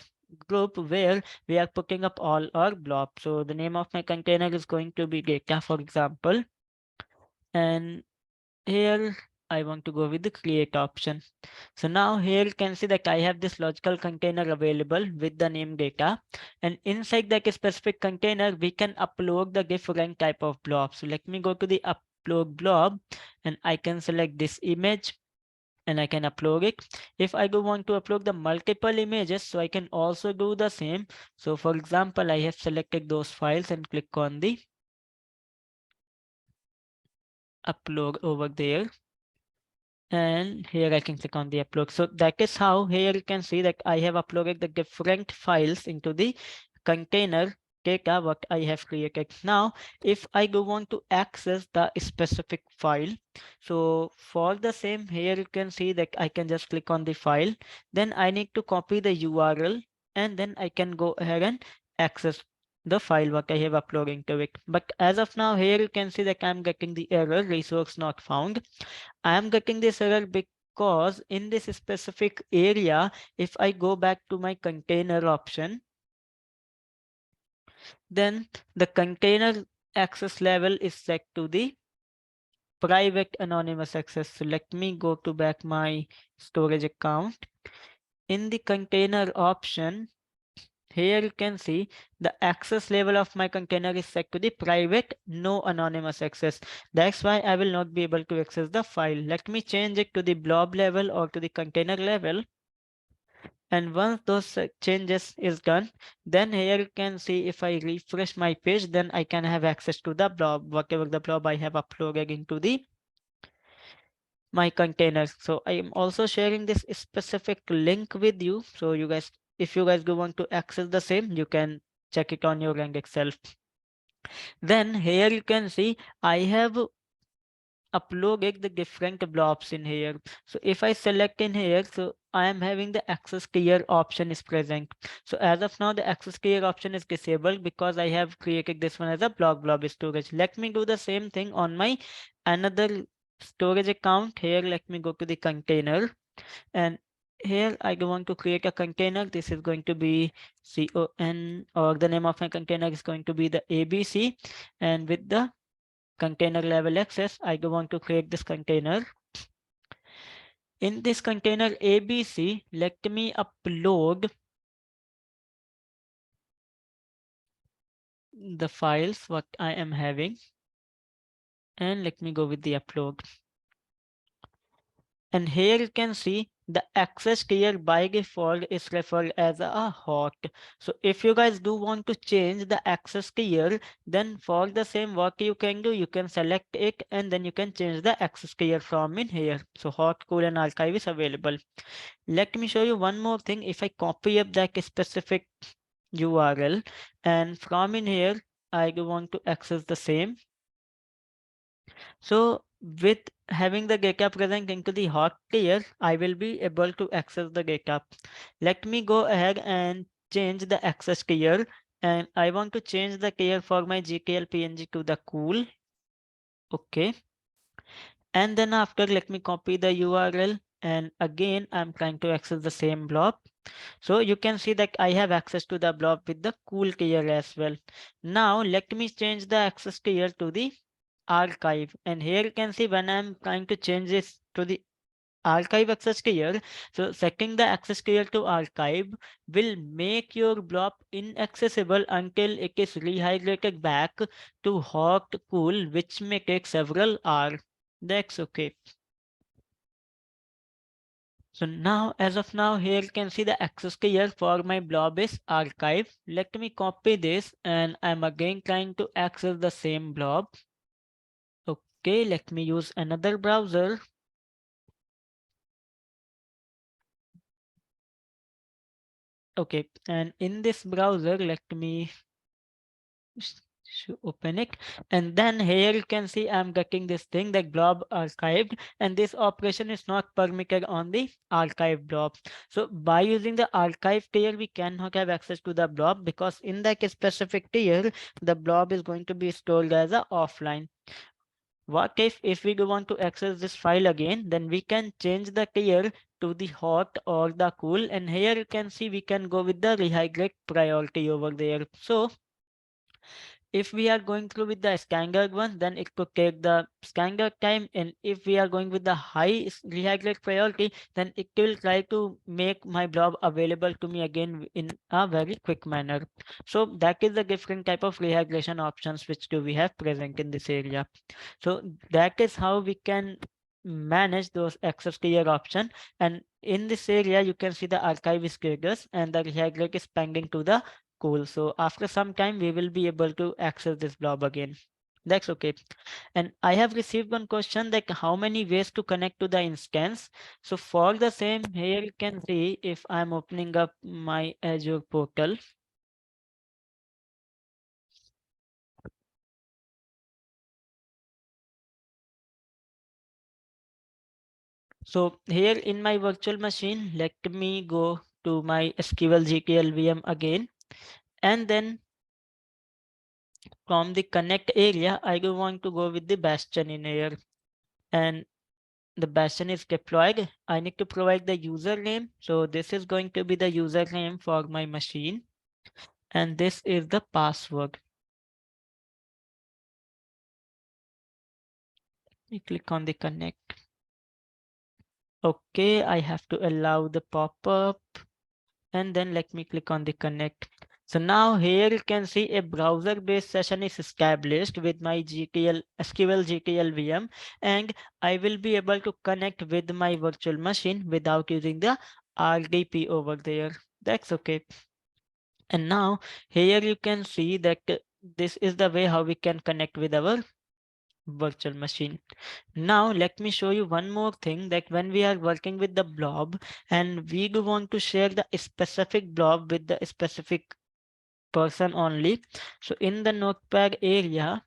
group where we are putting up all our blobs. So the name of my container is going to be data, for example, and here I want to go with the create option. So now here you can see that I have this logical container available with the name data, and inside that specific container we can upload the different type of blob. So let me go to the upload blob, and I can select this image and I can upload it. If I do want to upload the multiple images, so I can also do the same. So for example, I have selected those files and click on the upload over there. And here I can click on the upload. So that is how here you can see that I have uploaded the different files into the container data what I have created. Now, if I do want to access the specific file, so for the same here you can see that I can just click on the file. Then I need to copy the URL, and then I can go ahead and access the file what I have uploaded into it. But as of now, here you can see that I'm getting the error resource not found. I am getting this error because in this specific area, if I go back to my container option, then the container access level is set to the private anonymous access. So let me go to back my storage account. In the container option, here you can see the access level of my container is set to the private, no anonymous access. That's why I will not be able to access the file. Let me change it to the blob level or to the container level. And once those changes is done, then here you can see if I refresh my page, then I can have access to the blob, whatever the blob I have uploaded into the my containers. So I am also sharing this specific link with you. So you guys, if you guys do want to access the same, you can check it on your rank Excel. Then here you can see I have uploaded the different blobs in here. So if I select in here, so I am having the access clear option is present. So as of now, the access clear option is disabled because I have created this one as a blob storage. Let me do the same thing on my another storage account. Here, let me go to the container, and here I do want to create a container. This is going to be con, or the name of my container is going to be the ABC, and with the container level access, I do want to create this container. In this container ABC, let me upload the files what I am having, and let me go with the upload. And here you can see the access clear by default is referred as a hot. So if you guys do want to change the access clear, then for the same what you can do, you can select it and then you can change the access clear from in here. So hot, cool and archive is available. Let me show you one more thing. If I copy up that specific URL and from in here, I do want to access the same. So with having the data present into the hot tier, I will be able to access the data. Let me go ahead and change the access tier, and I want to change the tier for my GTL PNG to the cool. Okay. And then after, let me copy the URL, and again, I'm trying to access the same blob. So you can see that I have access to the blob with the cool tier as well. Now let me change the access tier to the archive. And here you can see when I'm trying to change this to the archive access tier, so setting the access tier to archive will make your blob inaccessible until it is rehydrated back to hot cool, which may take several hours. That's okay. So now, as of now, here you can see the access tier for my blob is archive. Let me copy this and I'm again trying to access the same blob. Okay, let me use another browser. Okay, and in this browser, let me open it, and then here you can see I'm getting this thing that blob archived, and this operation is not permitted on the archive blob. So by using the archive tier, we cannot have access to the blob because in that specific tier, the blob is going to be stored as a offline. What if we do want to access this file again, then we can change the tier to the hot or the cool, and here you can see we can go with the rehydrate priority over there. So if we are going through with the standard one, then it could take the standard time. And if we are going with the high rehydrate priority, then it will try to make my blob available to me again in a very quick manner. So that is the different type of rehydration options which do we have present in this area. So that is how we can manage those access tier option. And in this area, you can see the archive is status and the rehydrate is pending to the cool. So after some time, we will be able to access this blob again. That's okay. And I have received one question like how many ways to connect to the instance. So for the same, here you can see if I'm opening up my Azure portal. So here in my virtual machine, let me go to my SQL GTL VM again. And then from the connect area, I do want to go with the bastion in here. And the bastion is deployed. I need to provide the username. So this is going to be the username for my machine. And this is the password. We click on the connect. Okay, I have to allow the pop-up. And then let me click on the connect. So now here you can see a browser-based session is established with my SQL GTL VM, and I will be able to connect with my virtual machine without using the RDP over there. That's okay. And now here you can see that this is the way how we can connect with our virtual machine. Now let me show you one more thing, that when we are working with the blob and we do want to share the specific blob with the specific person only. So in the notepad area,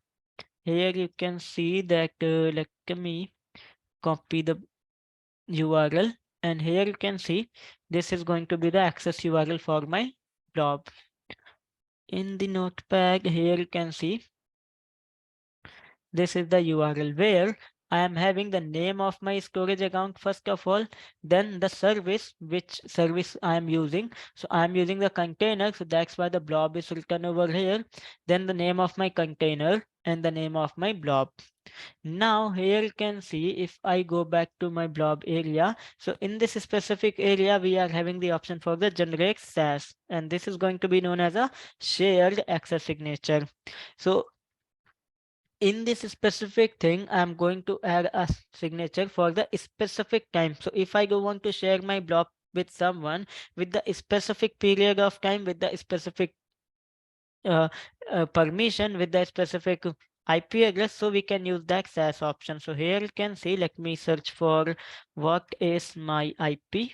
here you can see that let me copy the URL, and here you can see this is going to be the access URL for my blob. In the notepad here you can see this is the URL where I am having the name of my storage account first of all, then the service, which service I am using. So I am using the container, so that's why the blob is written over here. Then the name of my container and the name of my blob. Now here you can see if I go back to my blob area. So in this specific area, we are having the option for the generate SAS, and this is going to be known as a shared access signature. So in this specific thing, I'm going to add a signature for the specific time. So if I do want to share my blob with someone with the specific period of time, with the specific uh, permission, with the specific IP address, so we can use that SAS option. So here you can see, let me search for what is my IP.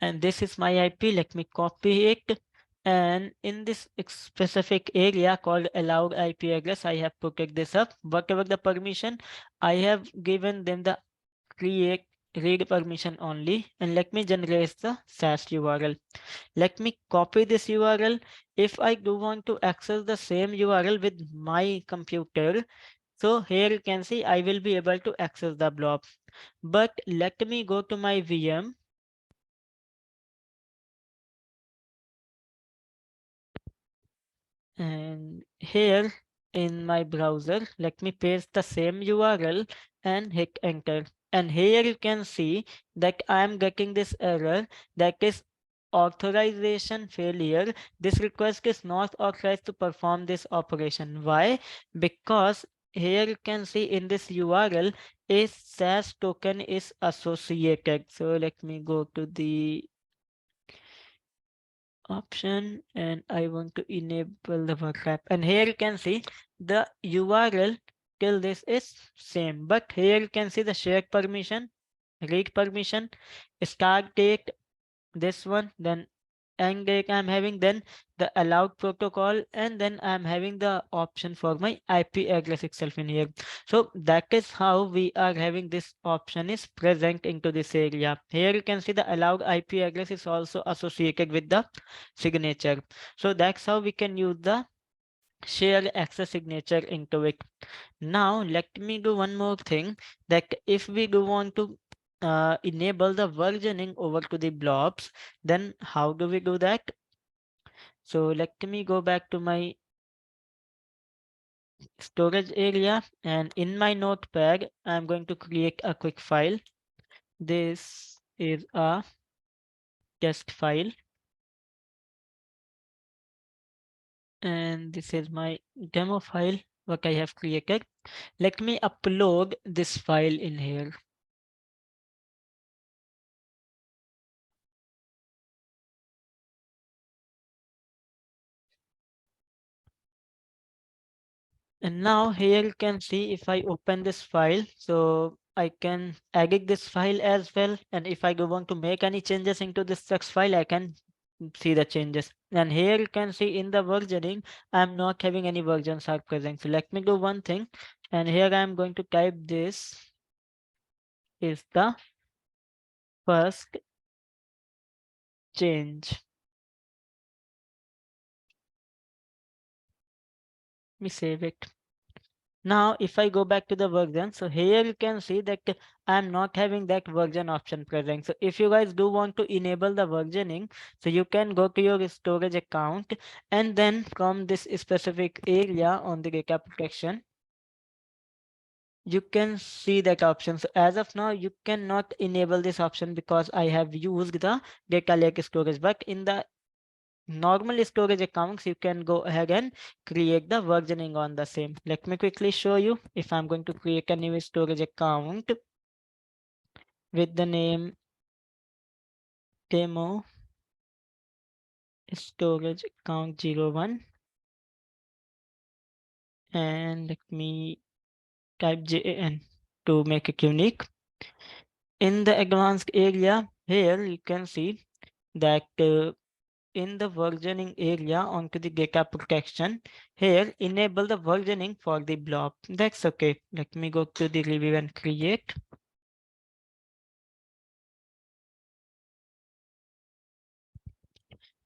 And this is my IP. Let me copy it. And in this specific area called allowed IP address, I have put this up. Whatever the permission, I have given them the create read permission only. And let me generate the SAS URL. Let me copy this URL. If I do want to access the same URL with my computer, so here you can see I will be able to access the blob. But let me go to my VM. And here in my browser, let me paste the same URL and hit enter. And here you can see that I am getting this error, that is authorization failure. This request is not authorized to perform this operation. Why? Because here you can see in this URL a SAS token is associated. So let me go to the option and I want to enable the work app, and here you can see the URL till this is same, but here you can see the shared permission, read permission, start date, this one, then end date I'm having, then the allowed protocol, and then I'm having the option for my IP address itself in here. So that is how we are having this option is present into this area. Here you can see the allowed IP address is also associated with the signature. So that's how we can use the share access signature into it. Now let me do one more thing, that if we do want to enable the versioning over to the blobs, then how do we do that? So let me go back to my storage area, and in my notepad I'm going to create a quick file. This is a test file, and this is my demo file what I have created. Let me upload this file in here. And now here you can see if I open this file, so I can edit this file as well. And if I do want to make any changes into this text file, I can see the changes. And here you can see in the versioning, I'm not having any versions are present. So let me do one thing. And here I'm going to type this is the first change. Let me save it. Now, if I go back to the version, so here you can see that I'm not having that version option present. So if you guys do want to enable the versioning, so you can go to your storage account, and then from this specific area on the data protection, you can see that option. So as of now, you cannot enable this option because I have used the data lake storage. But in the normal storage accounts, you can go ahead and create the versioning on the same. Let me quickly show you. If I'm going to create a new storage account with the name demo storage account 01, and let me type JAN to make it unique. In the advanced area, here you can see that in the versioning area onto the data protection, here enable the versioning for the blob. That's okay. Let me go to the review and create.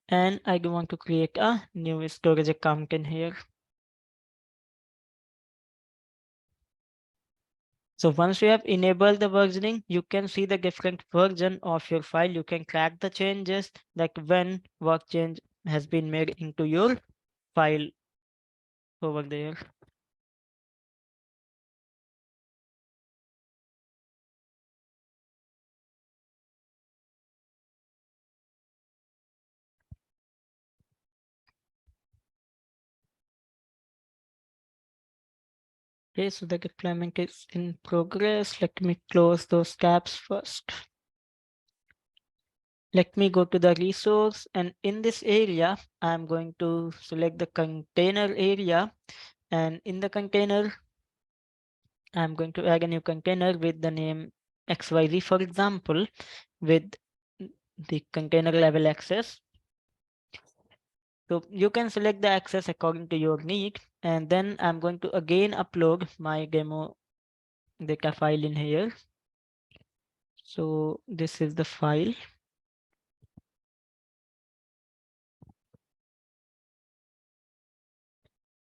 And I do want to create a new storage account in here. So once you have enabled the versioning, you can see the different version of your file. You can track the changes, like when what change has been made into your file over there. Okay, so the deployment is in progress. Let me close those tabs first. Let me go to the resource, and in this area, I'm going to select the container area, and in the container, I'm going to add a new container with the name XYZ, for example, with the container level access. So you can select the access according to your need, and then I'm going to again upload my demo data file in here. So this is the file.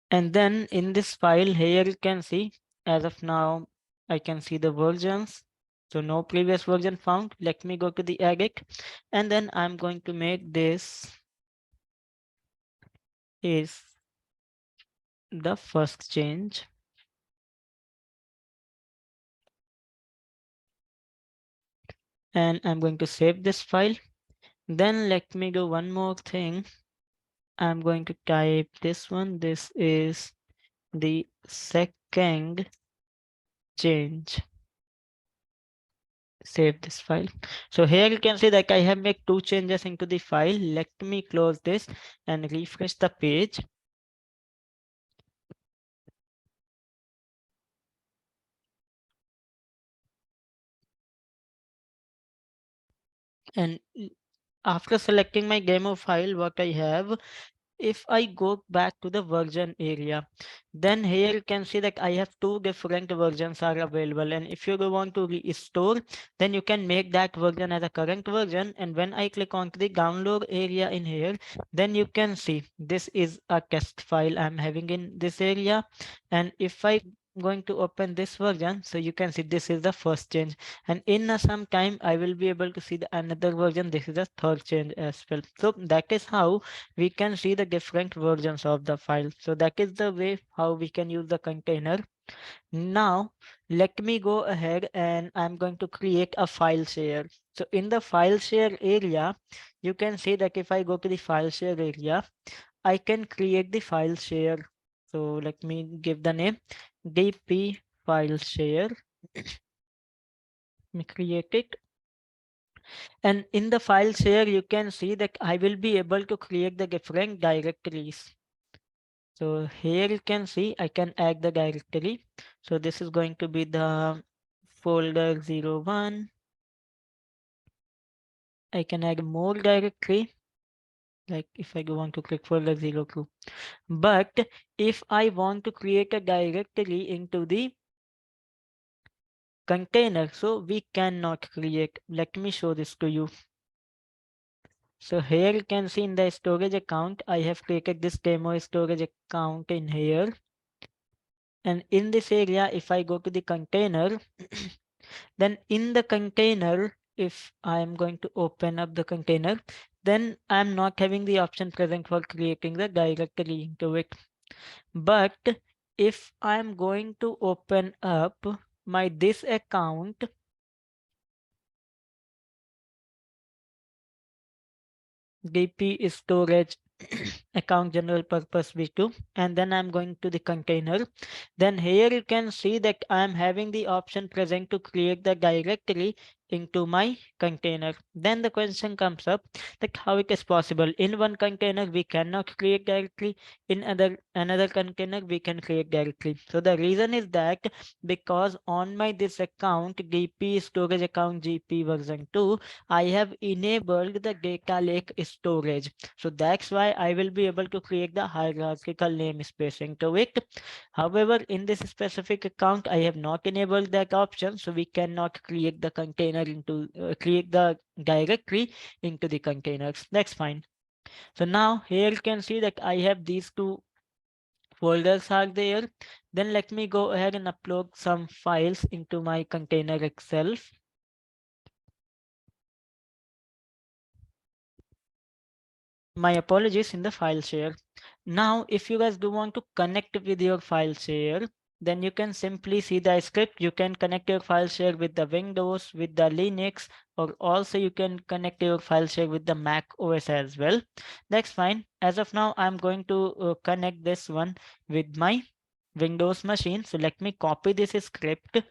And then in this file here, you can see, as of now, I can see the versions. So no previous version found. Let me go to the edit, and then I'm going to make this is the first change. And I'm going to save this file. Then let me do one more thing. I'm going to type this one. This is the second change. Save this file. So here you can see that I have made two changes into the file. Let me close this and refresh the page. And after selecting my demo file, what I have, if I go back to the version area, then here you can see that I have two different versions are available. And if you want to restore, then you can make that version as a current version. And when I click on the download area in here, then you can see this is a test file I'm having in this area. And if I going to open this version, so you can see this is the first change, and in some time I will be able to see the another version. This is the third change as well. So that is how we can see the different versions of the file. So that is the way how we can use the container. Now let me go ahead and I'm going to create a file share. So in the file share area, you can see that if I go to the file share area, I can create the file share. So let me give the name DP file share. Let me create it. And in the file share, you can see that I will be able to create the different directories. So here you can see I can add the directory. So this is going to be the folder 01. I can add more directory, like if I want to click folder 02. But if I want to create a directory into the container, so we cannot create. Let me show this to you. So here you can see in the storage account, I have created this demo storage account in here. And in this area, if I go to the container, then in the container, if I'm going to open up the container, then I'm not having the option present for creating the directory into it. But if I'm going to open up my this account, DP storage account general purpose v2, and then I'm going to the container. Then here you can see that I'm having the option present to create the directory into my container. Then the question comes up that how it is possible. In one container we cannot create directory, in another container we can create directory. So the reason is that because on my this account DP storage account GP version 2, I have enabled the data lake storage. So that's why I will be able to create the hierarchical namespace into it. However, in this specific account, I have not enabled that option, so we cannot create the container into create the directory into the containers. That's fine. So now here you can see that I have these two folders are there. Then let me go ahead and upload some files into my container itself. My apologies, in the file share. Now, if you guys do want to connect with your file share, then you can simply see the script. You can connect your file share with the Windows, with the Linux, or also you can connect your file share with the Mac OS as well. That's fine. As of now, I'm going to connect this one with my Windows machine. So let me copy this script,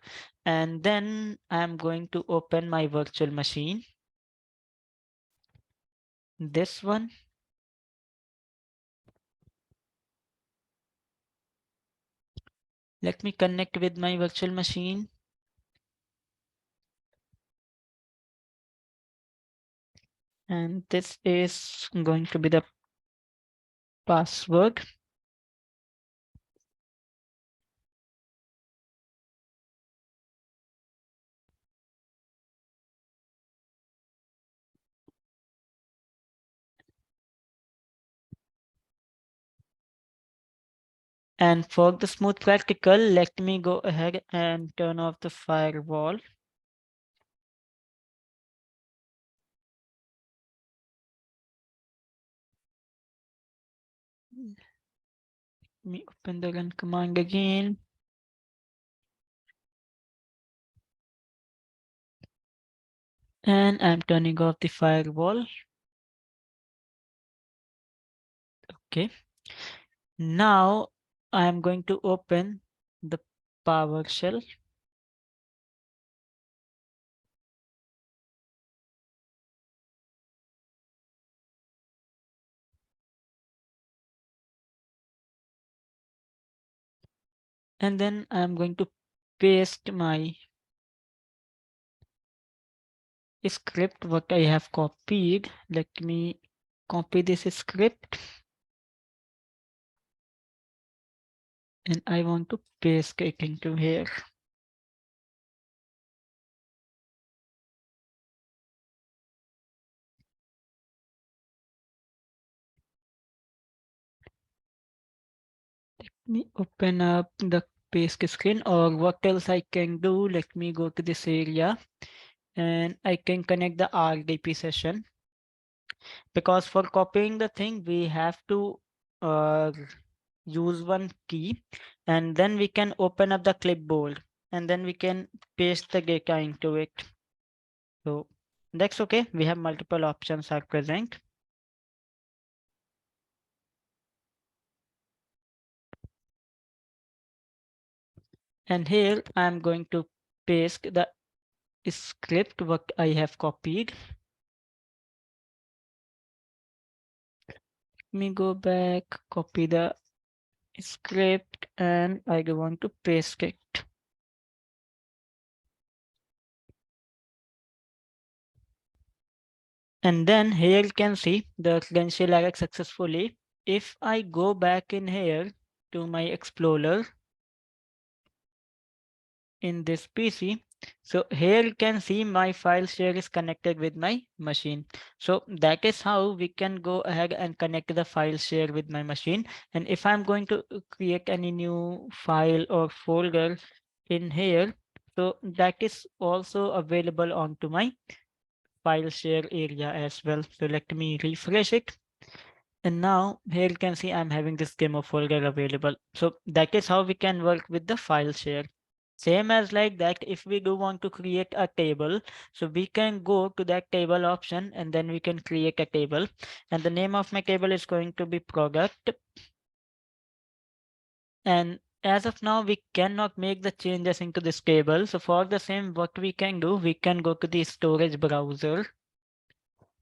and then I'm going to open my virtual machine. This one. Let me connect with my virtual machine. And this is going to be the password. And for the smooth practical, let me go ahead and turn off the firewall. Let me open the run command again. And I'm turning off the firewall. Okay. Now I'm going to open the PowerShell. And then I'm going to paste my script, what I have copied. Let me copy this script. And I want to paste it into here. Let me open up the paste screen, or what else I can do. Let me go to this area and I can connect the RDP session, because for copying the thing we have to uh, use one key, and then we can open up the clipboard and then we can paste the data into it. So that's okay. We have multiple options are present. And here I'm going to paste the script what I have copied. Let me go back, copy the script, and I want to paste it. And then here you can see the credential are successfully. If I go back in here to my Explorer in this PC, so here you can see my file share is connected with my machine. So that is how we can go ahead and connect the file share with my machine. And if I'm going to create any new file or folder in here, so that is also available onto my file share area as well. So let me refresh it. And now here you can see I'm having this demo folder available. So that is how we can work with the file share. Same as like that, if we do want to create a table, so we can go to that table option and then we can create a table. And the name of my table is going to be product. And as of now, we cannot make the changes into this table. So for the same, what we can do, we can go to the storage browser.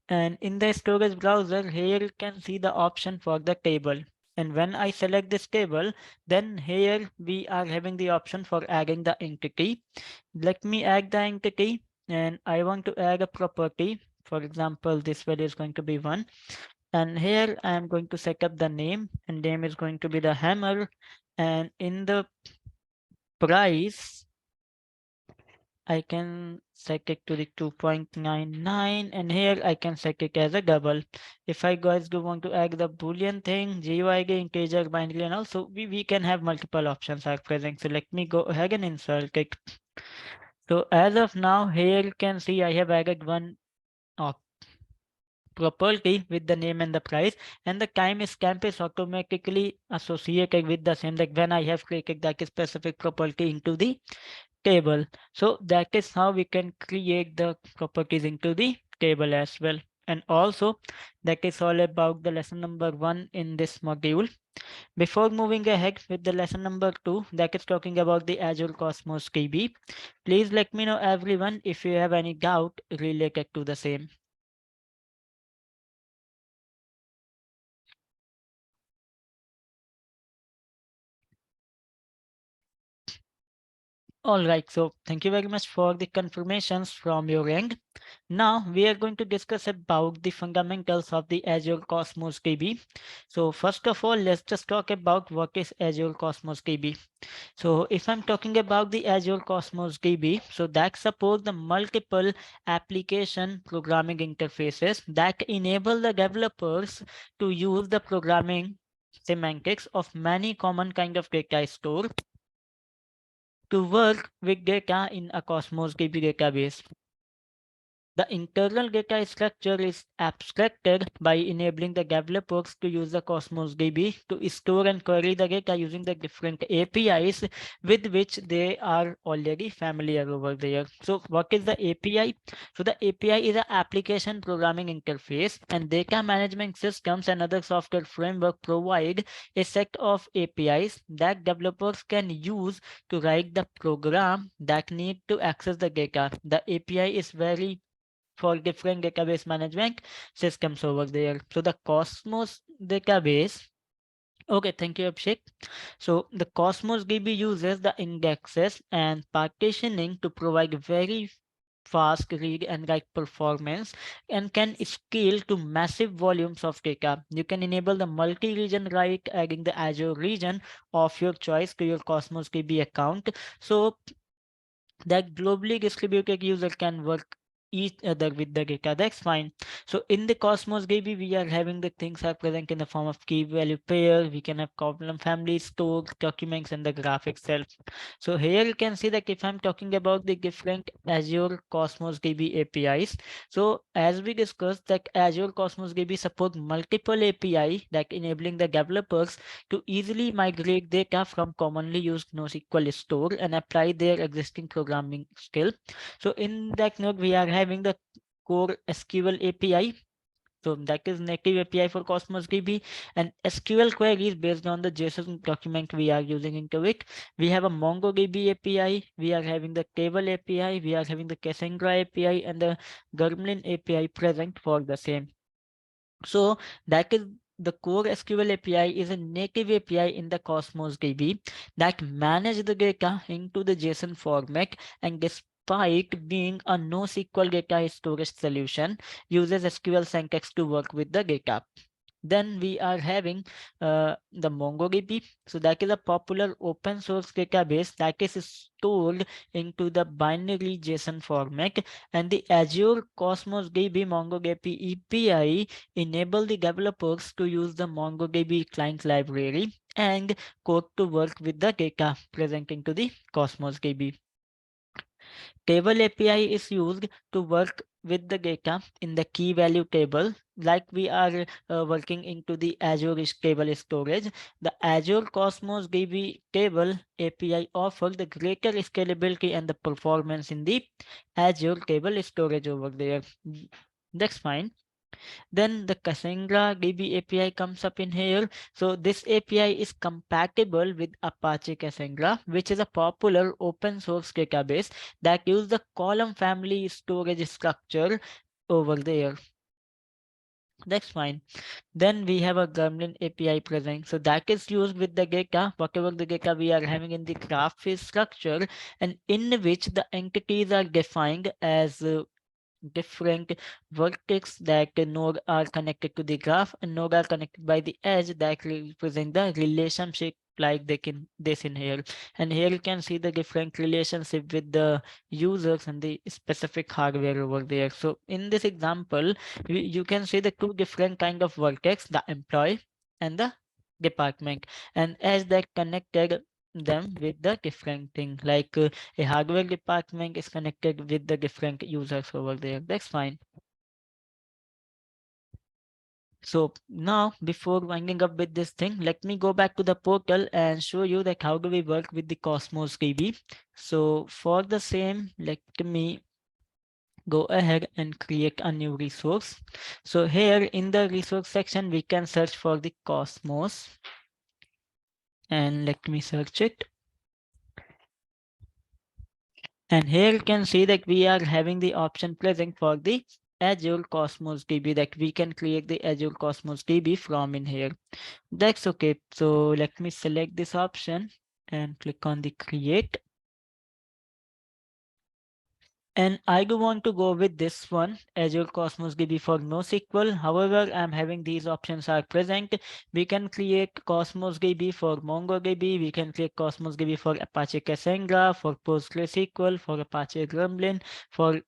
And in the storage browser, here you can see the option for the table. And when I select this table, then here we are having the option for adding the entity. Let me add the entity, and I want to add a property. For example, this value is going to be 1. And here I am going to set up the name, and name is going to be the hammer. And in the price, I can set it to the 2.99, and here I can set it as a double. If I guys do want to add the boolean thing, GUID, integer, binary, and also we can have multiple options are present. So let me go ahead and insert it. So as of now, here you can see I have added one op property with the name and the price, and the time stamp is automatically associated with the same, like when I have created that specific property into the table. So that is how we can create the properties into the table as well. And also that is all about the lesson number 1 in this module. Before moving ahead with the lesson number 2, that is talking about the Azure Cosmos DB, please let me know everyone if you have any doubt related to the same. All right, so thank you very much for the confirmations from your end. Now we are going to discuss about the fundamentals of the Azure Cosmos DB. So first of all, let's just talk about what is Azure Cosmos DB. So if I'm talking about the Azure Cosmos DB, so that supports the multiple application programming interfaces that enable the developers to use the programming semantics of many common kind of data store to work with data in a Cosmos DB database. The internal data structure is abstracted by enabling the developers to use the Cosmos DB to store and query the data using the different APIs with which they are already familiar over there. So what is the API? So the API is an application programming interface, and data management systems and other software framework provide a set of APIs that developers can use to write the program that need to access the data. The API is very for different database management systems over there. So the Cosmos database. Okay, thank you, Abhishek. So the Cosmos DB uses the indexes and partitioning to provide very fast read and write performance and can scale to massive volumes of data. You can enable the multi-region write, adding the Azure region of your choice to your Cosmos DB account. So that globally distributed user can work each other with the data. That's fine. So in the Cosmos DB, we are having the things are present in the form of key value pair. We can have column family, store, documents, and the graph itself. So here you can see that if I'm talking about the different Azure Cosmos DB APIs. So as we discussed that Azure Cosmos DB support multiple API that enabling the developers to easily migrate data from commonly used NoSQL store and apply their existing programming skill. So in that note, we are having the core SQL API. So that is native API for Cosmos DB, and SQL queries based on the JSON document we are using into it. We have a MongoDB API. We are having the table API. We are having the Cassandra API and the Gremlin API present for the same. So that is the core SQL API is a native API in the Cosmos DB that manage the data into the JSON format, and despite being a NoSQL data storage solution, uses SQL syntax to work with the data. Then we are having the MongoDB. So that is a popular open source database that is stored into the binary JSON format, and the Azure Cosmos DB MongoDB API enable the developers to use the MongoDB client library and code to work with the data present into the Cosmos DB. Table API is used to work with the data in the key value table like we are working into the Azure stable storage, the Azure Cosmos DB table API offers the greater scalability and the performance in the Azure table storage over there. That's fine. Then the Cassandra DB API comes up in here. So this API is compatible with Apache Cassandra, which is a popular open source database that uses the column family storage structure over there. That's fine. Then we have a Gremlin API present. So that is used with the data, whatever the data we are having in the graph is structure, and in which the entities are defined as different vertex that node are connected to the graph and node are connected by the edge that represent the relationship like they can this in here. And here you can see the different relationship with the users and the specific hardware over there. So in this example, you can see the two different kind of vertex, the employee and the department, and as that connected them with the different thing like a hardware department is connected with the different users over there. That's fine. So now before winding up with this thing, let me go back to the portal and show you that how do we work with the Cosmos DB. So for the same, let me go ahead and create a new resource. So here in the resource section, we can search for the Cosmos and let me search it. And here you can see that we are having the option present for the Azure Cosmos DB that we can create the Azure Cosmos DB from in here. That's okay. So let me select this option and click on the create. And I do want to go with this one, Azure Cosmos DB for NoSQL. However, I'm having these options are present. We can create Cosmos DB for MongoDB. We can create Cosmos DB for Apache Cassandra, for PostgreSQL, for Apache Gremlin, for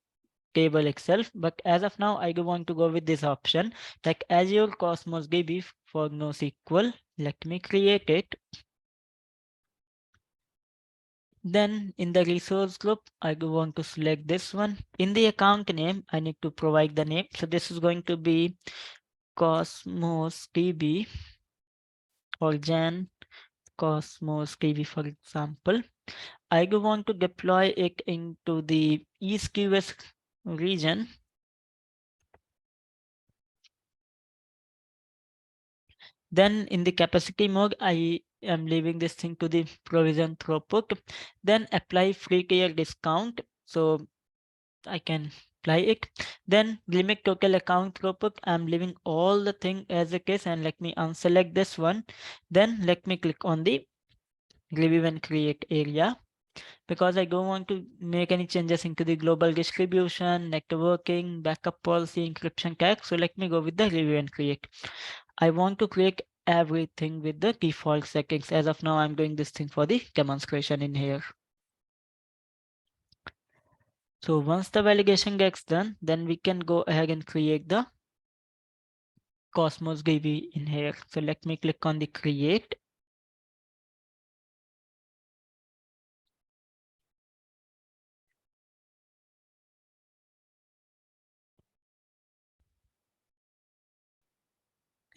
table itself. But as of now, I do want to go with this option like Azure Cosmos DB for NoSQL. Let me create it. Then in the resource group, I do want to select this one. In the account name, I need to provide the name. So this is going to be Cosmos DB or Jan Cosmos DB, for example. I do want to deploy it into the East US region. Then in the capacity mode, I am leaving this thing to the provision throughput. Then apply free tier discount. So I can apply it. Then limit total account throughput. I'm leaving all the thing as it is and let me unselect this one. Then let me click on the review and create area because I don't want to make any changes into the global distribution, networking, backup policy, encryption tag. So let me go with the review and create. I want to create everything with the default settings. As of now, I'm doing this thing for the demonstration in here. So once the validation gets done, then we can go ahead and create the Cosmos DB in here. So let me click on the create.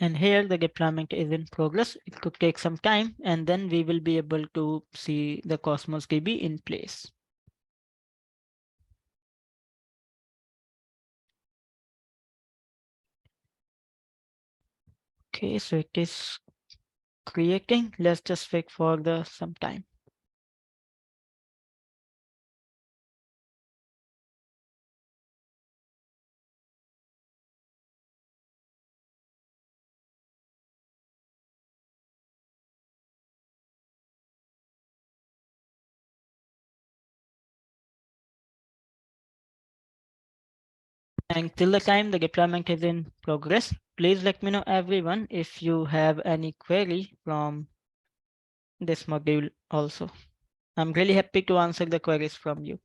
And here the deployment is in progress. It could take some time and then we will be able to see the Cosmos DB in place. Okay, so it is creating. Let's just wait for the some time. And till the time the deployment is in progress, please let me know everyone if you have any query from this module also. I'm really happy to answer the queries from you.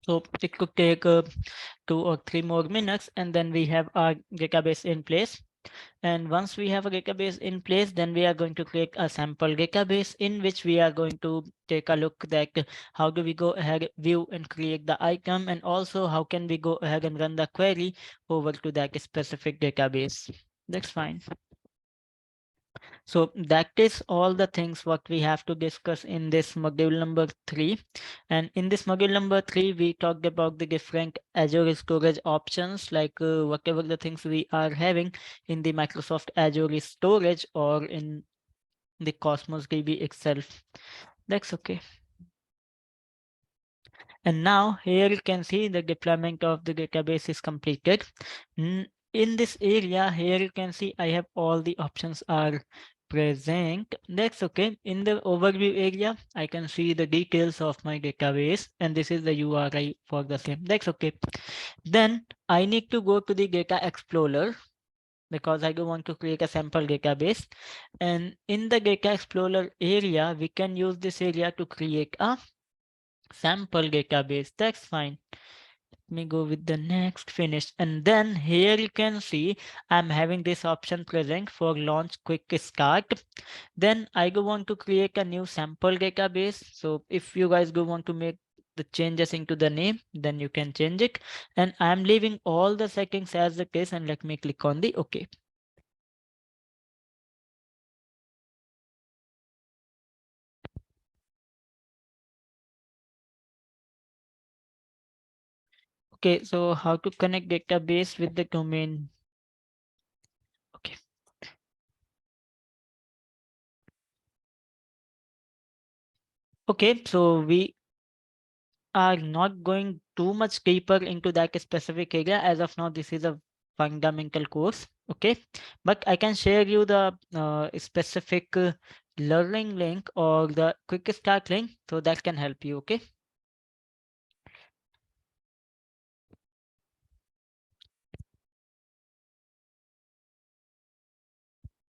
So it could take 2 or 3 more minutes, and then we have our database in place. And once we have a database in place, then we are going to create a sample database in which we are going to take a look that how do we go ahead, view and create the item, and also how can we go ahead and run the query over to that specific database. That's fine. So that is all the things what we have to discuss in this module number 3. And in this module number 3, we talked about the different Azure storage options, like whatever the things we are having in the Microsoft Azure storage or in the Cosmos DB itself. That's okay. And now here you can see the deployment of the database is completed. In this area here you can see I have all the options are present. That's okay. In the overview area, I can see the details of my database, and this is the URI for the same. That's okay. Then I need to go to the data explorer because I do want to create a sample database. And in the data explorer area, we can use this area to create a sample database. That's fine. Let me go with the next, finish. And then here you can see I'm having this option present for launch quick start. Then I go want to create a new sample database. So if you guys go want to make the changes into the name, then you can change it. And I'm leaving all the settings as the case, and let me click on the OK. Okay, so how to connect database with the domain? Okay. Okay, so we are not going too much deeper into that specific area. As of now, this is a fundamental course. Okay, but I can share you the specific learning link or the quick start link, so that can help you. Okay.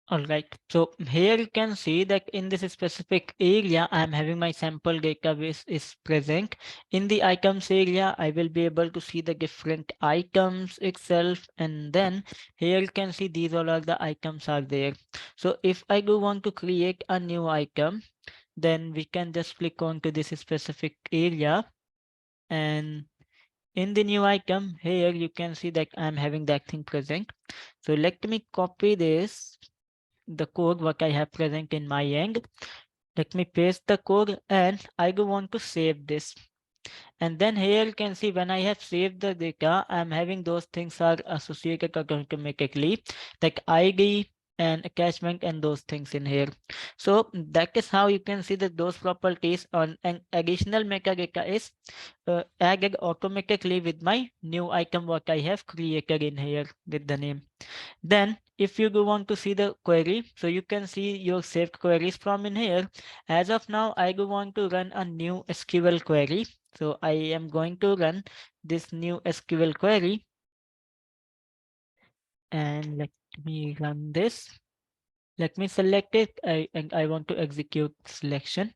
All right. So here you can see that in this specific area, I'm having my sample database is present. In the items area, I will be able to see the different items itself. And then here you can see these all are the items are there. So if I do want to create a new item, then we can just click on to this specific area. And in the new item here, you can see that I'm having that thing present. So let me copy this the code what I have present in my end. Let me paste the code and I do want to save this. And then here you can see when I have saved the data, I'm having those things are associated automatically, like ID and attachment and those things in here. So that is how you can see that those properties on an additional metadata is added automatically with my new item what I have created in here with the name. Then if you do want to see the query, so you can see your saved queries from in here. As of now, I do want to run a new SQL query. So I am going to run this new SQL query, and let me run this. Let me select it and I want to execute selection.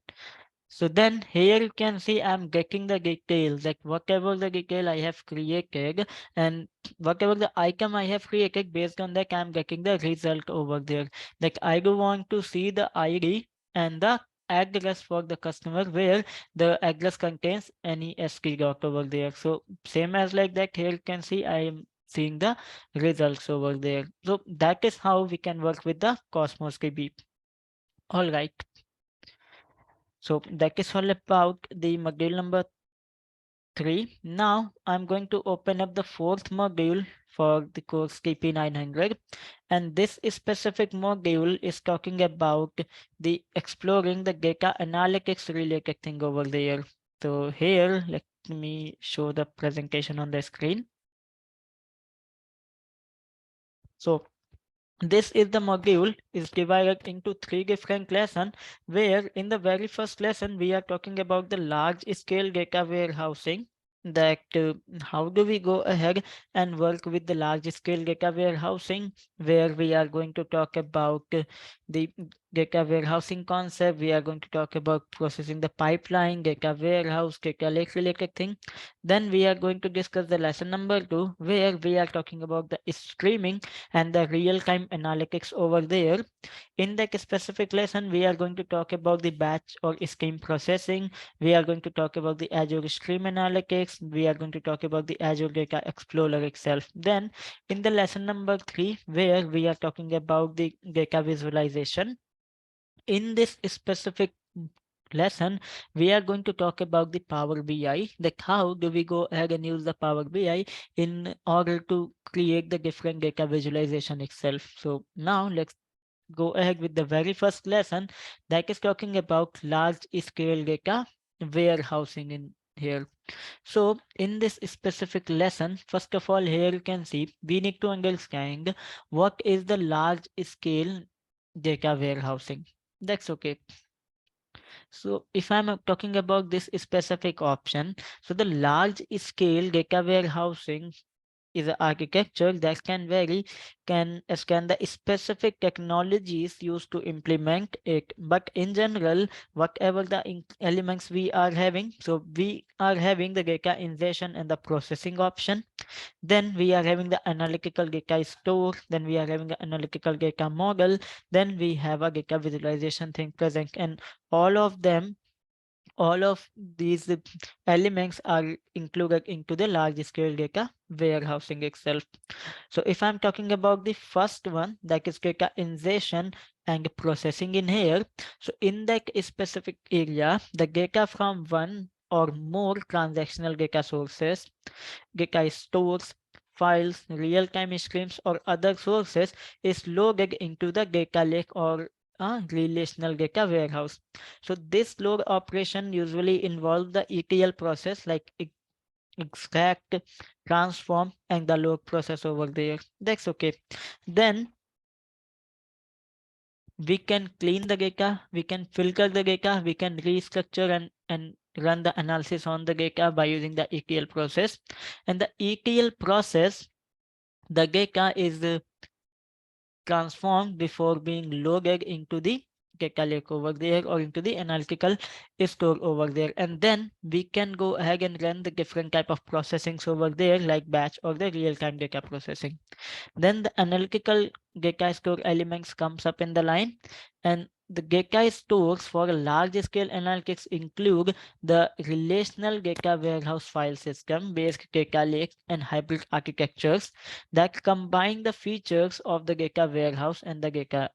So then here you can see I'm getting the details, like whatever the detail I have created and whatever the item I have created, based on that I'm getting the result over there. Like I do want to see the ID and the address for the customer where the address contains any SQ dot over there. So same as like that, here you can see I am seeing the results over there. So that is how we can work with the Cosmos DB. All right. So that is all about the module number 3. Now I'm going to open up the fourth module for the course DP-900, and this specific module is talking about the exploring the data analytics related thing over there. So here, let me show the presentation on the screen. So this is the module is divided into 3 different lessons, where in the very first lesson we are talking about the large scale data warehousing, that how do we go ahead and work with the large scale data warehousing, where we are going to talk about the data warehousing concept. We are going to talk about processing the pipeline, data warehouse, data lake related thing. Then we are going to discuss the lesson number 2, where we are talking about the streaming and the real-time analytics over there. In that specific lesson, we are going to talk about the batch or stream processing. We are going to talk about the Azure Stream Analytics. We are going to talk about the Azure Data Explorer itself. Then in the lesson number 3, where we are talking about the data visualization. In this specific lesson, we are going to talk about the Power BI, like how do we go ahead and use the Power BI in order to create the different data visualization itself. So now let's go ahead with the very first lesson, that is talking about large scale data warehousing in here. So in this specific lesson, first of all, here you can see we need to understand what is the large scale data warehousing. That's okay. So if I'm talking about this specific option, so the large scale data warehousing is an architecture that can vary, can scan the specific technologies used to implement it. But in general, whatever the elements we are having, so we are having the data ingestion and the processing option. Then we are having the analytical data store. Then we are having the analytical data model. Then we have a data visualization thing present, and all of them, all of these elements are included into the large scale data warehousing itself. So if I'm talking about the first one, that is data ingestion and processing in here, so in that specific area, the data from one or more transactional data sources, data stores, files, real-time streams, or other sources is loaded into the data lake or a relational data warehouse. So this load operation usually involves the ETL process, like extract, transform, and the load process over there. That's okay. Then we can clean the data, we can filter the data, we can restructure and run the analysis on the data by using the ETL process. And the ETL process, the data is transformed before being loaded into the data lake over there or into the analytical store over there. And then we can go ahead and run the different type of processings over there, like batch or the real-time data processing. Then the analytical data store elements comes up in the line, and the data stores for a large scale analytics include the relational data warehouse file system based data lakes and hybrid architectures that combine the features of the data warehouse and the data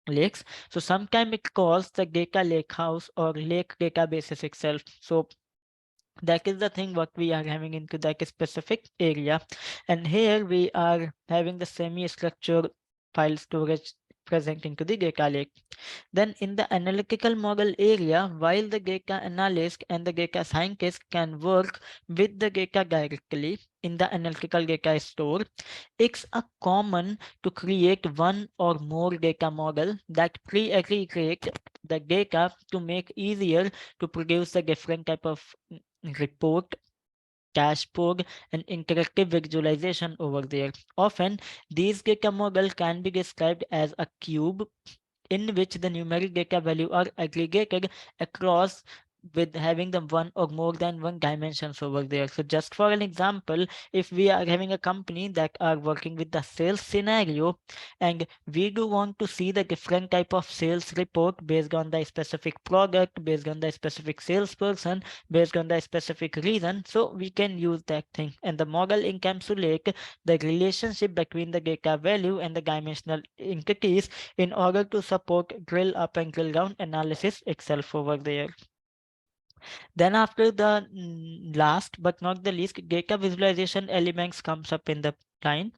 lakes. So sometimes it calls the data lake house or lake databases itself. So that is the thing what we are having into that specific area. And here we are having the semi-structured file storage present into the data lake. Then in the analytical model area, while the data analyst and the data scientist can work with the data directly in the analytical data store, it's a common to create one or more data model that pre-aggregate the data to make easier to produce a different type of report, dashboard, and interactive visualization over there. Often, these data model can be described as a cube in which the numeric data value are aggregated across with having them one or more than one dimensions over there. So just for an example, if we are having a company that are working with the sales scenario, and we do want to see the different type of sales report based on the specific product, based on the specific salesperson, based on the specific reason, so we can use that thing. And the model encapsulate the relationship between the data value and the dimensional entities in order to support drill up and drill down analysis itself over there. Then after the last but not the least, data visualization elements comes up in the line.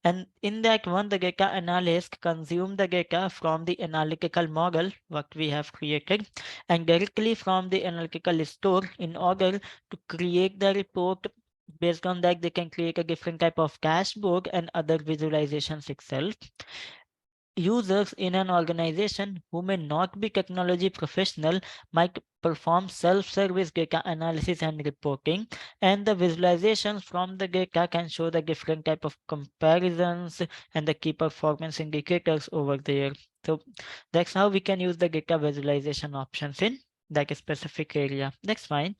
And in that one, the data analyst consume the data from the analytical model, what we have created, and directly from the analytical store in order to create the report. Based on that, they can create a different type of dashboard and other visualizations itself. Users in an organization who may not be technology professional might perform self-service data analysis and reporting, and the visualizations from the data can show the different type of comparisons and the key performance indicators over there. So that's how we can use the data visualization options in that specific area. That's fine.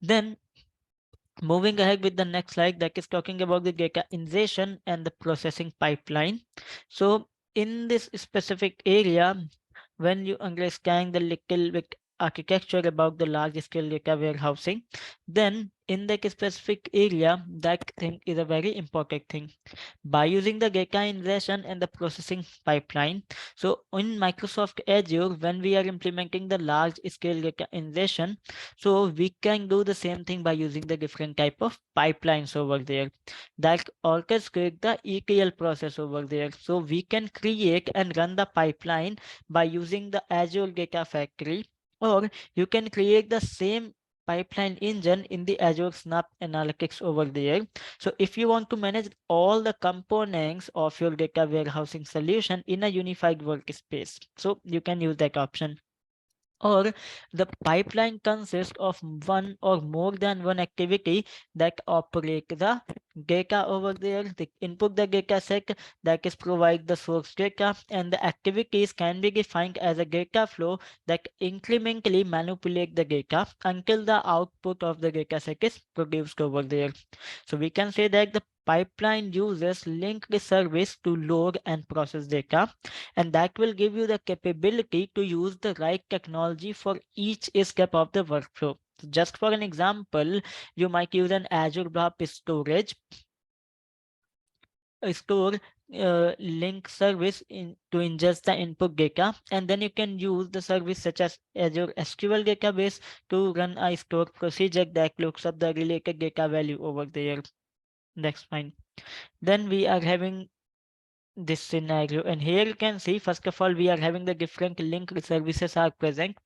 Then moving ahead with the next slide, that is talking about the data ingestion and the processing pipeline. So in this specific area, when you understand the little bit architecture about the large scale data warehousing, then in that specific area, that thing is a very important thing. By using the data ingestion and the processing pipeline, so in Microsoft Azure, when we are implementing the large scale data ingestion, so we can do the same thing by using the different type of pipelines over there that orchestrate the ETL process over there. So we can create and run the pipeline by using the Azure Data Factory, or you can create the same pipeline engine in the Azure Snap Analytics over there. So if you want to manage all the components of your data warehousing solution in a unified workspace, so you can use that option. Or the pipeline consists of one or more than one activity that operate the data over there. The input the data set, that is provide the source data, and the activities can be defined as a data flow that incrementally manipulate the data until the output of the data set is produced over there. So we can say that the pipeline uses linked service to load and process data, and that will give you the capability to use the right technology for each step of the workflow. So just for an example, you might use an Azure Blob storage store link service to ingest the input data, and then you can use the service such as Azure SQL database to run a store procedure that looks up the related data value over there. That's fine. Then we are having this scenario, and here you can see, first of all, we are having the different linked services are present,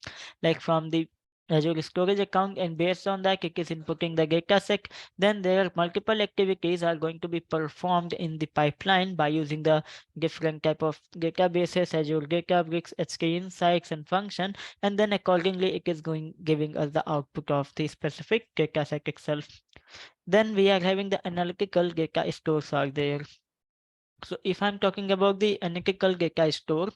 like from the Azure storage account, and based on that it is inputting the data set. Then there are multiple activities are going to be performed in the pipeline by using the different type of databases, Azure Databricks, HK Insights and function, and then accordingly it is giving us the output of the specific data set itself. Then we are having the analytical data stores are there. So if I'm talking about the analytical data store,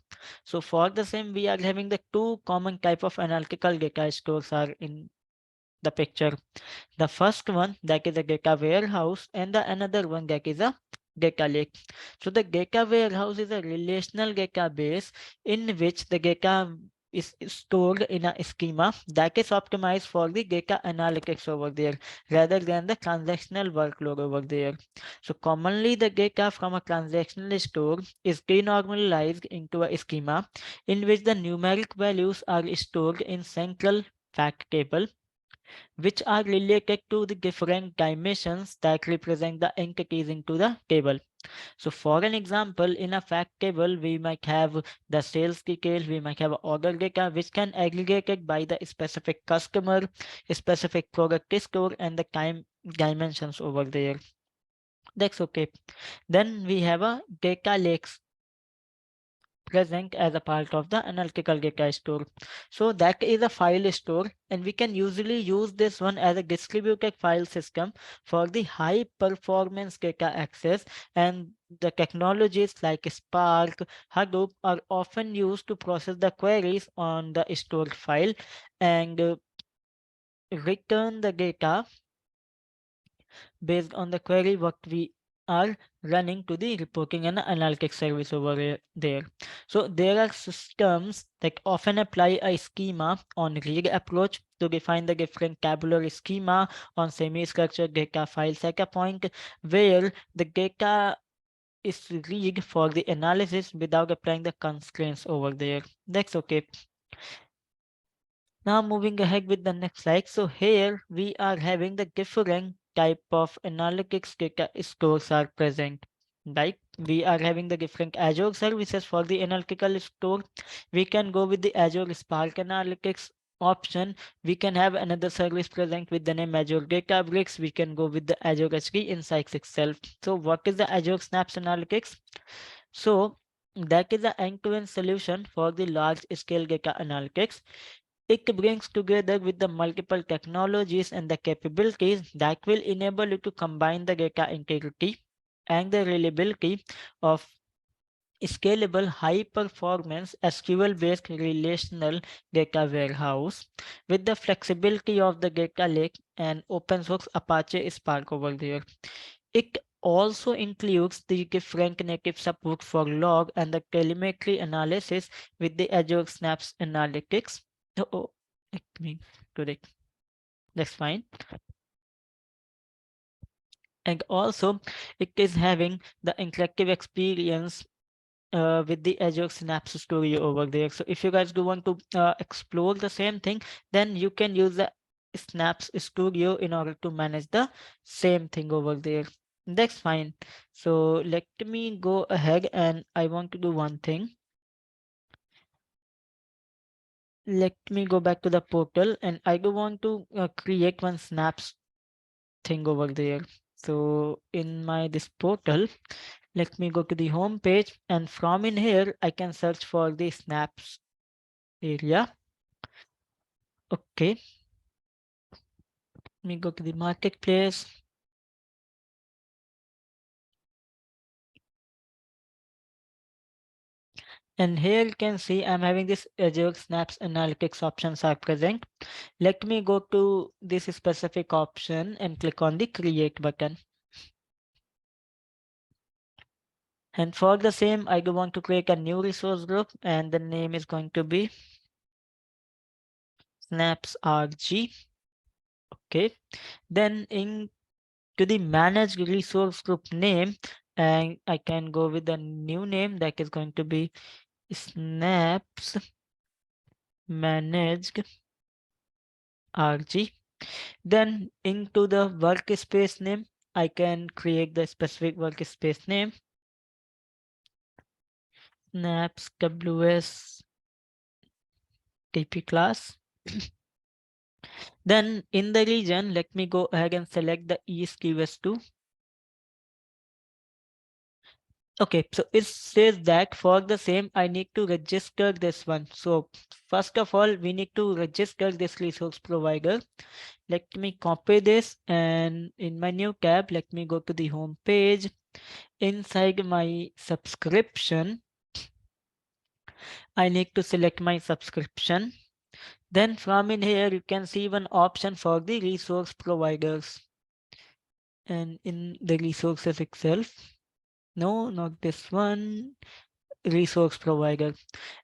so for the same we are having the two common type of analytical data stores are in the picture. The first one, that is a data warehouse, and the another one, that is a data lake. So the data warehouse is a relational database in which the data is stored in a schema that is optimized for the data analytics over there rather than the transactional workload over there. So commonly the data from a transactional store is denormalized into a schema in which the numeric values are stored in central fact table, which are related to the different dimensions that represent the entities into the table. So for an example, in a fact table, we might have the sales details, we might have order data, which can aggregated by the specific customer, specific product store, and the time dimensions over there. That's okay. Then we have a data lakes present as a part of the analytical data store. So that is a file store, and we can usually use this one as a distributed file system for the high performance data access, and the technologies like Spark, Hadoop are often used to process the queries on the stored file and return the data based on the query what we are running to the reporting and analytics service over there. So there are systems that often apply a schema on read approach to define the different tabular schema on semi-structured data files at a point where the data is read for the analysis without applying the constraints over there. That's okay. Now moving ahead with the next slide. So here we are having the different type of analytics data stores are present. Like we are having the different Azure services for the analytical store. We can go with the Azure Spark Analytics option. We can have another service present with the name Azure Databricks. We can go with the Azure HK Insights itself. So what is the Azure Snaps Analytics? So that is an end-to-end solution for the large scale data analytics. It brings together with the multiple technologies and the capabilities that will enable you to combine the data integrity and the reliability of scalable, high-performance SQL-based relational data warehouse with the flexibility of the data lake and open source Apache Spark over there. It also includes the different native support for log and the telemetry analysis with the Azure Snaps Analytics. Oh, let me correct. That's fine. And also, it is having the interactive experience with the Azure Synapse Studio over there. So if you guys do want to explore the same thing, then you can use the Snaps Studio in order to manage the same thing over there. That's fine. So let me go ahead and I want to do one thing. Let me go back to the portal and I do want to create one Snaps thing over there. So in my this portal, let me go to the home page and from in here, I can search for the snaps area. Okay, let me go to the marketplace. And here you can see I'm having this Azure Snaps Analytics options are present. Let me go to this specific option and click on the create button. And for the same, I do want to create a new resource group and the name is going to be Snaps RG. Okay, then in to the managed resource group name, and I can go with a new name that is going to be Snaps Managed RG. Then into the workspace name, I can create the specific workspace name, Snaps WS TP class. Then in the region, let me go ahead and select the East QS2. Okay, so it says that for the same, I need to register this one. So first of all, we need to register this resource provider. Let me copy this and in my new tab, let me go to the home page. Inside my subscription, I need to select my subscription. Then from in here, you can see one option for the resource providers. And in the resources itself, no, not this one, resource provider.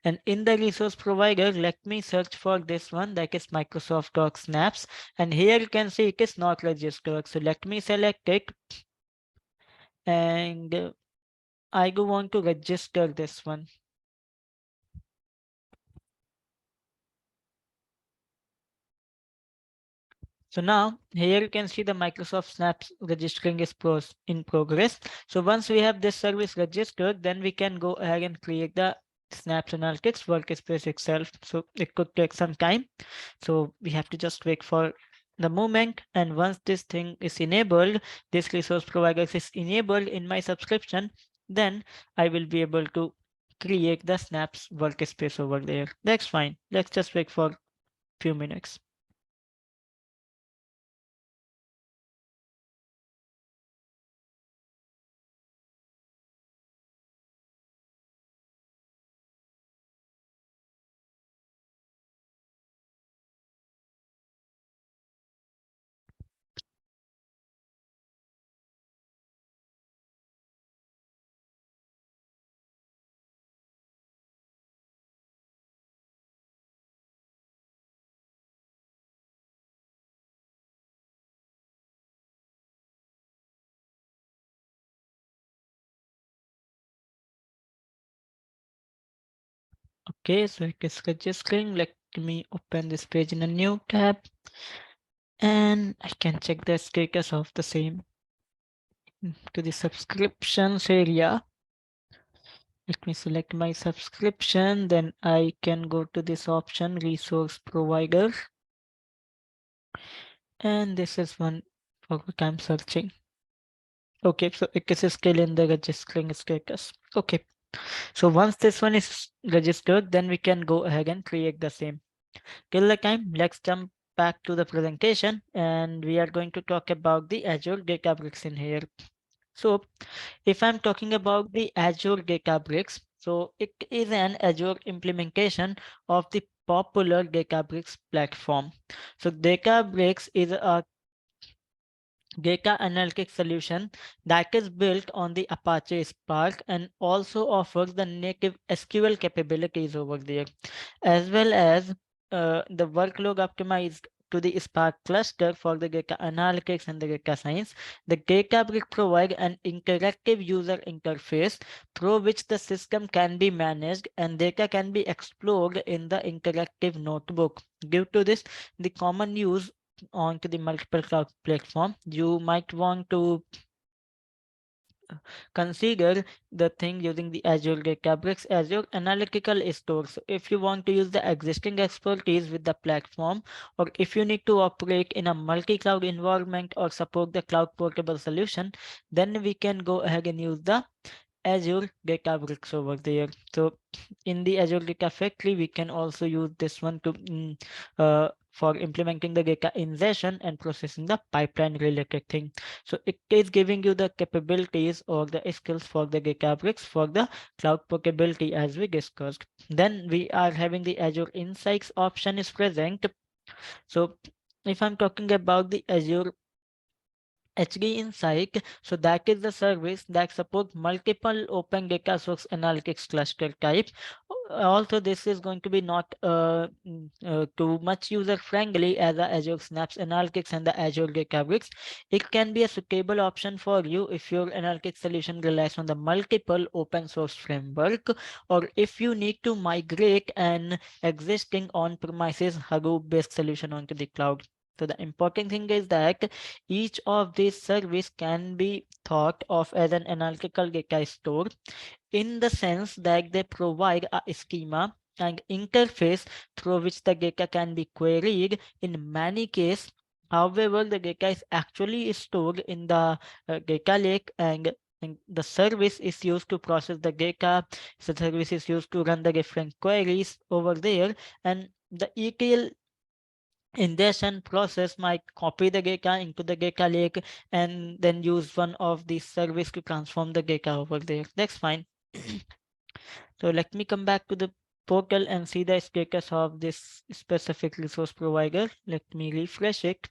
And in the resource provider, let me search for this one that is Microsoft Doc Snaps. And here you can see it is not registered. So let me select it. And I do want to register this one. So now here you can see the Microsoft Snaps registering is in progress. So once we have this service registered, then we can go ahead and create the Snaps Analytics workspace itself. So it could take some time. So we have to just wait for the moment. And once this thing is enabled, this resource provider is enabled in my subscription, then I will be able to create the Snaps workspace over there. That's fine. Let's just wait for a few minutes. Okay, so it is registering. Let me open this page in a new tab and I can check the status of the same. To the subscriptions area, let me select my subscription, then I can go to this option resource provider, and this is one for what I'm searching. Okay, so it is still in the registering status. Okay, so once this one is registered, then we can go ahead and create the same. Till the time, let's jump back to the presentation and we are going to talk about the Azure Databricks in here. So if I'm talking about the Azure Databricks, so it is an Azure implementation of the popular Databricks platform. So Databricks is a data analytics solution that is built on the Apache Spark and also offers the native SQL capabilities over there, as well as the workload optimized to the Spark cluster for the data analytics and the data science. The Databricks provide an interactive user interface through which the system can be managed and data can be explored in the interactive notebook. Due to this, the common use onto the multiple cloud platform, you might want to consider the thing using the Azure Databricks, Azure Analytical Store. So if you want to use the existing expertise with the platform, or if you need to operate in a multi-cloud environment or support the cloud portable solution, then we can go ahead and use the Azure Databricks over there. So in the Azure Data Factory, we can also use this one to for implementing the data ingestion and processing the pipeline related thing. So it is giving you the capabilities or the skills for the Databricks for the cloud portability as we discussed. Then we are having the Azure Insights option is present. So if I'm talking about the Azure HD Insight, so that is the service that supports multiple open data source analytics cluster types. Also, this is going to be not too much user friendly as the Azure Snaps Analytics and the Azure Databricks. It can be a suitable option for you if your analytics solution relies on the multiple open source framework, or if you need to migrate an existing on-premises Hadoop-based solution onto the cloud. So the important thing is that each of these service can be thought of as an analytical data store in the sense that they provide a schema and interface through which the data can be queried. In many cases, however, the data is actually stored in the data lake, and the service is used to process the data. The service is used to run the different queries over there, and the ETL ingestion process might copy the data into the data lake and then use one of these service to transform the data over there. That's fine. So let me come back to the portal and see the status of this specific resource provider. Let me refresh it.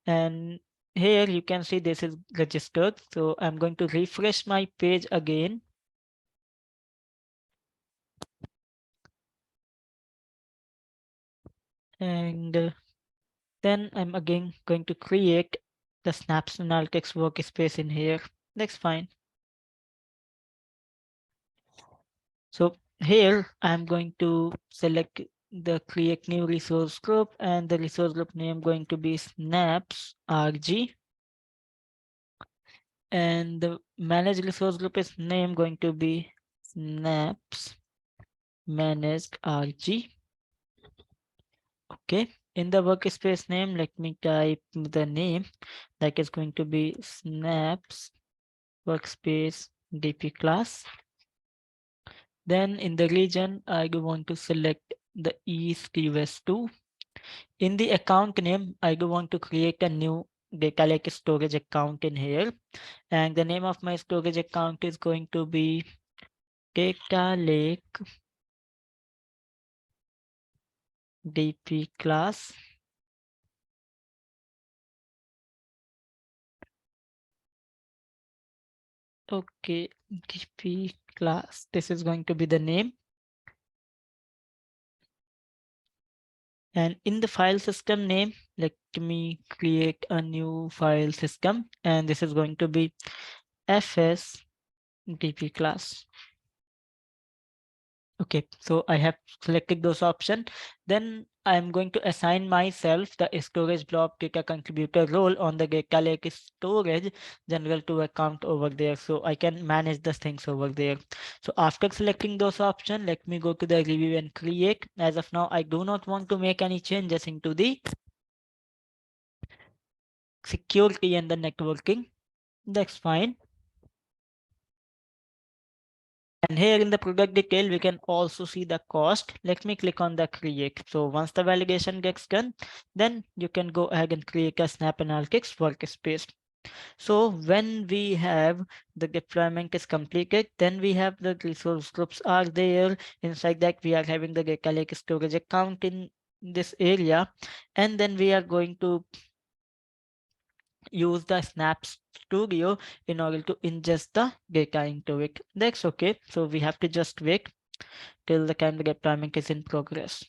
And here you can see this is registered. So I'm going to refresh my page again. And then I'm again going to create the Snaps Analytics workspace in here. That's fine. So here I'm going to select the create new resource group, and the resource group name going to be snaps rg, and the managed resource group is name going to be snaps managed rg. Okay, in the workspace name, let me type the name that is going to be snaps workspace dp class. Then in the region, I do want to select the East US 2. In the account name, I do want to create a new data lake storage account in here. And the name of my storage account is going to be data lake DP class. Okay, DP class. This is going to be the name. And in the file system name, let me create a new file system. And this is going to be fs DP class. Okay, so I have selected those options. Then I'm going to assign myself the storage blob data contributor role on the data lake storage general to account over there, so I can manage the things over there. So after selecting those options, let me go to the review and create. As of now, I do not want to make any changes into the security and the networking. That's fine. And here in the product detail, we can also see the cost. Let me click on the create. So once the validation gets done, then you can go ahead and create a Snap Analytics workspace. So when we have the deployment is completed, then we have the resource groups are there. Inside that, we are having the data lake storage account in this area, and then we are going to use the Snap Studio in order to ingest the data into it. That's okay. So we have to just wait till the time the deployment is in progress.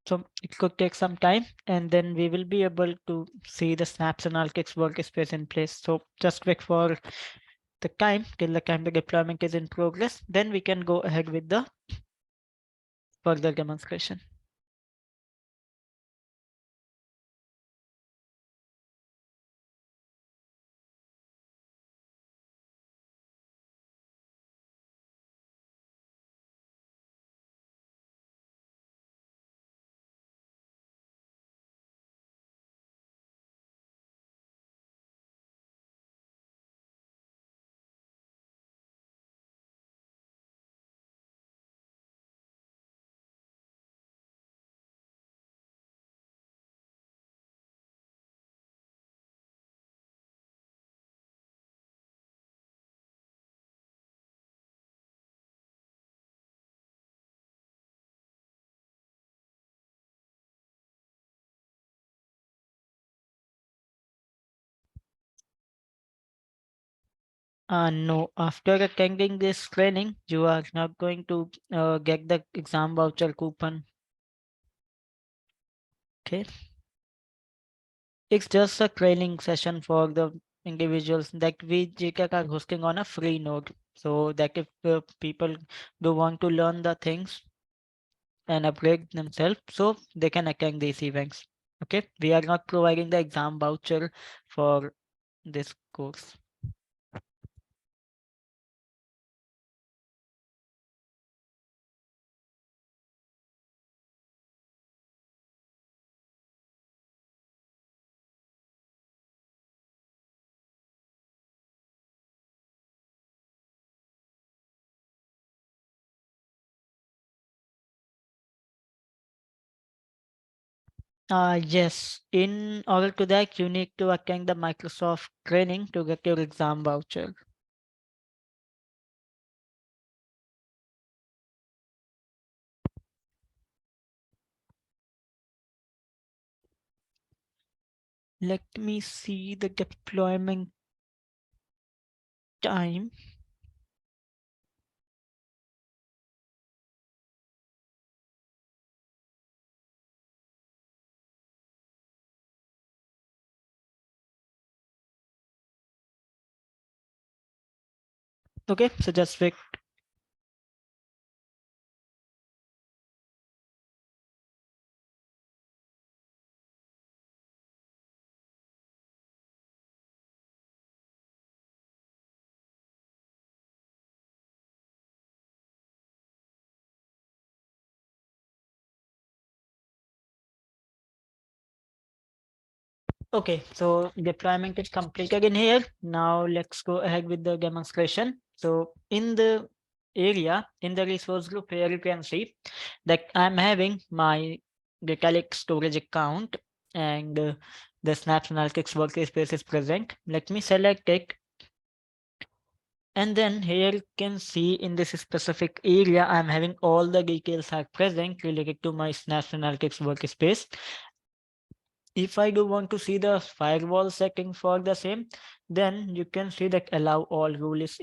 So it could take some time, and then we will be able to see the Snaps Analytics workspace in place. So just wait for the time till the time the deployment is in progress. Then we can go ahead with the further demonstration. No, after attending this training, you are not going to get the exam voucher coupon. Okay. It's just a training session for the individuals that we GTech are hosting on a free node. So that if people do want to learn the things and upgrade themselves, so they can attend these events. Okay. We are not providing the exam voucher for this course. Yes, in order to that, you need to attend the Microsoft training to get your exam voucher. Let me see the deployment time. Okay, so just wait. Okay, so deployment is completed in here. Now let's go ahead with the demonstration. So in the area, in the resource group here, you can see that I'm having my data lake storage account and the Snaps Analytics workspace is present. Let me select it. And then here you can see in this specific area, I'm having all the details are present related to my Snaps Analytics workspace. If I do want to see the firewall setting for the same, then you can see that allow all rule is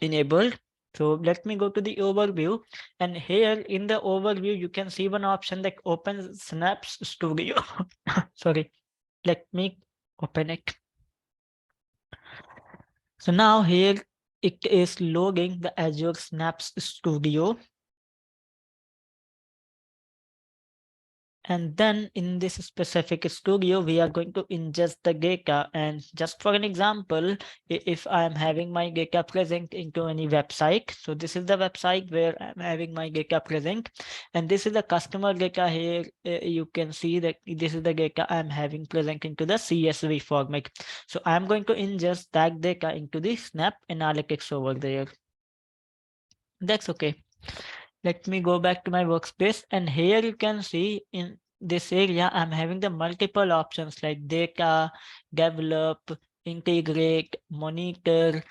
enabled. So let me go to the overview, and here in the overview you can see one option that opens Snaps Studio. Sorry, let me open it. So now here it is loading the Azure Snaps Studio. And then in this specific studio, we are going to ingest the data. And just for an example, if I'm having my data present into any website, so this is the website where I'm having my data present, and this is the customer data here. You can see that this is the data I'm having present into the CSV format. So I'm going to ingest that data into the Snap Analytics over there. That's okay. Let me go back to my workspace, and here you can see in this area I'm having the multiple options like data, develop, integrate, monitor,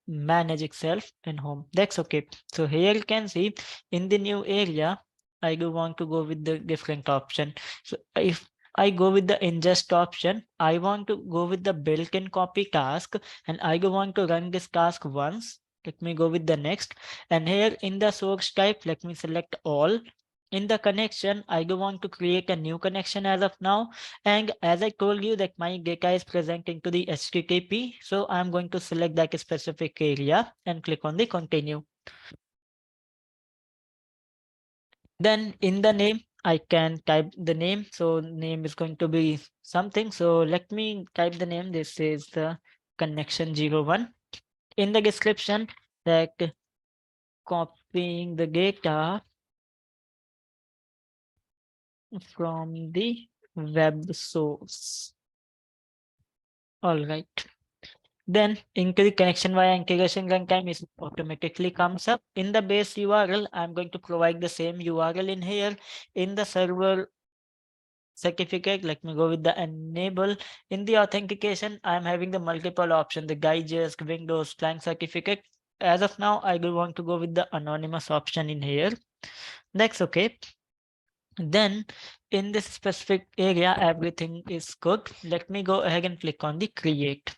manage itself, and home. That's okay. So here you can see in the new area I do want to go with the different option. So if I go with the ingest option, I want to go with the built-in copy task, and I do want to run this task once. Let me go with the next, and here in the source type, let me select all. In the connection, I do want to create a new connection as of now. And as I told you that my data is present into the HTTP, so I'm going to select that specific area and click on the continue. Then in the name, I can type the name. So name is going to be something. So let me type the name. This is the connection 01. In the description, that copying the data from the web source. All right. Then into the connection via integration runtime is automatically comes up. In the base URL, I'm going to provide the same URL in here. In the server certificate, let me go with the enable. In the authentication, I'm having the multiple option, the digest, Windows, client certificate. As of now, I do want to go with the anonymous option in here. That's okay. Then in this specific area, everything is good. Let me go ahead and click on the create.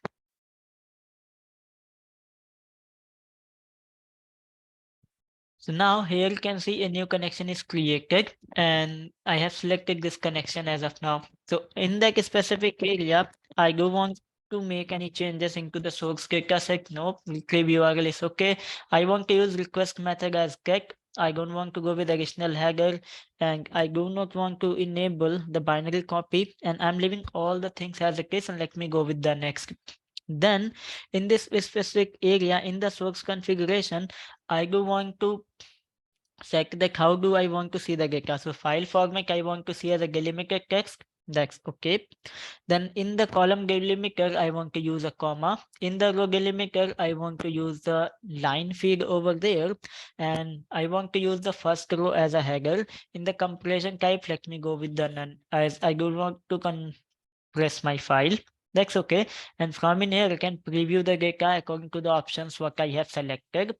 So now here you can see a new connection is created, and I have selected this connection as of now. So in that specific area, I don't want to make any changes into the source data set. No, retrieve URL is okay. I want to use request method as get. I don't want to go with additional header, and I do not want to enable the binary copy, and I'm leaving all the things as it is, and let me go with the next. Then in this specific area in the source configuration, I do want to check that how do I want to see the data. So file format I want to see as a delimited text. That's okay. Then in the column delimiter, I want to use a comma. In the row delimiter, I want to use the line feed over there. And I want to use the first row as a header. In the compression type, let me go with the none, as I do want to compress my file. That's okay. And from in here, I can preview the data according to the options what I have selected.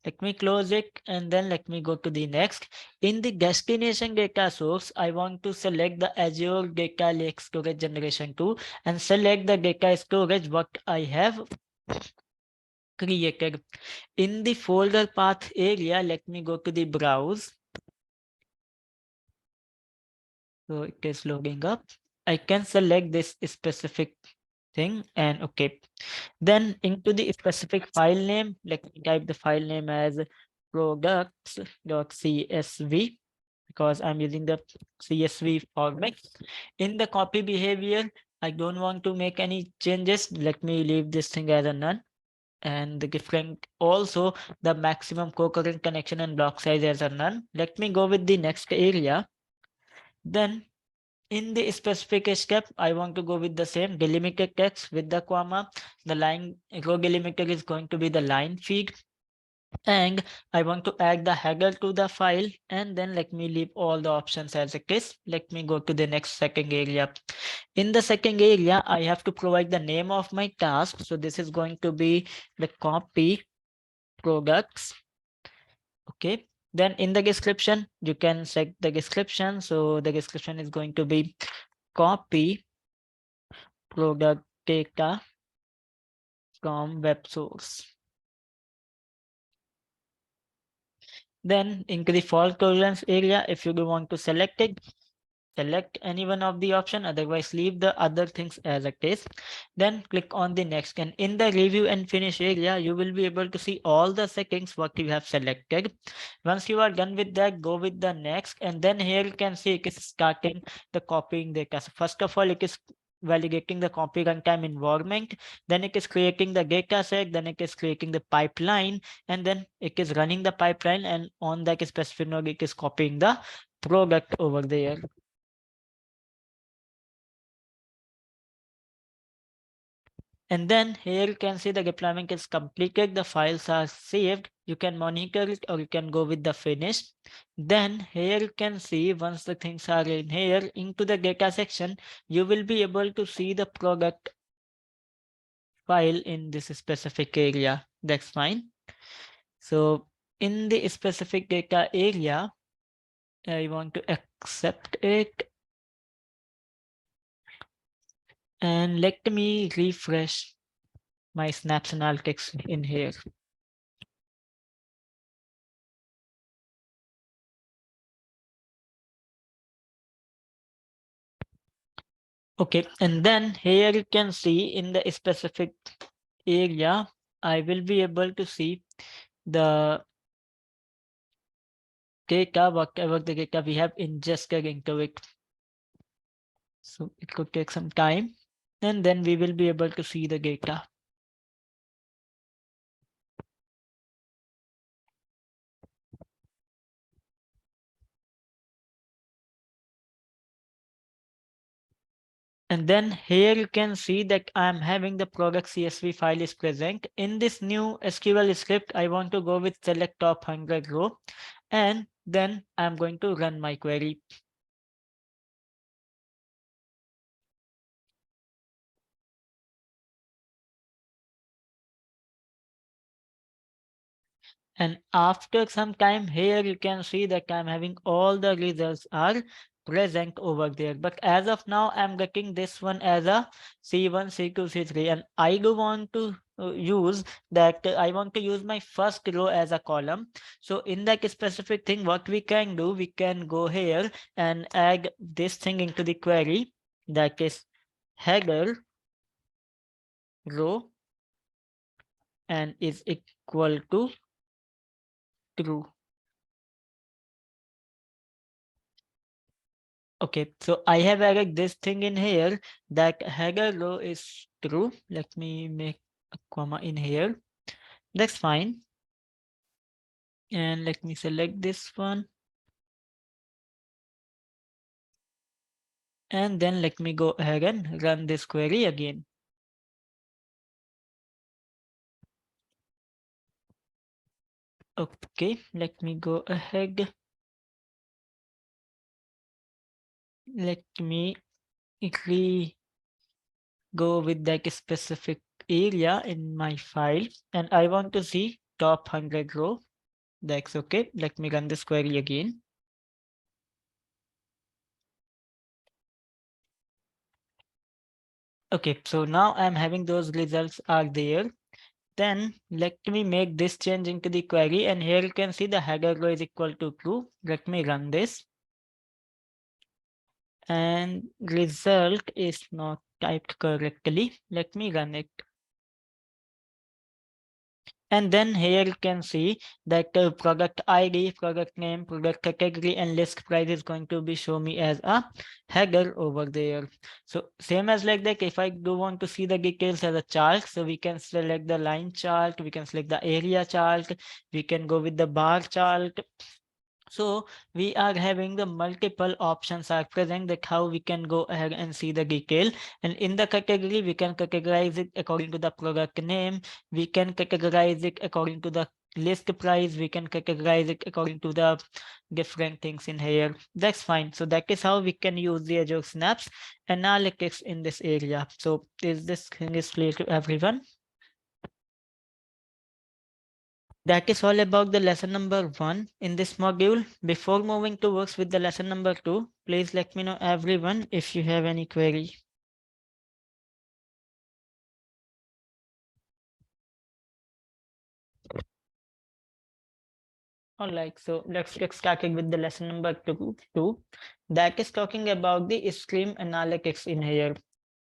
Let me close it, and then let me go to the next. In the destination data source, I want to select the Azure Data Lake Storage Generation 2 and select the data storage what I have created. In the folder path area, let me go to the browse. So it is loading up. I can select this specific thing and okay. Then into the specific file name, let me type the file name as products.csv because I'm using the CSV format. In the copy behavior, I don't want to make any changes. Let me leave this thing as a none. And the different also the maximum concurrent connection and block size as a none. Let me go with the next area. Then in the specific step, I want to go with the same delimited text with the comma. The line row delimiter is going to be the line feed. And I want to add the header to the file, and then let me leave all the options as it is. Let me go to the next second area. In the second area, I have to provide the name of my task. So this is going to be the copy products. Okay. Then in the description, you can set the description. So the description is going to be copy product data from web source. Then into the fault tolerance area, if you do want to select it, select any one of the option, otherwise leave the other things as it is. Then click on the next, and in the review and finish area you will be able to see all the settings what you have selected. Once you are done with that, go with the next, and then here you can see it is starting the copying data. So first of all, it is validating the copy runtime environment, then it is creating the data set, then it is creating the pipeline, and then it is running the pipeline, and on that specific node it is copying the product over there. And then here you can see the deployment is completed, the files are saved, you can monitor it or you can go with the finish. Then here you can see once the things are in here into the data section, you will be able to see the product file in this specific area. That's fine. So in the specific data area, I want to accept it. And let me refresh my snaps analytics in here. Okay, and then here you can see in the specific area, I will be able to see the data, whatever the data we have ingested into it. So it could take some time, and then we will be able to see the data. And then here you can see that I'm having the product CSV file is present. In this new SQL script, I want to go with select top 100 row, and then I'm going to run my query. And after some time here, you can see that I'm having all the results are present over there. But as of now, I'm getting this one as a C1, C2, C3. And I do want to use that. I want to use my first row as a column. So in that specific thing, what we can do, we can go here and add this thing into the query, that is header row and is equal to true. Okay, so I have added this thing in here that header row is true. Let me make a comma in here. That's fine. And let me select this one. And then let me go ahead and run this query again. Okay, let me go ahead. Let me go with that specific area in my file. And I want to see top 100 row. That's okay. Let me run this query again. Okay, so now I'm having those results are there. Then let me make this change into the query, and here you can see the header row is equal to true. Let me run this. And result is not typed correctly. Let me run it. And then here you can see that the product ID, product name, product category, and list price is going to be show me as a header over there. So same as like that, if I do want to see the details as a chart, so we can select the line chart, we can select the area chart, we can go with the bar chart. So we are having the multiple options are present that how we can go ahead and see the detail. And in the category, we can categorize it according to the product name. We can categorize it according to the list price. We can categorize it according to the different things in here. That's fine. So that is how we can use the Azure Snaps analytics in this area. So is this thing is clear to everyone? That is all about the lesson number 1 in this module. Before moving towards with the lesson number 2, please let me know everyone if you have any query. All right, so let's get started with the lesson number two. That is talking about the stream analytics in here.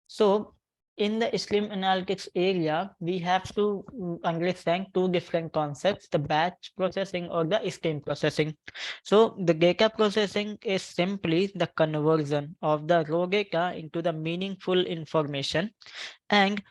So in the stream analytics area, we have to understand two different concepts, the batch processing or the stream processing. So the data processing is simply the conversion of the raw data into the meaningful information, and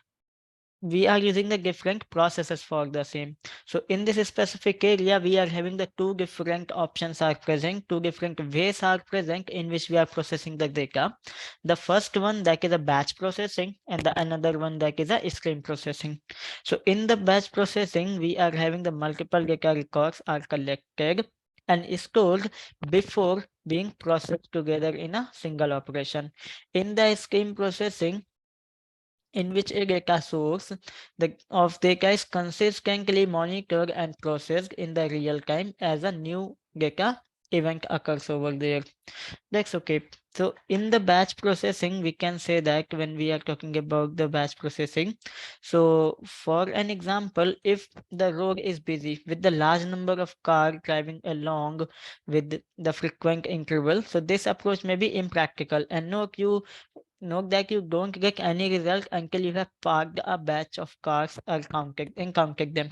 we are using the different processes for the same. So in this specific area, we are having the two different options are present, two different ways are present in which we are processing the data. The first one, that is a batch processing, and the another one, that is a stream processing. So in the batch processing, we are having the multiple data records are collected and stored before being processed together in a single operation. In the stream processing, in which a data source of data is consistently monitored and processed in the real time as a new data event occurs over there. That's okay. So in the batch processing, we can say that when we are talking about the batch processing, so for an example, if the road is busy with the large number of cars driving along with the frequent interval, so this approach may be impractical, and note that you don't get any result until you have parked a batch of cars or counted them.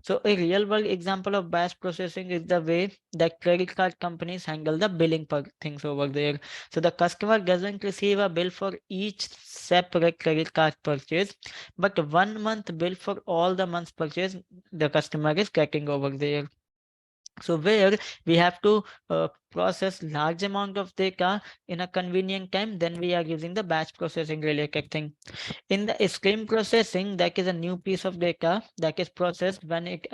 So a real world example of batch processing is the way that credit card companies handle the billing things over there. So the customer doesn't receive a bill for each separate credit card purchase, but 1 month bill for all the months purchase the customer is getting over there. So where we have to process large amount of data in a convenient time, then we are using the batch processing related thing. In the stream processing, that is a new piece of data that is processed when it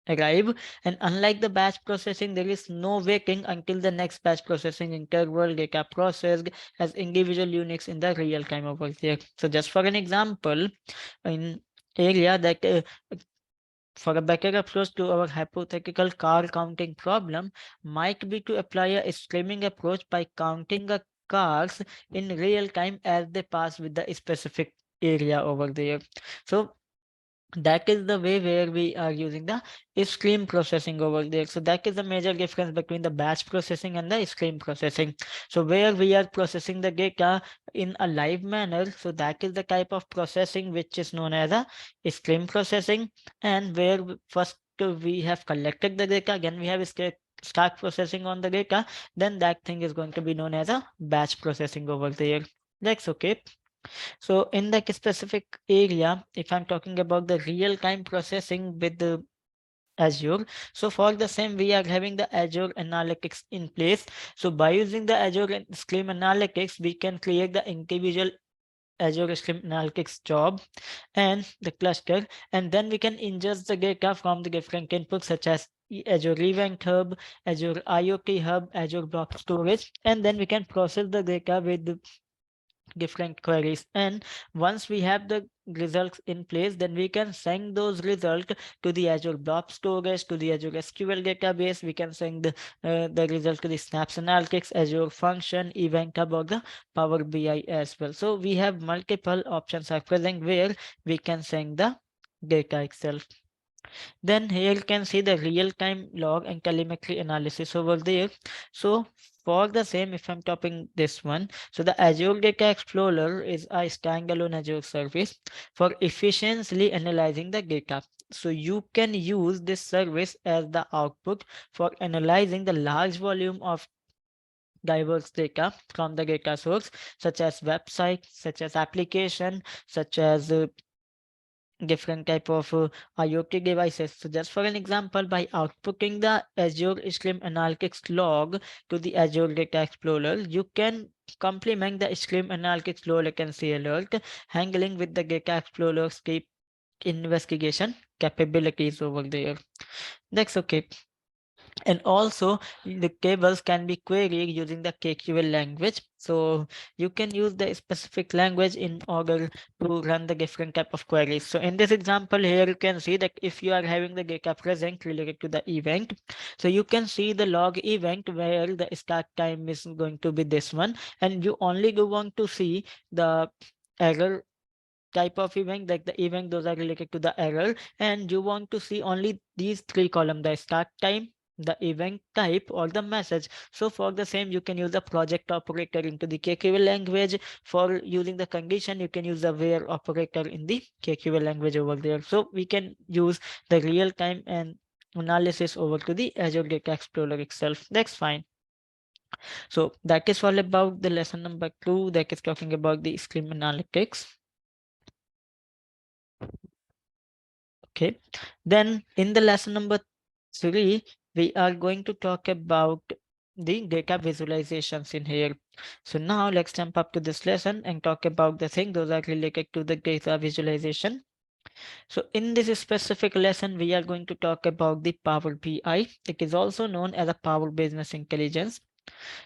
arrive, and unlike the batch processing, there is no waiting until the next batch processing interval data processed as individual units in the real time over there. So just for an example, in area that for a better approach to our hypothetical car counting problem might be to apply a streaming approach by counting the cars in real time as they pass with the specific area over there. So that is the way where we are using the stream processing over there. So that is the major difference between the batch processing and the stream processing. So where we are processing the data in a live manner, so that is the type of processing which is known as a stream processing. And where first we have collected the data, again we have start processing on the data, then that thing is going to be known as a batch processing over there. That's okay. So in that specific area, if I'm talking about the real-time processing with the Azure, so for the same, we are having the Azure Analytics in place. So by using the Azure Stream Analytics, we can create the individual Azure Stream Analytics job and the cluster, and then we can ingest the data from the different inputs such as Azure Event Hub, Azure IoT Hub, Azure Block Storage, and then we can process the data with different queries. And once we have the results in place, then we can send those results to the Azure Blob Storage, to the Azure SQL database. We can send the result to the Snaps Analytics, Azure Function, Event Hub, or the Power BI as well. So we have multiple options are present where we can send the data itself. Then here you can see the real-time log and telemetry analysis over there. So for the same, if I'm topping this one, so the Azure Data Explorer is a standalone Azure service for efficiently analyzing the data. So you can use this service as the output for analyzing the large volume of diverse data from the data source, such as website, such as application, such as different type of IoT devices. So just for an example, by outputting the Azure Stream Analytics log to the Azure Data Explorer, you can complement the Stream Analytics low latency alert handling with the Data Explorer's deep investigation capabilities over there. Next, okay. And also the tables can be queried using the KQL language. So you can use the specific language in order to run the different type of queries. So in this example here, you can see that if you are having the data present related to the event, so you can see the log event where the start time is going to be this one, and you only do want to see the error type of event, like the event those are related to the error, and you want to see only these three columns: the start time, the event type or the message. So for the same, you can use the project operator into the KQL language. For using the condition, you can use the where operator in the KQL language over there. So we can use the real time and analysis over to the Azure Data Explorer itself. That's fine. So that is all about the lesson number 2, that is talking about the stream analytics. Okay, then in the lesson number 3, we are going to talk about the data visualizations in here. So now let's jump up to this lesson and talk about the thing those are related to the data visualization. So in this specific lesson, we are going to talk about the Power BI. It is also known as a Power Business Intelligence.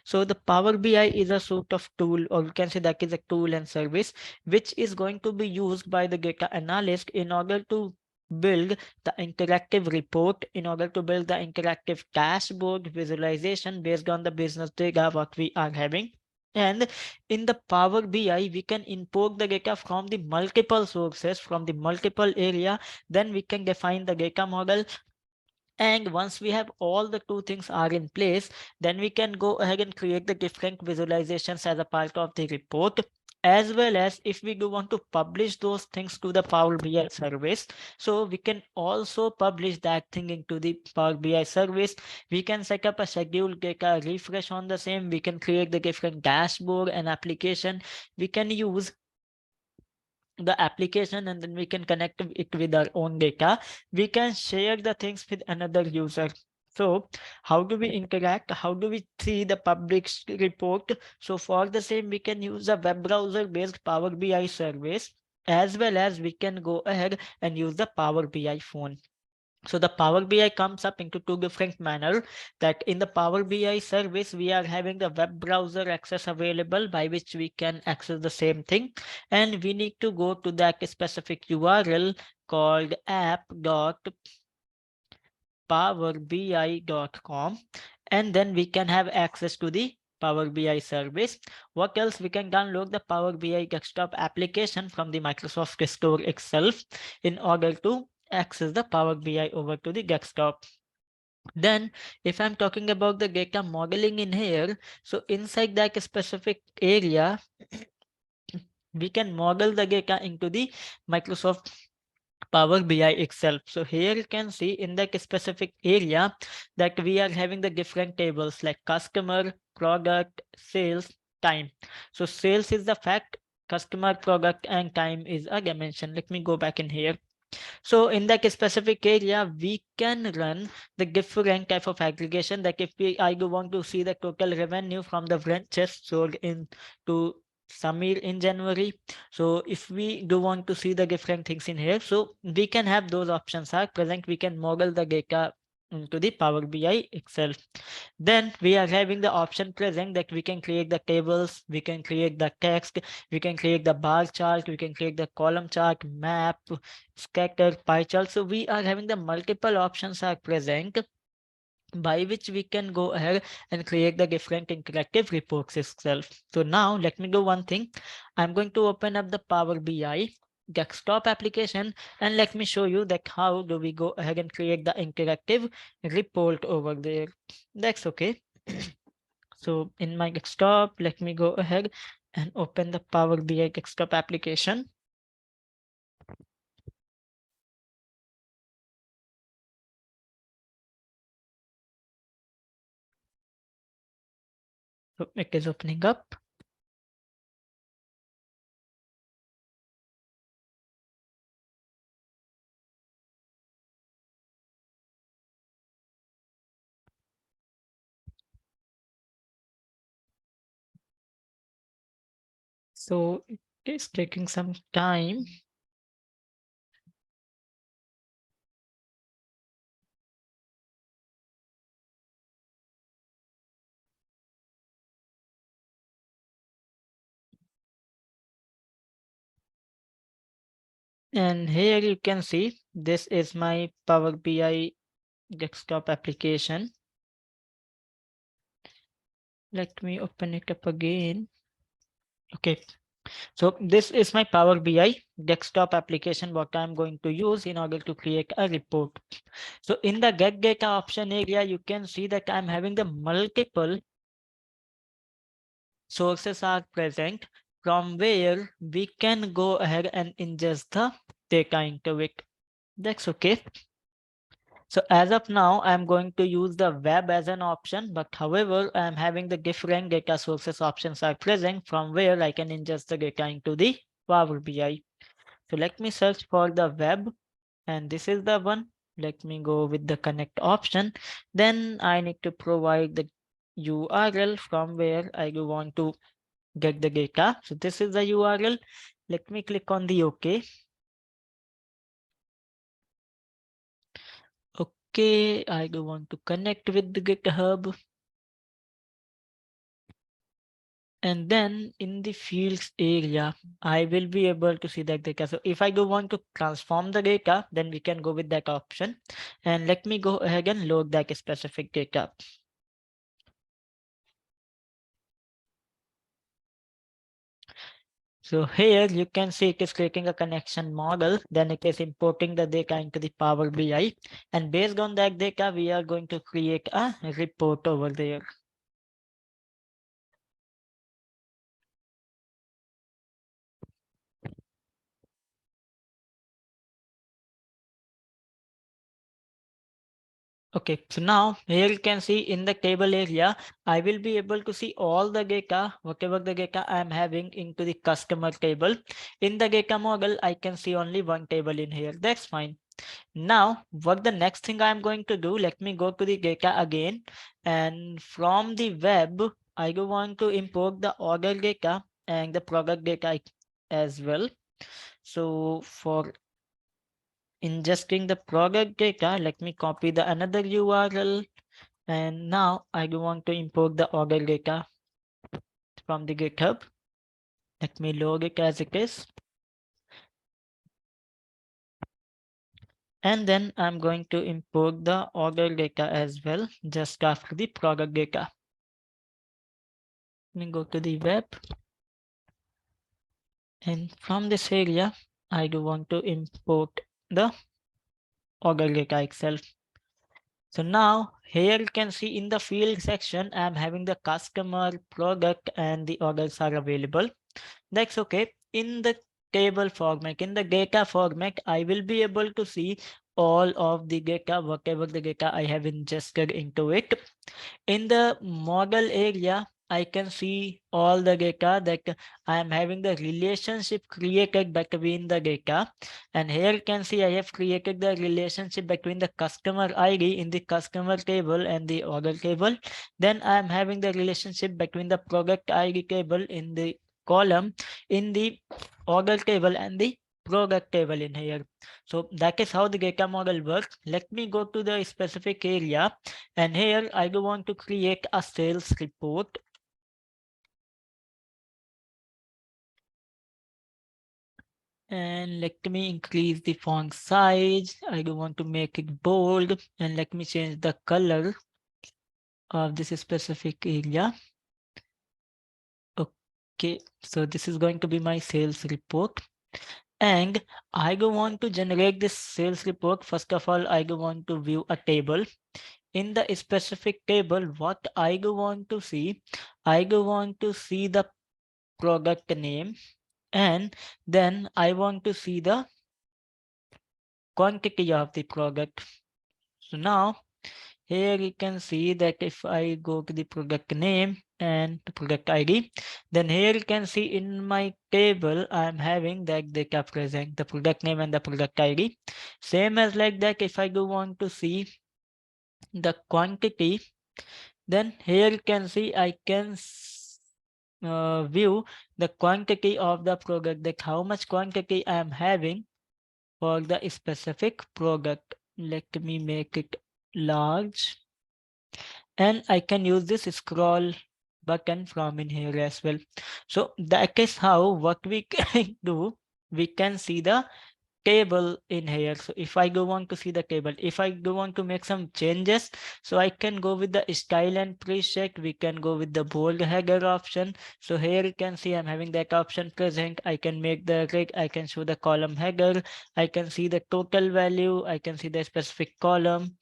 So the Power BI is a sort of tool, or you can say that is a tool and service, which is going to be used by the data analyst in order to build the interactive report, in order to build the interactive dashboard visualization based on the business data what we are having. And in the Power BI, we can import the data from the multiple sources, from the multiple area. Then we can define the data model, and once we have all the two things are in place, then we can go ahead and create the different visualizations as a part of the report. As well as if we do want to publish those things to the Power BI service, so we can also publish that thing into the Power BI service. We can set up a schedule, take a refresh on the same. We can create the different dashboard and application. We can use the application and then we can connect it with our own data. We can share the things with another user. So how do we interact? How do we see the public report? So for the same, we can use a web browser based Power BI service, as well as we can go ahead and use the Power BI phone. So the Power BI comes up into two different manner, that in the Power BI service, we are having the web browser access available by which we can access the same thing. And we need to go to that specific URL called app.powerbi.com, and then we can have access to the Power BI service. What else? We can download the Power BI desktop application from the Microsoft Store itself in order to access the Power BI over to the desktop. Then if I'm talking about the data modeling in here, so inside that specific area, we can model the data into the Microsoft Power BI itself. So here you can see in that specific area that we are having the different tables like customer, product, sales, time. So sales is the fact, customer, product, and time is a dimension. Let me go back in here. So in that specific area, we can run the different type of aggregation. That if I do want to see the total revenue from the branches sold in to Samir in January. So if we do want to see the different things in here, so we can have those options are present. We can model the data into the Power BI itself. Then we are having the option present that we can create the tables, we can create the text, we can create the bar chart, we can create the column chart, map, scatter, pie chart. So we are having the multiple options are present by which we can go ahead and create the different interactive reports itself. So now let me do one thing. I'm going to open up the Power BI desktop application and let me show you that how do we go ahead and create the interactive report over there. That's okay. So in my desktop, let me go ahead and open the Power BI desktop application. So it is opening up. So it is taking some time. And here you can see this is my Power BI desktop application. Let me open it up again. Okay, So this is my Power BI desktop application, what I'm going to use in order to create a report. So in the get data option area, you can see that I'm having the multiple sources are present from where we can go ahead and ingest the data into it. That's okay. So as of now, I'm going to use the web as an option, but however, I'm having the different data sources options are present from where I can ingest the data into the Power BI. So let me search for the web, and this is the one. Let me go with the connect option. Then I need to provide the URL from where I do want to get the data. So this is the URL. Let me click on the OK. Okay, I do want to connect with the GitHub. And then in the fields area, I will be able to see that data. So if I do want to transform the data, then we can go with that option. And let me go ahead and load that specific data. So here you can see it is creating a connection model, then it is importing the data into the Power BI. And based on that data, we are going to create a report over there. Okay, so now here you can see in the table area, I will be able to see all the data, whatever the data I am having into the customer table. In the data model, I can see only one table in here. That's fine. Now, what the next thing I'm going to do, let me go to the data again. And from the web, I do want to import the order data and the product data as well. So for ingesting the product data, let me copy the another URL. And now I do want to import the order data from the GitHub. Let me log it as it is. And then I'm going to import the order data as well, just after the product data. Let me go to the web. And from this area, I do want to import the order data itself. So now here you can see in the field section, I'm having the customer, product, and the orders are available. That's okay. In the table format, in the data format, I will be able to see all of the data, whatever the data I have ingested into it. In the model area, I can see all the data that I am having the relationship created between the data. And here you can see I have created the relationship between the customer ID in the customer table and the order table. Then I am having the relationship between the product ID table in the column in the order table and the product table in here. So that is how the data model works. Let me go to the specific area, and here I do want to create a sales report. And let me increase the font size. I do want to make it bold, and let me change the color of this specific area. Okay, so this is going to be my sales report. And I do want to generate this sales report. First of all, I do want to view a table. In the specific table, what I do want to see, I do want to see the product name, and then I want to see the quantity of the product. So now here you can see that if I go to the product name and the product ID, then here you can see in my table, I'm having that data present, the product name and the product ID. Same as like that, if I do want to see the quantity, then here you can see I can view the quantity of the product, that how much quantity I am having for the specific product. Let me make it large, and I can use this scroll button from in here as well. So that is how what we can do. We can see the table in here. So if I go on to see the table, if I go on to make some changes, so I can go with the style and preset. We can go with the bold header option. So here you can see I'm having that option present. I can make the rig, I can show the column header, I can see the total value, I can see the specific column,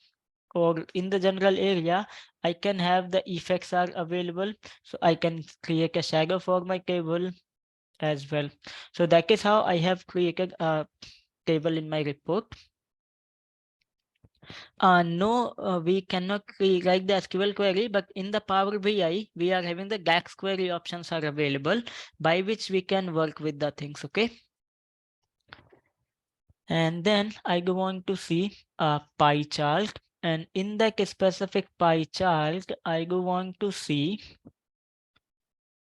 or in the general area I can have the effects are available. So I can create a shadow for my table as well. So that is how I have created a table in my report. No, we cannot write the SQL query, but in the Power BI, we are having the DAX query options are available by which we can work with the things, okay? And then I go on to see a pie chart, and in that specific pie chart, I go on to see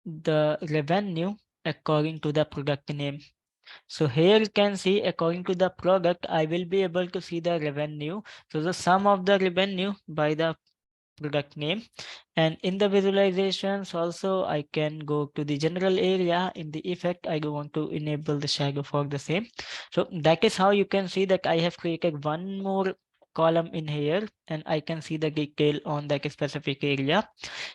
the revenue according to the product name. So here you can see according to the product, I will be able to see the revenue. So the sum of the revenue by the product name. And in the visualizations also, I can go to the general area. In the effect, I go want to enable the shadow for the same. So that is how you can see that I have created one more column in here, and I can see the detail on that specific area.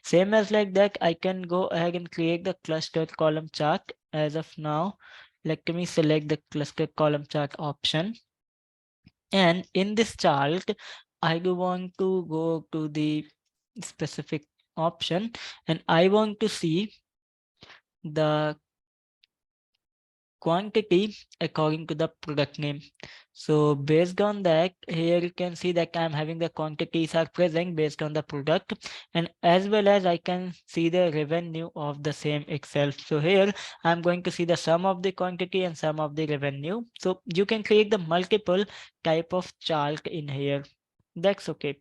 Same as like that, I can go ahead and create the clustered column chart. As of now, let me select the clustered column chart option. And in this chart, I do want to go to the specific option, and I want to see the quantity according to the product name. So based on that, here you can see that I'm having the quantities are present based on the product, and as well as I can see the revenue of the same itself. So here I'm going to see the sum of the quantity and sum of the revenue. So you can create the multiple type of chart in here. That's okay.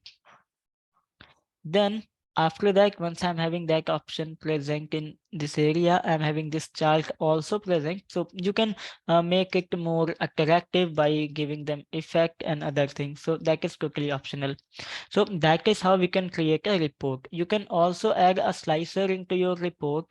Then after that, once I'm having that option present in this area, I'm having this chart also present. So you can make it more attractive by giving them effect and other things. So that is totally optional. So that is how we can create a report. You can also add a slicer into your report.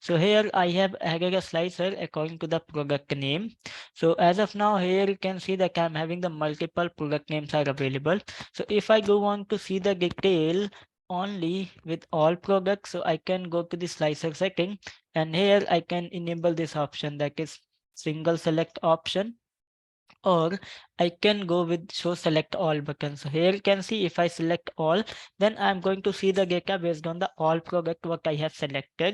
So here I have added a slicer according to the product name. So as of now, here you can see that I'm having the multiple product names are available. So if I go on to see the detail only with all products, so I can go to the slicer setting, and here I can enable this option, that is single select option, or I can go with show select all button. So here you can see if I select all, then I'm going to see the data based on the all product what I have selected.